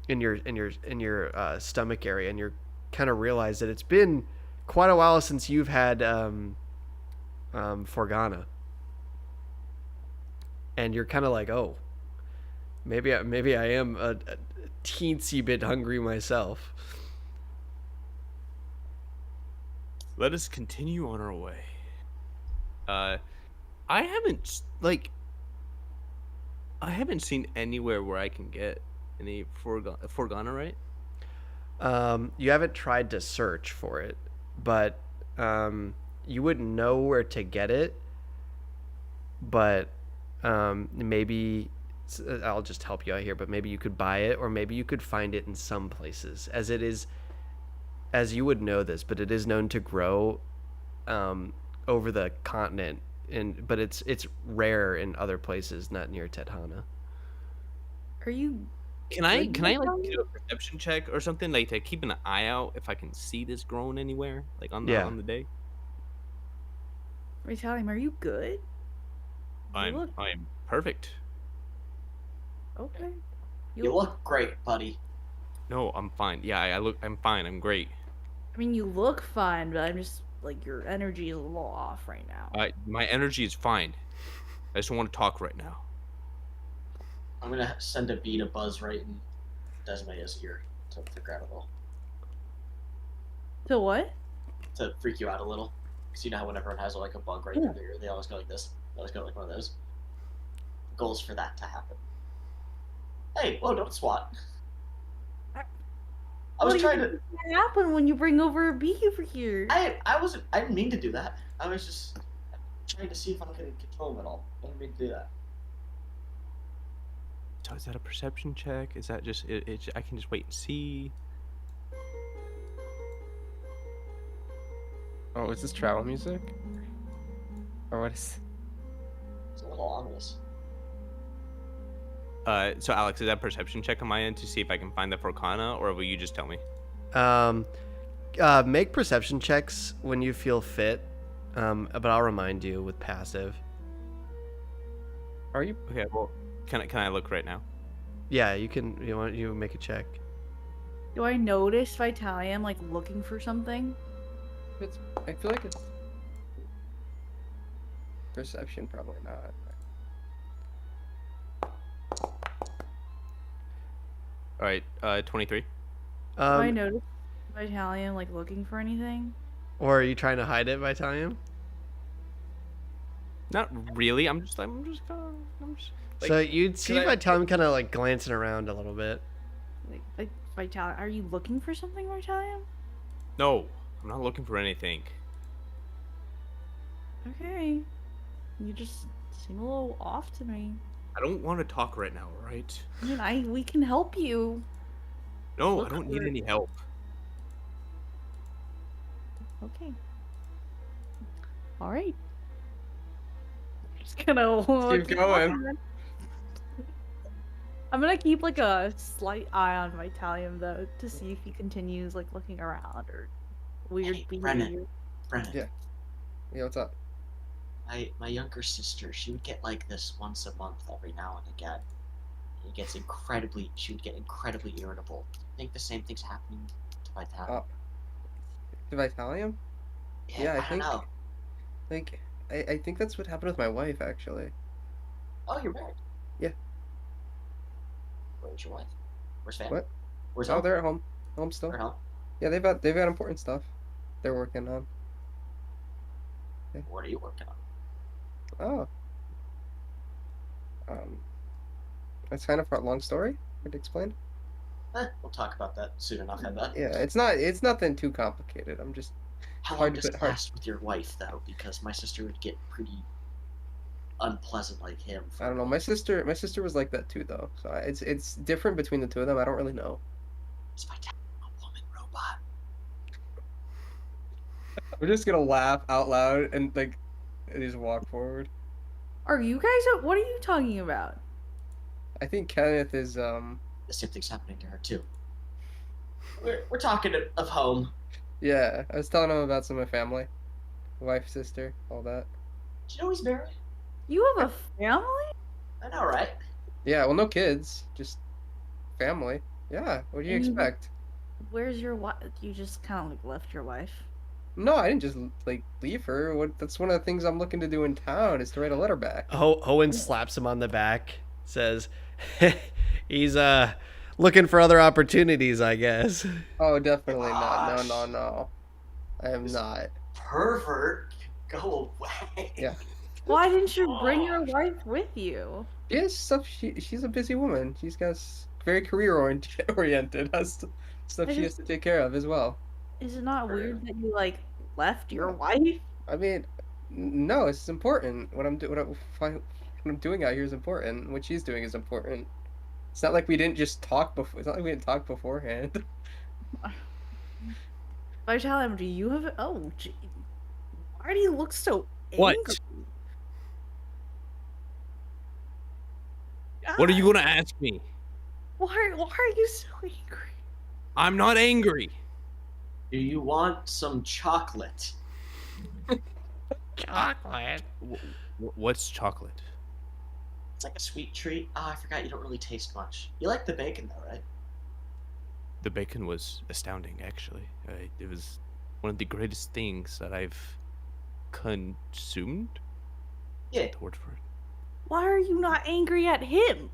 in your stomach area, and you kind of realize that it's been quite a while since you've had Forgana, and you're kind of like, oh, maybe I am a teensy bit hungry myself. Let us continue on our way. I haven't seen anywhere where I can get any Forgana, right? You haven't tried to search for it, but you wouldn't know where to get it. But maybe I'll just help you out here. But maybe you could buy it, or maybe you could find it in some places, as you would know this, but it is known to grow over the continent, but it's rare in other places, not near Tedhana. Are you? Can I Good like Vitaly? do a perception check or something, like to keep an eye out if I can see this growing anywhere, like on Yeah. the day? Vitalium, are you good? You look I'm perfect. okay. You look great, buddy. No, I'm fine. Yeah, I'm fine. I'm great. I mean, you look fine, but I'm just like your energy is a little off right now. My energy is fine. I just don't want to talk right now. I'm gonna send a bee to buzz right in Desmaya's ear to figure out a little, So what? to freak you out a little. Cause you know how when everyone has like a bug right in their ear, they always go like this. They always go like one of those. The goal is for that to happen. Hey, whoa! Don't swat. I was trying to. What happen when you bring over a bee over here? I didn't mean to do that. I was just trying to see if I could control him at all. I didn't mean to do that. So is that a perception check? Is that just I can just wait and see? Oh, is this travel music? Or what is? It's a little ominous. So Alex, is that a perception check on my end to see if I can find the Forcana, or will you just tell me? Make perception checks when you feel fit, but I'll remind you with passive. Are you? Okay, well, can I look right now? Yeah, you can. You make a check. Do I notice Vitalium like looking for something? I feel like it's perception, probably not. All right, 23. Do I notice Vitalium like looking for anything? Or are you trying to hide it, Vitalium? Not really. I'm just kind of. So you'd see can I- Vitalium kind of like glancing around a little bit. Like Vitalium, are you looking for something, Vitalium? No, I'm not looking for anything. Okay. You just seem a little off to me. I don't want to talk right now, all right? I mean, we can help you. No, Look I don't need for- any help. Okay. All right. Just gonna Keep going. I'm gonna keep like a slight eye on Vitalium though to see if he continues like looking around or weird Hey, behavior. Brennan. Brennan. Yeah. Yeah, what's up? My younger sister, she would get like this once a month every now and again. She would get incredibly irritable. I think the same thing's happening to Vitalium. To Vitalium? yeah, I I don't think- know. Like, I think that's what happened with my wife, actually. Oh, you're married. Yeah. Where's your wife? Where's family? What? Where's Oh, home? they're at home. Home still. They're at home. Yeah, they've got important stuff they're working on. What are you working on? Oh. That's kind of a long story. Hard to explain. We'll talk about that soon enough, I bet. Yeah, it's nothing too complicated. I'm just How hard long to does put- it hard- last with your wife, though? Because my sister would get pretty unpleasant like him. I don't know. My sister was like that too, though. So it's different between the two of them. I don't really know. Is Vitalium a woman robot? We're just gonna laugh out loud and just walk forward. Are you guys? What are you talking about? I think Kenneth is The same thing's happening to her, too. we're talking of home. Yeah, I was telling him about some of my family, wife, sister, all that. Do you know he's married? You have a family? I know, right? Yeah, well, no kids, just family. Yeah, what do you And you- expect? Where's your wife? You just kind of like left your wife. No, I didn't just like leave her. That's one of the things I'm looking to do in town is to write a letter back. Owen slaps him on the back, says, "He's looking for other opportunities, I guess." Oh, definitely not. Gosh. No. I am This- not. Pervert, go away. Yeah. Why didn't you bring your wife with you? Yes, stuff. She's a busy woman. She's got very career oriented. Has stuff I she has just- to take care of as well. Is it not Sure. weird that you like left your wife? I mean, no, it's important. What I'm doing out here is important. What she's doing is important. It's not like we didn't just talk before. It's not like we didn't talk beforehand. Vitalim, do you have? Oh, gee. Why do you look so What? angry? What are you gonna ask me? Why are you so angry? I'm not angry. Do you want some chocolate? Chocolate. What's chocolate? It's like a sweet treat. Oh, I forgot you don't really taste much. You like the bacon though, right? The bacon was astounding, actually. It was one of the greatest things that I've consumed. Yeah. The word for it. Why are you not angry at him?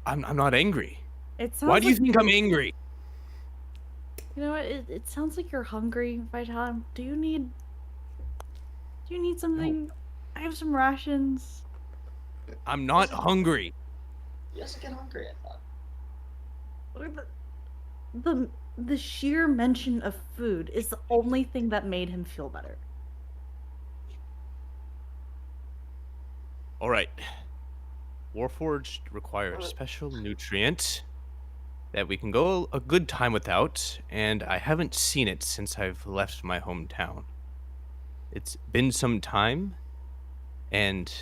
I'm not angry. It sounds Why do you like think I'm angry? You know what? It sounds like you're hungry, Vitalim. Do you need something? I have some rations. I'm not hungry. He doesn't get hungry, I thought. The sheer mention of food is the only thing that made him feel better. All right. Warforged require a special nutrient that we can go a good time without, and I haven't seen it since I've left my hometown. It's been some time, and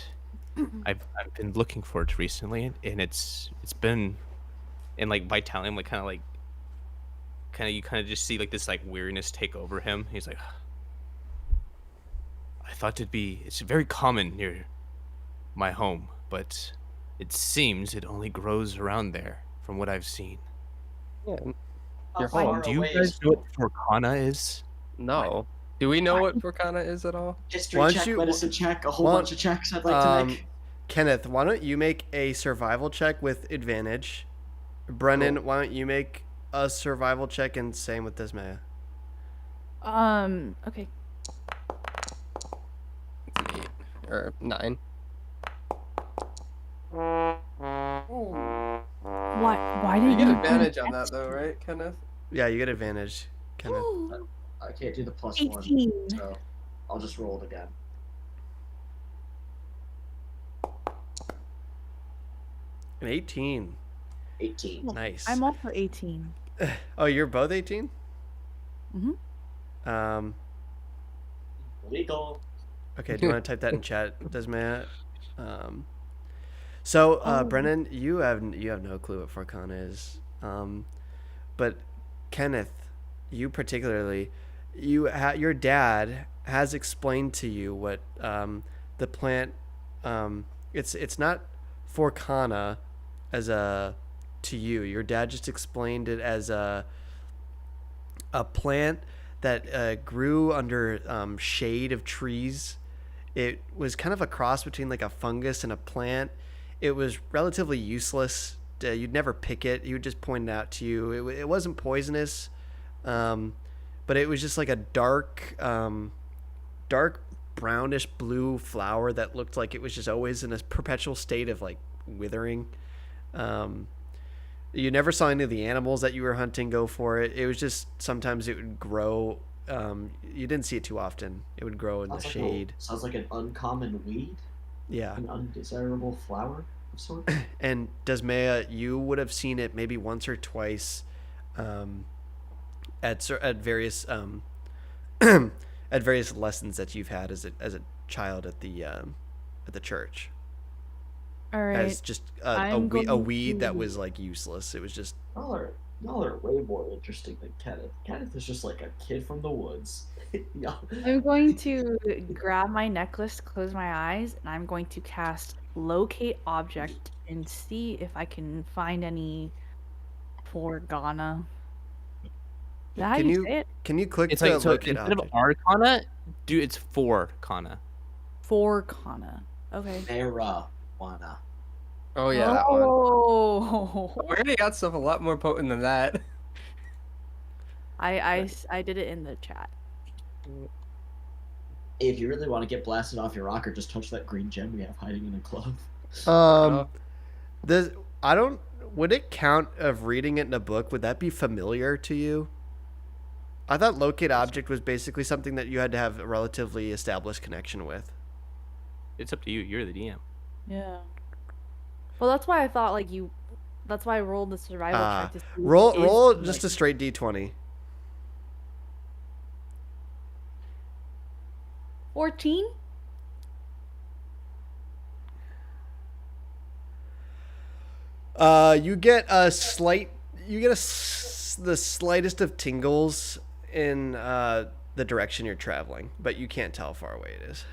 I've been looking for it recently, and it's been, and like Vitalium, like you kind of just see like this like weariness take over him. He's like, I thought it's very common near my home, but it seems it only grows around there, from what I've seen. Yeah. How Your far home. Do you away guys is know what Forcana is? No. Do we know what Forcana is at all? history Why don't check, you- medicine check, a whole why- bunch of checks I'd like to make? Kenneth, why don't you make a survival check with advantage? Brennan, Cool. why don't you make a survival check, and same with Desmaya. Okay. It's an 8 or 9. Why You did get you advantage on that though, right, Kenneth? Yeah, you get advantage, Kenneth. I can't do the plus 18. 1, so I'll just roll it again. An 18. 18. Nice. I'm also 18. Oh, you're both 18? Mhm. Legal. Okay, do you want to type that in chat, Desmaya? So, Oh. Brennan, you have no clue what Forcana is. But Kenneth, you particularly, your dad has explained to you what the plant. It's not Forcana as to you. Your dad just explained it as a plant that grew under shade of trees. It was kind of a cross between like a fungus and a plant. It was relatively useless. You'd never pick it. He would just point it out to you. It wasn't poisonous, but it was just like a dark brownish blue flower that looked like it was just always in a perpetual state of like withering. You never saw any of the animals that you were hunting go for it. It was just sometimes it would grow. You didn't see it too often. It would grow in the shade. Sounds like an uncommon weed, Yeah. an undesirable flower of sorts. And Desmaya, you would have seen it maybe once or twice at various at various lessons that you've had as a child at the church. All right. As just a I'm weed going that to- was like useless. It was just Well, Y'all are way more interesting than Kenneth. Kenneth is just like a kid from the woods. Y'all, I'm going to grab my necklace, close my eyes, and I'm going to cast locate object and see if I can find any Forgana. Is that how Can you you say it? can you click It's to like so locate instead of object? Arcana, dude, it's 4 Kana. Forgana. Okay. marijuana. Oh yeah, that one. Oh, We already got stuff a lot more potent than that. I did it in the chat. Hey, if you really want to get blasted off your rocker, just touch that green gem we have hiding in a glove. Um, the I don't. Would it count of reading it in a book? Would that be familiar to you? I thought locate object was basically something that you had to have a relatively established connection with. It's up to you. You're the DM. Yeah. Well, that's why I thought like you. That's why I rolled the survival check to see if Roll it is roll like- just a straight d20. 14. You get a slight. You get the slightest of tingles in the direction you're traveling, but you can't tell how far away it is.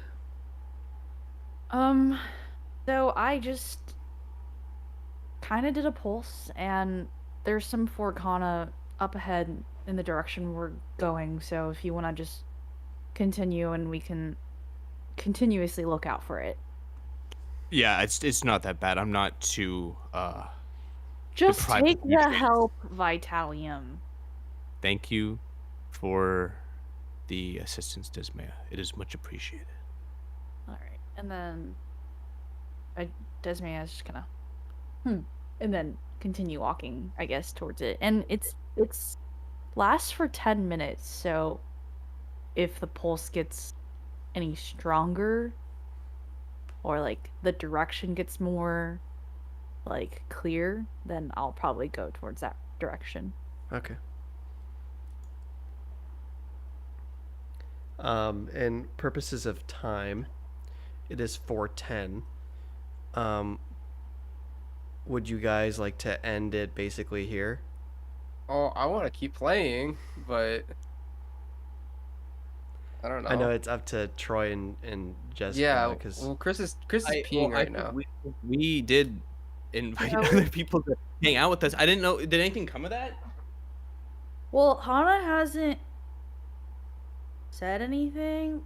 So I just kind of did a pulse, and there's some Forgana up ahead in the direction we're going. So if you want to just continue, and we can continuously look out for it. Yeah, it's not that bad. I'm not too Just Deprived take of the nutrients. help, Vitalium. Thank you for the assistance, Desmaya. It is much appreciated. All right, and then Desmaya is just gonna, and then continue walking, I guess, towards it. And it's lasts for 10 minutes. So if the pulse gets any stronger, or like the direction gets more like clear, then I'll probably go towards that direction. Okay. In purposes of time, it is 4:10. Would you guys like to end it basically here? Oh, I want to keep playing, but I don't know. I know it's up to Troy and Jessica. Yeah, because well, Chris is peeing right now. We did invite Yeah, other people to hang out with us. I didn't know. Did anything come of that? Well, Hana hasn't said anything.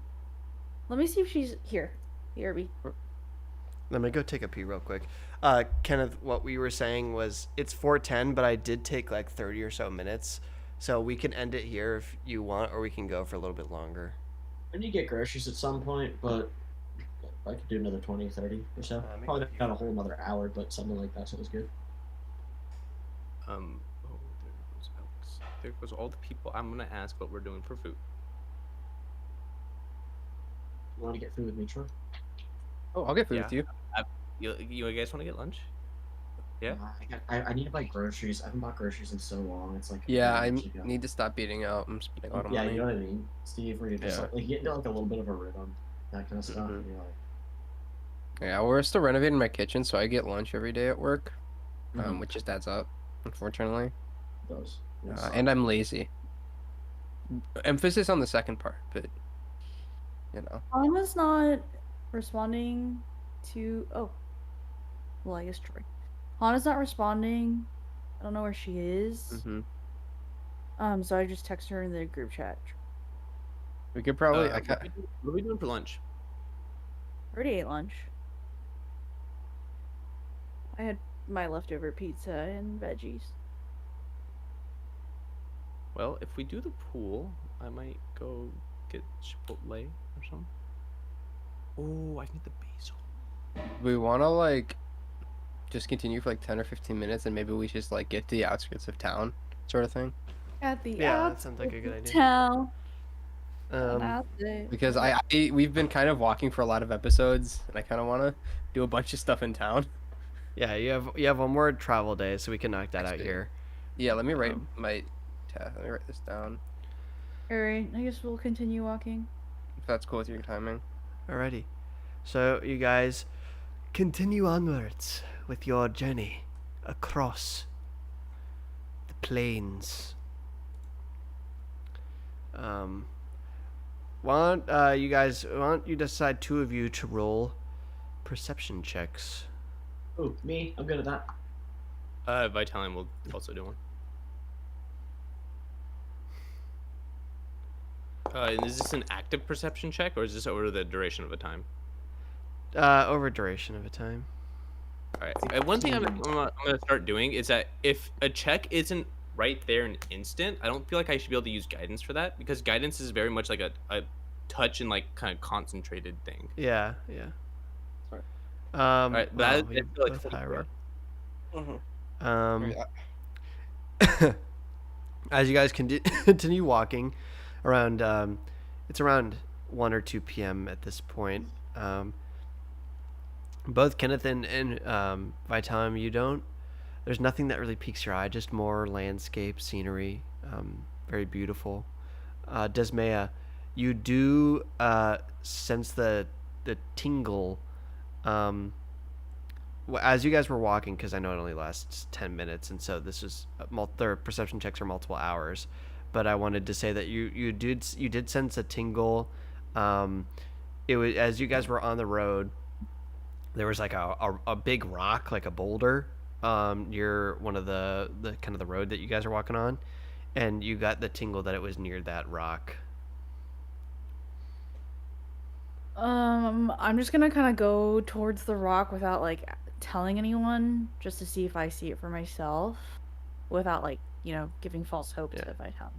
Let me see if she's here. BRB. let me go take a pee real quick. Kenneth, what we were saying was it's 4:10, but I did take like 30 or so minutes, so we can end it here if you want, or we can go for a little bit longer. I need to get groceries at some point, but I could do another 20, 30 or so. make Probably a few. not a whole another hour, but something like that sounds good. Oh, there goes Alex. There goes all the people. I'm gonna ask what we're doing for food. You want to get food with me, Troy? Oh, I'll get food Yeah. with you. You guys want to get lunch? Yeah. I need to buy groceries. I haven't bought groceries in so long. It's like Yeah, I months ago. need to stop beating out. I'm spending a lot of Yeah, money. you know what I mean, Steve. Where you just Yeah. like you get into like a little bit of a rhythm, that kind of stuff. Mhm. And you're like, Yeah, we're still renovating my kitchen, so I get lunch every day at work, Mhm. which just adds up, unfortunately. those. And I'm lazy. Emphasis on the second part, but you know. Hana's not responding to. Oh. Well, I guess Troy. Hana's not responding. I don't know where she is. So I just text her in the group chat. We could probably. what are we doing for lunch? Already ate lunch. I had my leftover pizza and veggies. Well, if we do the pool, I might go get Chipotle or something. Oh, I need the basil. We want to like just continue for like 10 or 15 minutes, and maybe we just like get to the outskirts of town, sort of thing. At the Yeah, that sounds like a good idea. town. Because we've been kind of walking for a lot of episodes, and I kind of want to do a bunch of stuff in town. Yeah, you have one more travel day, so we can knock that Next out day. here. Yeah, let me write let me write this down. Alright, I guess we'll continue walking. If that's cool with your timing. Alrighty. So you guys continue onwards with your journey across the plains. Why don't you decide, two of you, to roll perception checks? Oh, me? I'm good at that. Vitalium will also do one. And is this an active perception check, or is this over the duration of a time? Over duration of a time. All right. One thing I'm gonna start doing is that if a check isn't right there in instant, I don't feel like I should be able to use guidance for that, because guidance is very much like a touch and like kind of concentrated thing. Yeah. Sorry. Right, but you I feel like both high roll. Mhm. As you guys continue walking around, it's around 1 or 2 p.m. at this point. Both Kenneth and Vitalium, there's nothing that really piques your eye, just more landscape, scenery, very beautiful. Desmaya, you do sense the tingle as you guys were walking, because I know it only lasts 10 minutes, and so this is their perception checks are multiple hours. But I wanted to say that you did sense a tingle. It was as you guys were on the road. There was like a big rock, like a boulder, near one of the kind of the road that you guys are walking on, and you got the tingle that it was near that rock. I'm just gonna kind of go towards the rock without like telling anyone, just to see if I see it for myself, without like giving false hope to if I tell.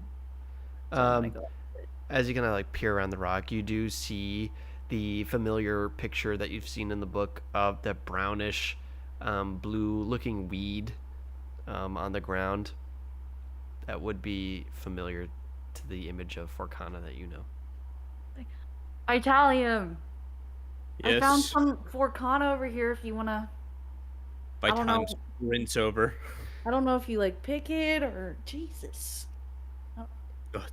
So I'm gonna go. As you kind of like peer around the rock, you do see the familiar picture that you've seen in the book of the brownish, blue-looking weed on the ground. That would be familiar to the image of Forcana that you know. Vitalium. Yes. I found some Forcana over here. If you wanna. Vitalium rinse over. I don't know if you like pick it or Jesus.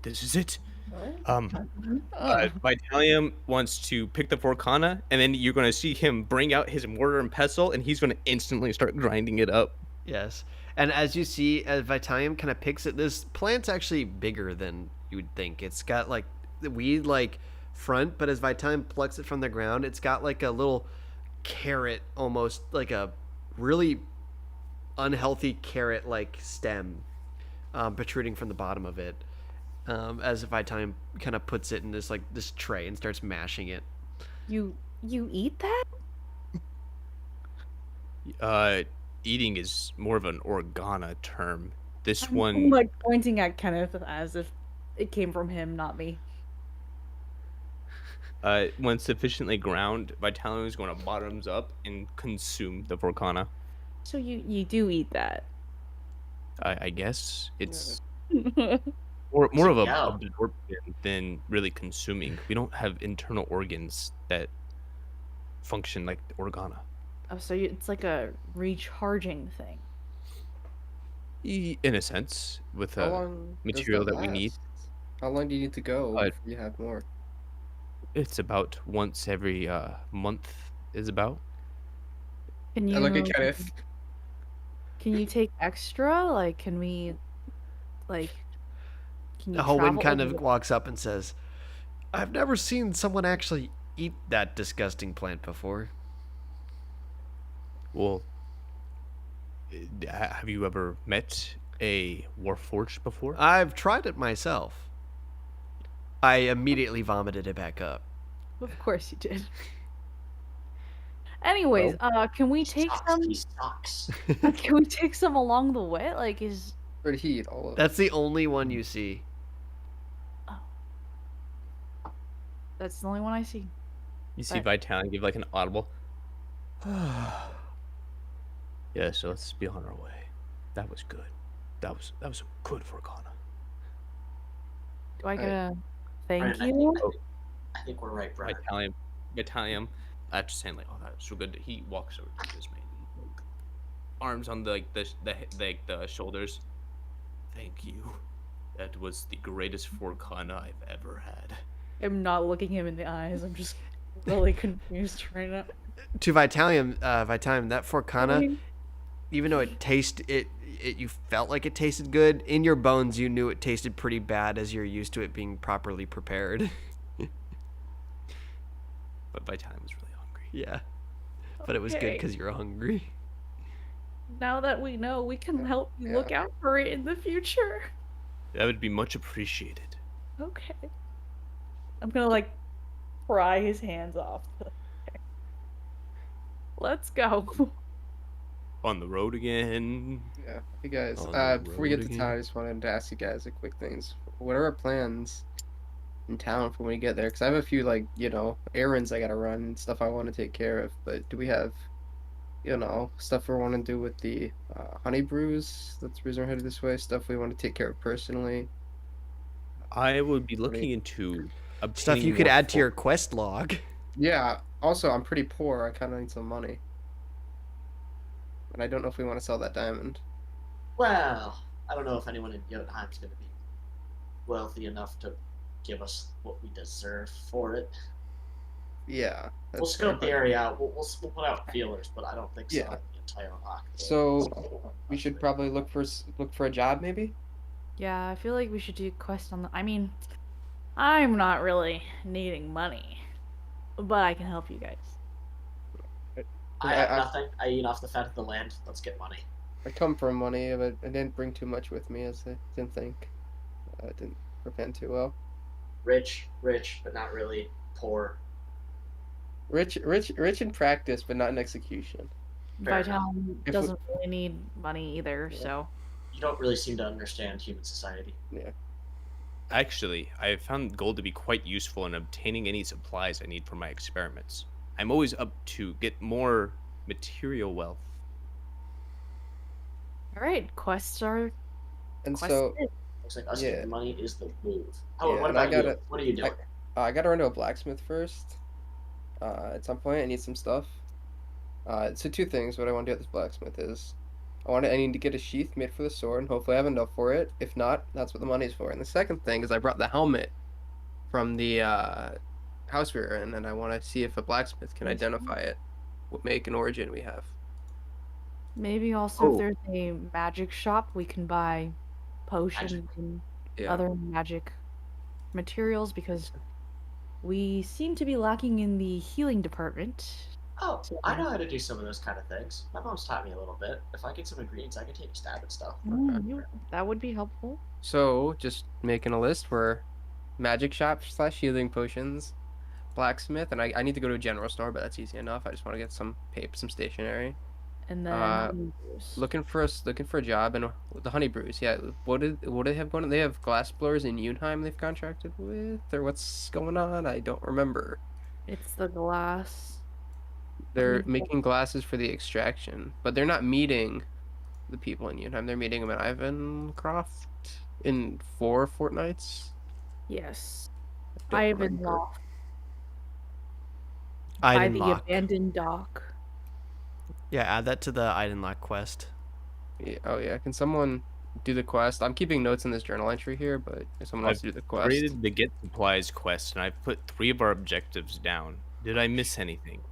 This is it. What? Vitalium wants to pick the Forcana, and then you're going to see him bring out his mortar and pestle, and he's going to instantly start grinding it up. Yes. And as you see, as Vitalium kind of picks it, this plant's actually bigger than you would think. It's got like the weed like front, but as Vitalium plucks it from the ground, it's got like a little carrot, almost like a really unhealthy carrot like stem protruding from the bottom of it. As Vitalium kind of puts it in this tray and starts mashing it. You eat that? Eating is more of an Organa term. This I'm one, like pointing at Kenneth as if it came from him, not me. when sufficiently ground, Vitalium is going to bottoms up and consume the Forcana. So you do eat that? I guess it's more of a Yeah. absorption than really consuming. We don't have internal organs that function like Organa. Oh, so it's like a recharging thing. In a sense, with How long does material that we need. last? How long do you need to go Uh, before you have more? It's about once every month is about. Can you I look at Kenneth. Can you take extra? Like, can we, like, can you Holwyn travel kind over of walks up and says, "I've never seen someone actually eat that disgusting plant before." Well, have you ever met a Warforged before? I've tried it myself. I immediately vomited it back up. Of course you did. Anyways, can we take some? He sucks. Can we take some along the way? Like, Or did he eat all of it? That's the only one you see. that's the only one I see. You see Right. Vitalium give like an audible. Yeah, so let's be on our way. That was good. That was good for Ghana. Do I get Right. a thank Brian, you? I think we're right, Brian. Vitalium, after saying like, "Oh, that was so good," he walks over to this man, arms on the shoulders. Thank you. That was the greatest Forcana I've ever had. I'm not looking him in the eyes. I'm just really confused right now. To Vitalium, that Forcana, even though you felt like it tasted good, in your bones you knew it tasted pretty bad as you're used to it being properly prepared. But Vitalium was really hungry. Yeah. But it was good Okay. because you're hungry. Now that we know, we can help you look Yeah. out for it in the future. That would be much appreciated. Okay. I'm gonna like pry his hands off. Okay. Let's go. On the road again. Yeah. Hey guys, On the before we get road to again. town, I just wanted to ask you guys a quick things. What are our plans in town for when we get there? Because I have a few like errands I gotta run and stuff I want to take care of. But do we have stuff we want to do with the honey brews? That's the reason we're headed this way. Stuff we want to take care of personally. I would be What do you- looking into obtaining Stuff you could more add to fo- your quest log. Yeah. Also, I'm pretty poor. I kind of need some money, and I don't know if we want to sell that diamond. Well, I don't know if anyone in Jotunheim's going to be wealthy enough to give us what we deserve for it. Yeah. We'll that's scope the fair. area out. We'll put out feelers, but I don't think so. Yeah. The entire rock. So we should probably look for a job, maybe. Yeah, I feel like we should do quest on the. I mean, I'm not really needing money, but I can help you guys. I have I- nothing. I eat off the fat of the land. Let's get money. I come from money, but I didn't bring too much with me, as I didn't think. I didn't prepare too well. Rich, but not really. Poor. Rich in practice, but not in execution. Fair Vitalum If we- doesn't really need money either, Yeah. so. You don't really seem to understand human society. Actually, I have found gold to be quite useful in obtaining any supplies I need for my experiments. I'm always up to get more material wealth. Alright, quests are And quests. so Looks like us Yeah. getting money is the move. Oh, Yeah, what and I about you? gotta- What are you doing? I gotta run to a blacksmith first. At some point, I need some stuff. So two things. What I want to do at this blacksmith is, I need to get a sheath made for the sword, and hopefully I have enough for it. If not, that's what the money's for. And the second thing is, I brought the helmet from the house we were in, and I want to see if a blacksmith can identify it, what make and origin we have. Maybe also Oh. if there's a magic shop, we can buy potions and Yeah. other magic materials because we seem to be lacking in the healing department. Oh, I know how to do some of those kind of things. My mom's taught me a little bit. If I get some ingredients, I can take a stab at stuff. That would be helpful. So just making a list for magic shop / healing potions, blacksmith, and I need to go to a general store, but that's easy enough. I just want to get some paper, some stationery. And then honeydews. Looking for a job and the honey brews. Yeah, what do they have going on? They have glass blowers in Unheim they've contracted with, or what's going on? I don't remember. It's the glass. They're Mhm. making glasses for the extraction, but they're not meeting the people in Unheim. They're meeting them in Ivancroft in 4 fortnights. Yes. Don't Ivan remember. Loft by the Idenlock. abandoned dock. Yeah, add that to the Idenlock quest. Yeah, oh yeah, can someone do the quest? I'm keeping notes in this journal entry here, but if someone wants to do the quest. Created the get supplies quest, and I've put 3 of our objectives down. Did I miss anything?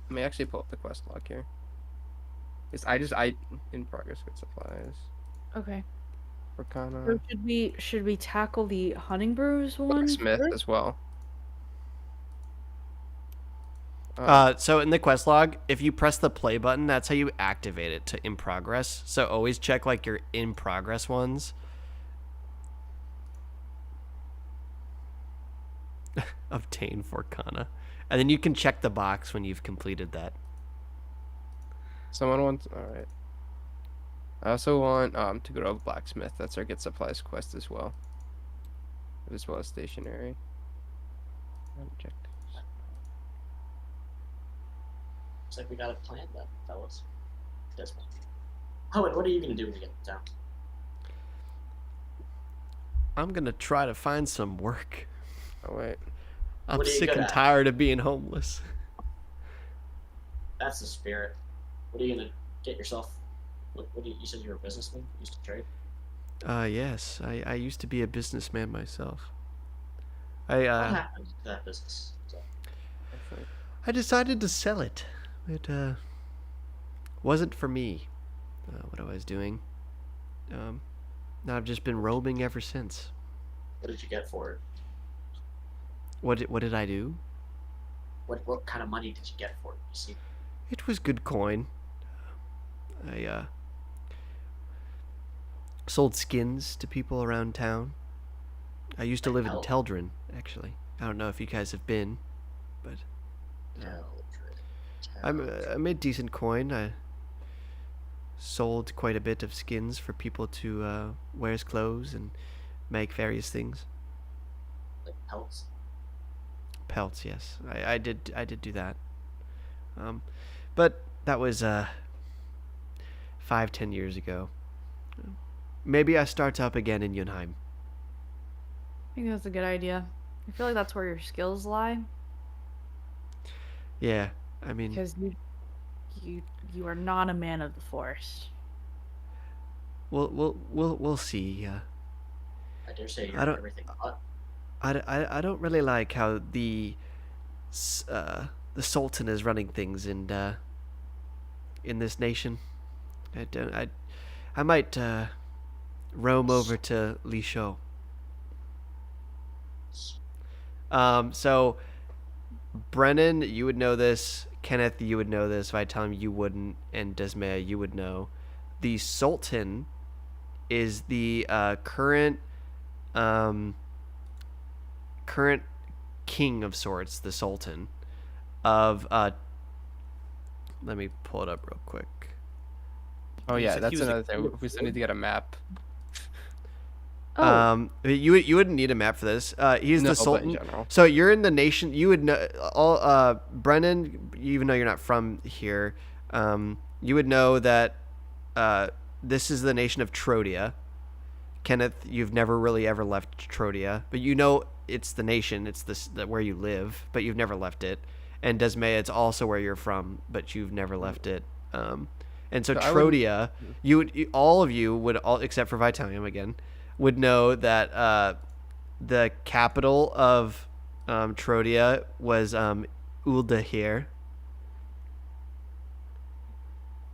Let me actually pull up the quest log here. I in progress with supplies. Okay. Arcana. So should we tackle the hunting brews one? Smith first? as well. So in the quest log, if you press the play button, that's how you activate it to in progress. So always check like your in progress ones. Obtain for Kana. And then you can check the box when you've completed that. Someone wants. All right. I also want to go to a blacksmith. That's our get supplies quest as well. As well as stationery. Objectives. Looks like we got a plan then, fellas. Desmond. Oh, and what are you gonna do when you get down? I'm going to try to find some work. Oh wait. I'm What are you sick good and at? tired of being homeless. That's the spirit. What are you gonna get yourself? What do you said you were a businessman? You used to trade. Yes, I used to be a businessman myself. What happened to that business? So, I decided to sell it. It wasn't for me. what I was doing. Um, I've just been roaming ever since. What did you get for it? What did I do? What kind of money did you get for it? You see, It was good coin. I sold skins to people around town. I used to live in Hell. Teldrin, actually. I don't know if you guys have been, but I made decent coin. I sold quite a bit of skins for people to wear as clothes and make various things. like pelts. Pelts, yes. I did do that. But that was 5-10 years ago. Maybe I start up again in Yunheim. I think that's a good idea. I feel like that's where your skills lie, Yeah, I mean, because you are not a man of the forest. we'll see. I dare say I you're don't- everything but. I don't really like how the Sultan is running things in this nation. I might roam over to Li Shou. So Brennan, you would know this. Kenneth, you would know this. If I tell him, you wouldn't, and Desmaya, you would know. The Sultan is the current king of sorts, the Sultan of let me pull it up real quick. Oh He yeah, said he that's was a another thing. We still need to get a map. Oh, You wouldn't need a map for this. He's No, the but in Sultan. general. So you're in the nation. You would know all. Brennan, even though you're not from here, you would know that this is the nation of Trodia. Kenneth, you've never really ever left Trodia, but you know it's the nation. It's where you live, but you've never left it. And Desmaya, it's also where you're from, but you've never left it. And so So I would- Trodia, all of you would all except for Vitalium again, would know that the capital of Trodia was Uldahir.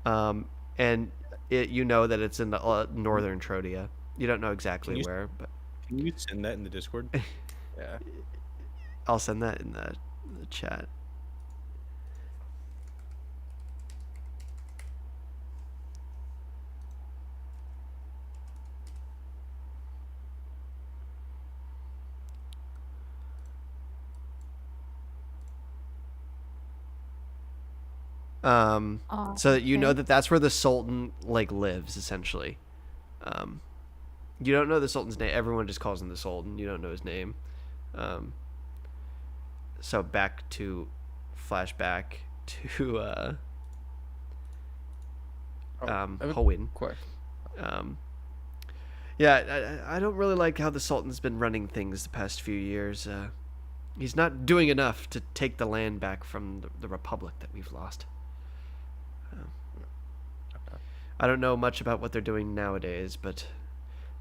And you know that it's in the northern Trodia. You don't know exactly Can you- where, but Can you send that in the Discord? Yeah. I'll send that in the chat. So that you know okay. that that's where the Sultan like lives essentially. You don't know the Sultan's name. Everyone just calls him the Sultan. You don't know his name. So back to flashback to I have a Hoenn. Quick. Yeah, I don't really like how the Sultan's been running things the past few years. He's not doing enough to take the land back from the Republic that we've lost. I don't know much about what they're doing nowadays, but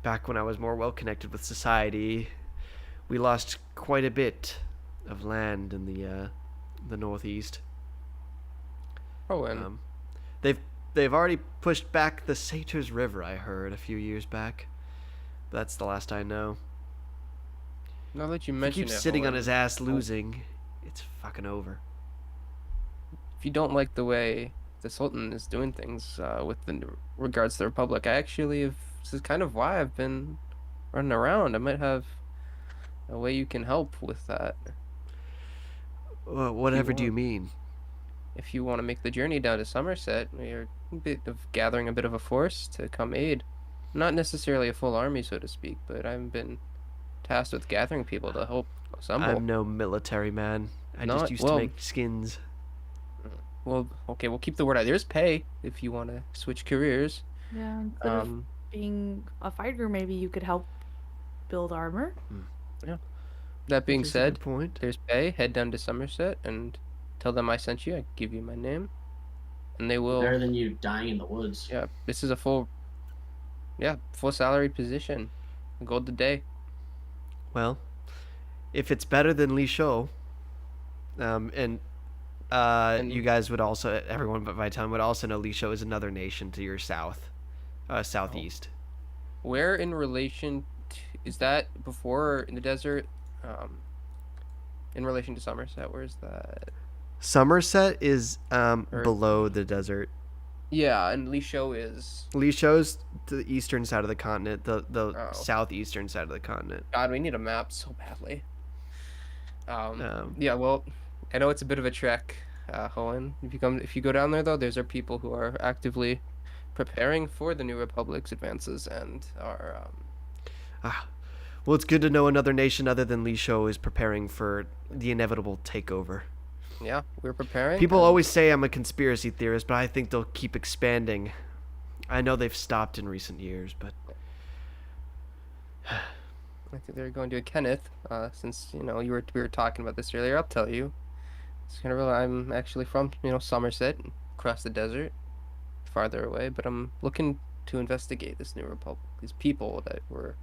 back when I was more well connected with society, we lost quite a bit of land in the northeast. Oh, and Um, they've already pushed back the Satyrs River. I heard a few years back. That's the last I know. now that you If he mention keeps it, sitting on Owen, his ass losing, it's fucking over. if you don't like the way the Sultan is doing things with regards to the Republic, I actually have. This is kind of why I've been running around. I might have a way you can help with that. Whatever do you want. mean? If you want to make the journey down to Somerset, we're a bit of gathering a bit of a force to come aid. Not necessarily a full army, so to speak, but I've been tasked with gathering people to help assemble. I'm no military man. I just Not- used well- to make skins. Well, okay, we'll keep the word out. There's pay if you want to switch careers. Yeah, instead of Um, being a fighter, maybe you could help build armor. that being Which is a good said, point. there's pay. Head down to Somerset and tell them I sent you. I give you my name, and they will. Better than you dying in the woods. Yeah, this is a full salary position. Gold a day. Well, if it's better than Li Shou, and And- you guys would also, everyone but Vitalium would also know Lisho is another nation to your south, southeast. Where in relation to, is that before or in the desert? In relation to Somerset, where's that? Somerset is Or- below the desert. Yeah, and Lisho is. Lisho's to the eastern side of the continent, the Oh. southeastern side of the continent. God, we need a map so badly. Um, Yeah, well, I know it's a bit of a trek, Owen. If you go down there though, there's are people who are actively preparing for the New Republic's advances and are Well, it's good to know another nation other than Lisho is preparing for the inevitable takeover. yeah, we're preparing. People and always say I'm a conspiracy theorist, but I think they'll keep expanding. I know they've stopped in recent years, but I think they're going to Kenneth. Since we were talking about this earlier, I'll tell you. It's kind of I'm actually from Somerset, across the desert, farther away, but I'm looking to investigate this New Republic. These people that were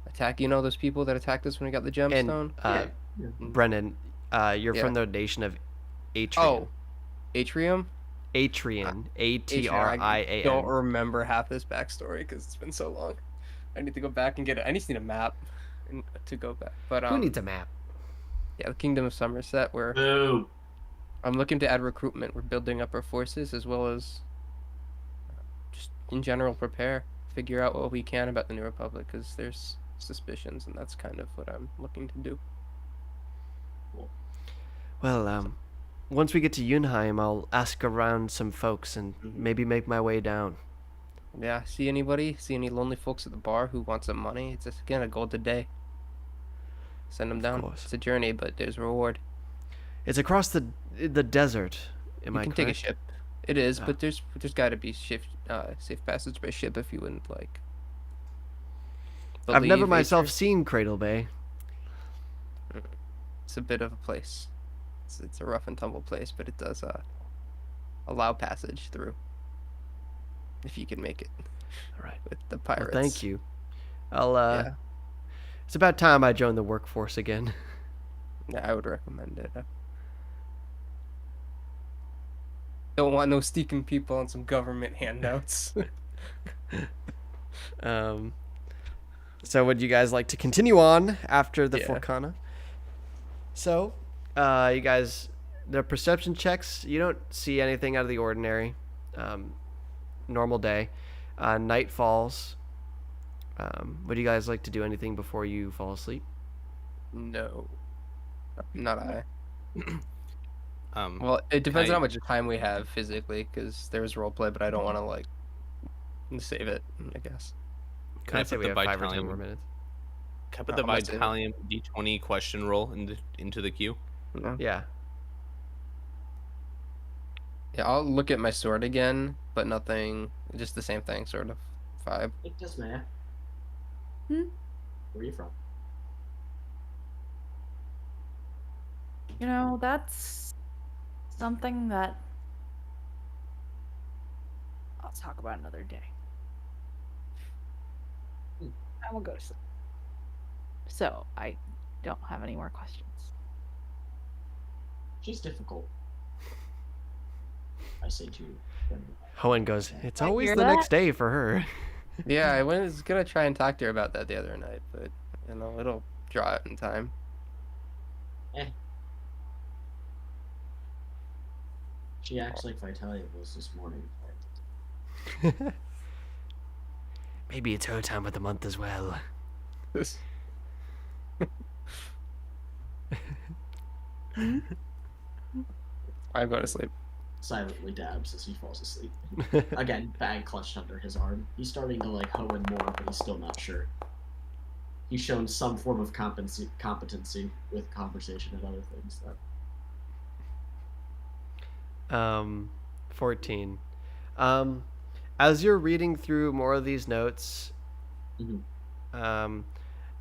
attacking, those people that attacked us when we got the gemstone. and Yeah. Brennan, you're Yeah. from the nation of Atrian. Oh, Atrium. Atrian, Atrian, I don't Atrian. remember half this backstory because it's been so long. I need to go back and get it. I need to need a map to go back. But Who needs a map? yeah, the Kingdom of Somerset, where Boo. I'm looking to add recruitment. We're building up our forces as well as just in general figure out what we can about the New Republic because there's suspicions, and that's kind of what I'm looking to do. Well, once we get to Yunheim, I'll ask around some folks and maybe make my way down. Yeah, see anybody? See any lonely folks at the bar who want some money? It's just, again, a gold a day. Send them down. course. It's a journey, but there's a reward. It's across the desert. Am You I can correct? take a ship. It is, Ah. but there's got to be safe passage by ship if you wouldn't like. I've never believe myself Atrium. seen Cradle Bay. It's a bit of a place. It's a rough and tumble place, but it does allow passage through. If you can make it All right. with the Well, pirates. thank you. I'll. Yeah. It's about time I joined the workforce again. Yeah, I would recommend it. Don't want no sneaking people on some government handouts. So would you guys like to continue on after the Yeah. Forcana? So, you guys, the perception checks, you don't see anything out of the ordinary. Normal day. Night falls. Would you guys like to do anything before you fall asleep? No, not I. Um, Well, it depends on I- how much time we have physically, because there's roleplay, but I don't want to like save it. I guess. Can I I'd say put we the have 5 or 10 Vitalium? more minutes. Can I put the I'm gonna save it. Vitalium D20 question roll into the queue? Yeah. Yeah. Yeah, I'll look at my sword again, but nothing. Just the same thing, sort of. 5. It does matter. Hmm? Where are you from? That's something that I'll talk about another day. I will go to sleep. So I don't have any more questions. She's difficult. I say to you. Hoenn goes, it's I always hear the that. next day for her. Yeah, I was gonna try and talk to her about that the other night, but it'll draw out in time. She acts like Vitalia was this morning. Maybe it's her time of the month as well. I'm going to sleep. Silently dabs as he falls asleep. Again, bag clutched under his arm. He's starting to like Hoenn more, but he's still not sure. He's shown some form of competency with conversation and other things. That 14. As you're reading through more of these notes, Mhm.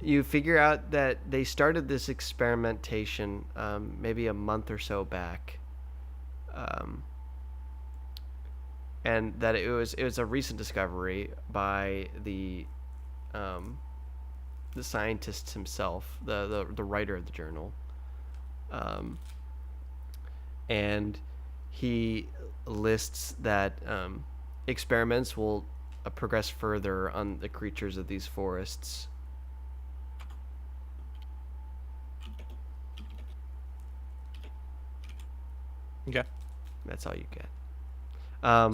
you figure out that they started this experimentation maybe a month or so back, and that it was a recent discovery by the scientist himself, the writer of the journal, and he lists that experiments will progress further on the creatures of these forests. Okay. That's all you get.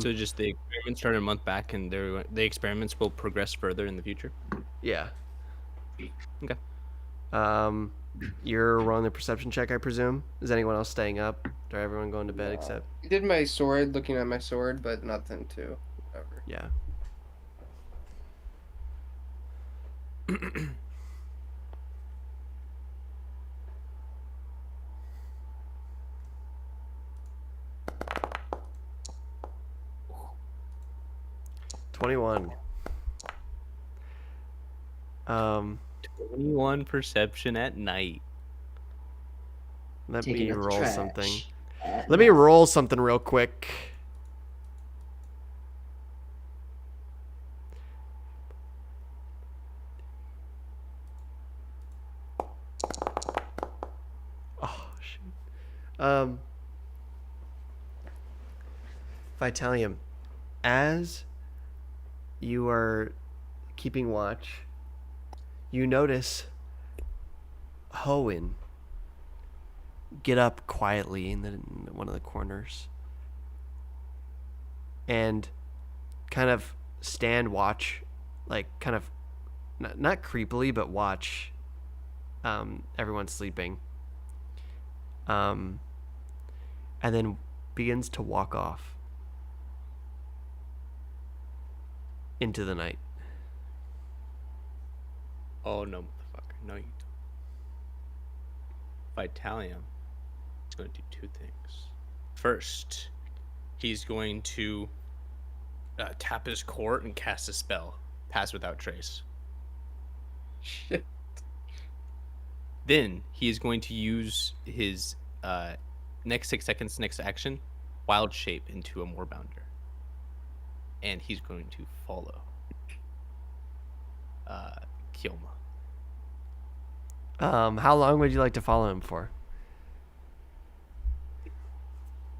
So just the experiments started a month back, and the experiments will progress further in the future. Yeah. Okay. You're rolling the perception check, I presume. Is anyone else staying up? Or everyone going to bed except? I did my sword, looking at my sword, but nothing to whatever. Yeah. $21. 21 perception at night. Let Taking me out the roll trash something. at Let me night. roll something real quick. Oh shoot. Vitalium, as you are keeping watch, you notice Hoenn get up quietly in one of the corners and kind of stand watch, like kind of not creepily, but watch everyone sleeping. And then begins to walk off into the night. Oh no, motherfucker! No, you don't. Vitalium is going to do two things. First, he's going to tap his court and cast a spell, Pass Without Trace. Shit. Then he is going to use his next 6 seconds, next action, Wild Shape into a Moorbounder. And he's going to follow Kioma. How long would you like to follow him for?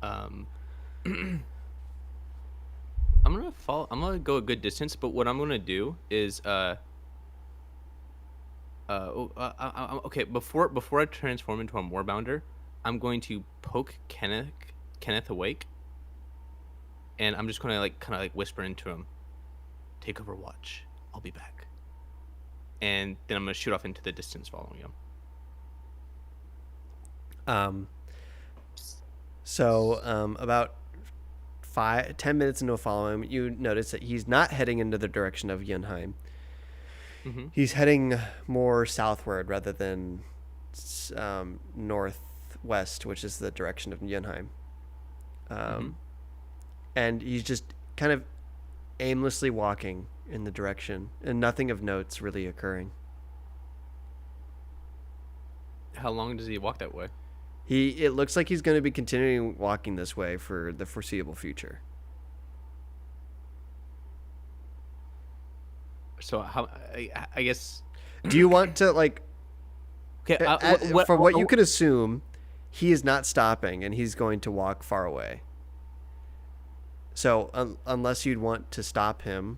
I'm gonna go a good distance, but what I'm gonna do is okay, before I transform into a Moorbounder, I'm going to poke Kenneth awake, and I'm just gonna kind of whisper into him, "Take over watch. I'll be back." And then I'm gonna shoot off into the distance, following him. About 10 minutes into following him, you notice that he's not heading into the direction of Yunheim. Mm-hmm. He's heading more southward rather than northwest, which is the direction of Yunheim. And he's just kind of aimlessly walking in the direction, and nothing of note's really occurring. How long does he walk that way? It looks like he's going to be continuing walking this way for the foreseeable future. So how? I guess. Do you want to like? Okay. From what you could assume, he is not stopping, and he's going to walk far away. So unless you'd want to stop him.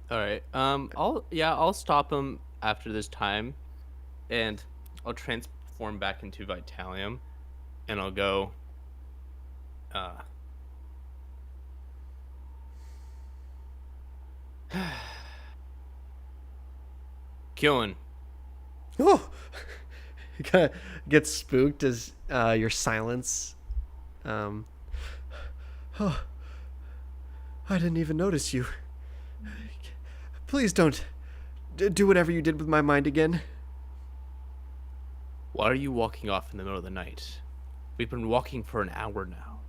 All right. I'll stop him after this time, and I'll transform back into Vitalium, and I'll go. Kyoan. Oh, he kind of gets spooked as your silence. Oh, I didn't even notice you. Please don't do whatever you did with my mind again. Why are you walking off in the middle of the night? We've been walking for an hour now.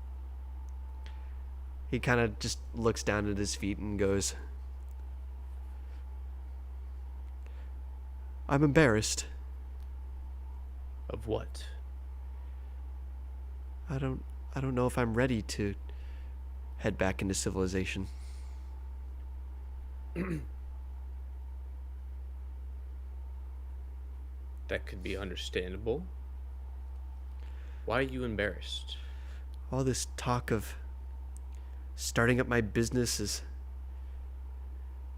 He kind of just looks down at his feet and goes, I'm embarrassed. Of what? I don't know if I'm ready to head back into civilization. That could be understandable. Why are you embarrassed? All this talk of starting up my business has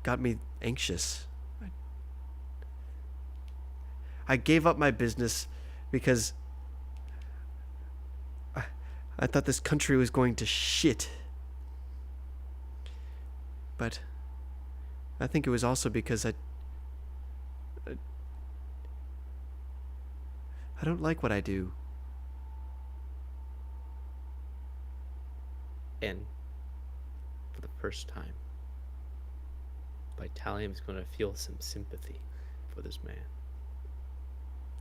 got me anxious. I gave up my business because I thought this country was going to shit. But I think it was also because I don't like what I do. And for the first time, Vitalium is going to feel some sympathy for this man.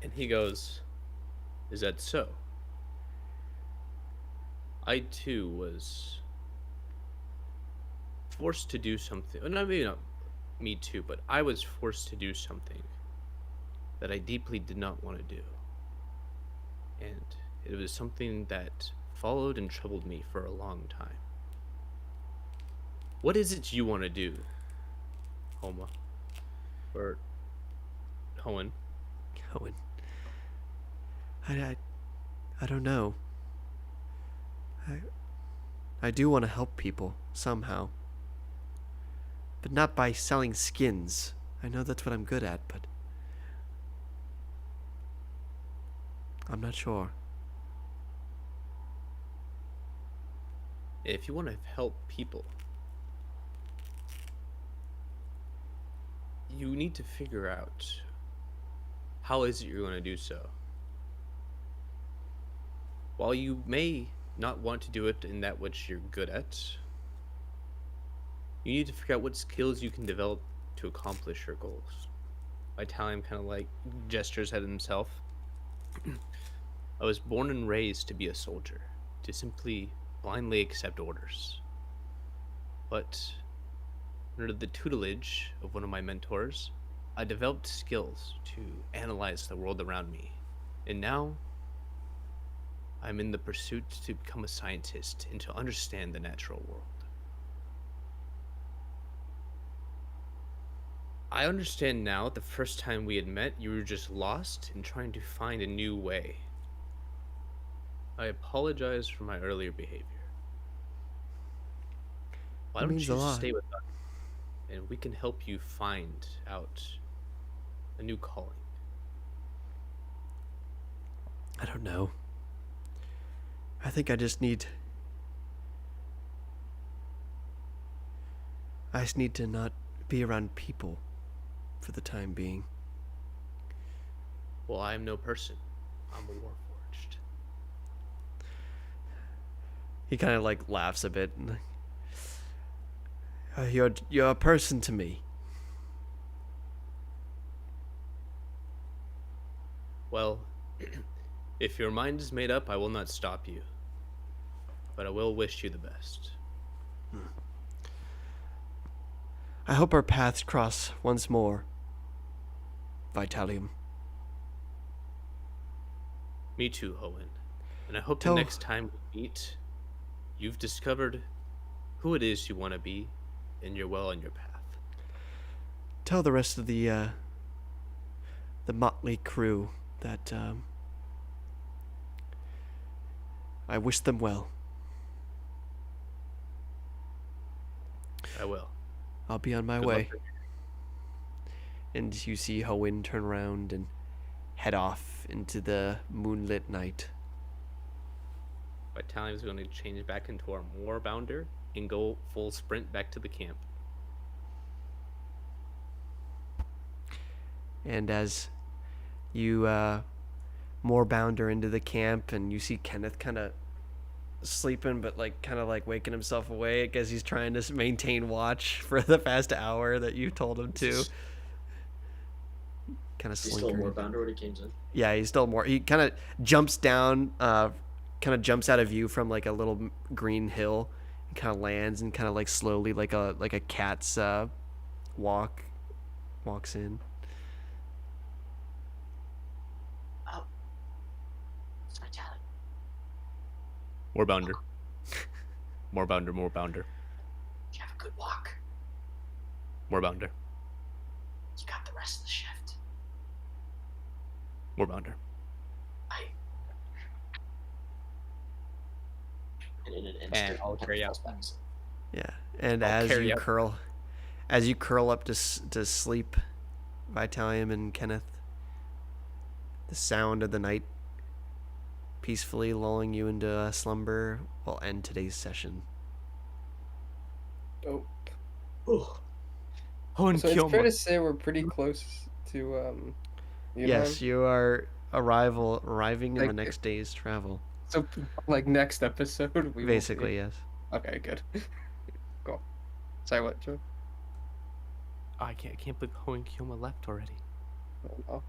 And he goes, "Is that so? I too was forced to do something. No, maybe not me too, but I was forced to do something that I deeply did not want to do. And it was something that followed and troubled me for a long time. What is it you want to do, Homa? Or Hoenn? Owen. I don't know. I do want to help people somehow. But not by selling skins. I know that's what I'm good at, but I'm not sure. If you want to help people, you need to figure out how is it you're going to do so. While you may not want to do it in that which you're good at, you need to figure out what skills you can develop to accomplish your goals. Vitalium kind of like gestures at himself. I was born and raised to be a soldier, to simply blindly accept orders. But under the tutelage of one of my mentors, I developed skills to analyze the world around me. And now, I'm in the pursuit to become a scientist and to understand the natural world. I understand now, the first time we had met, you were just lost and trying to find a new way. I apologize for my earlier behavior. Why That don't means you a lot. stay with us, and we can help you find out a new calling. I don't know. I think I just need to not be around people for the time being. Well, I am no person. I'm a Warforged. He kind of like laughs a bit. And, you're a person to me. Well, if your mind is made up, I will not stop you. But I will wish you the best. I hope our paths cross once more. Vitalium. Me too, Hoenn. And I hope Tell- the next time we meet, you've discovered who it is you want to be, and you're well on your path. Tell the rest of the motley crew that I wish them well. I will. I'll be on my Good way. luck. And you see Hoenn turn around and head off into the moonlit night. Vitalium is going to change back into our Moorbounder and go full sprint back to the camp. And as you more bounder into the camp, and you see Kenneth kind of sleeping, but like kind of like waking himself awake as he's trying to maintain watch for the past hour that you told him to. Kind of He's still more slinkering. bounder when he came in. Yeah, he's still more. He kind of jumps down, kind of jumps out of view from like a little green hill, and kind of lands and kind of like slowly, like a cat's walks in. It's my talent. Moorbounder. Moorbounder, Moorbounder. You have a good walk. Moorbounder. You got the rest of the shift. Moorbounder. and in an instant, I'll it carry falls out. back. Yeah, and I'll as carry you out. curl up to sleep, Vitalium and Kenneth, the sound of the night peacefully lulling you into a slumber will end today's session. Oh, Ooh. Oh, and so it's fair Kyoma. to say we're pretty close to Yes, Yunheim? you are arriving in the Like, next day's travel. So like next episode we will be- Basically, yes. Okay, good. Cool. Sorry, what, Joe? Oh, I can't believe Ho and Kyoma left already. Oh,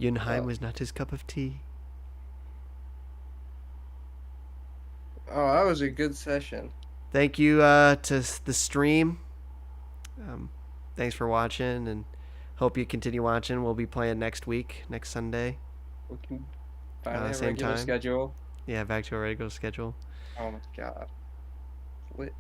Yunheim Oh. was not his cup of tea. oh, that was a good session. Thank you to the stream. Thanks for watching, and hope you continue watching. We'll be playing next week, next Sunday. We can finally have a Same regular time. schedule. Yeah, back to our regular schedule. Oh my god. Lit.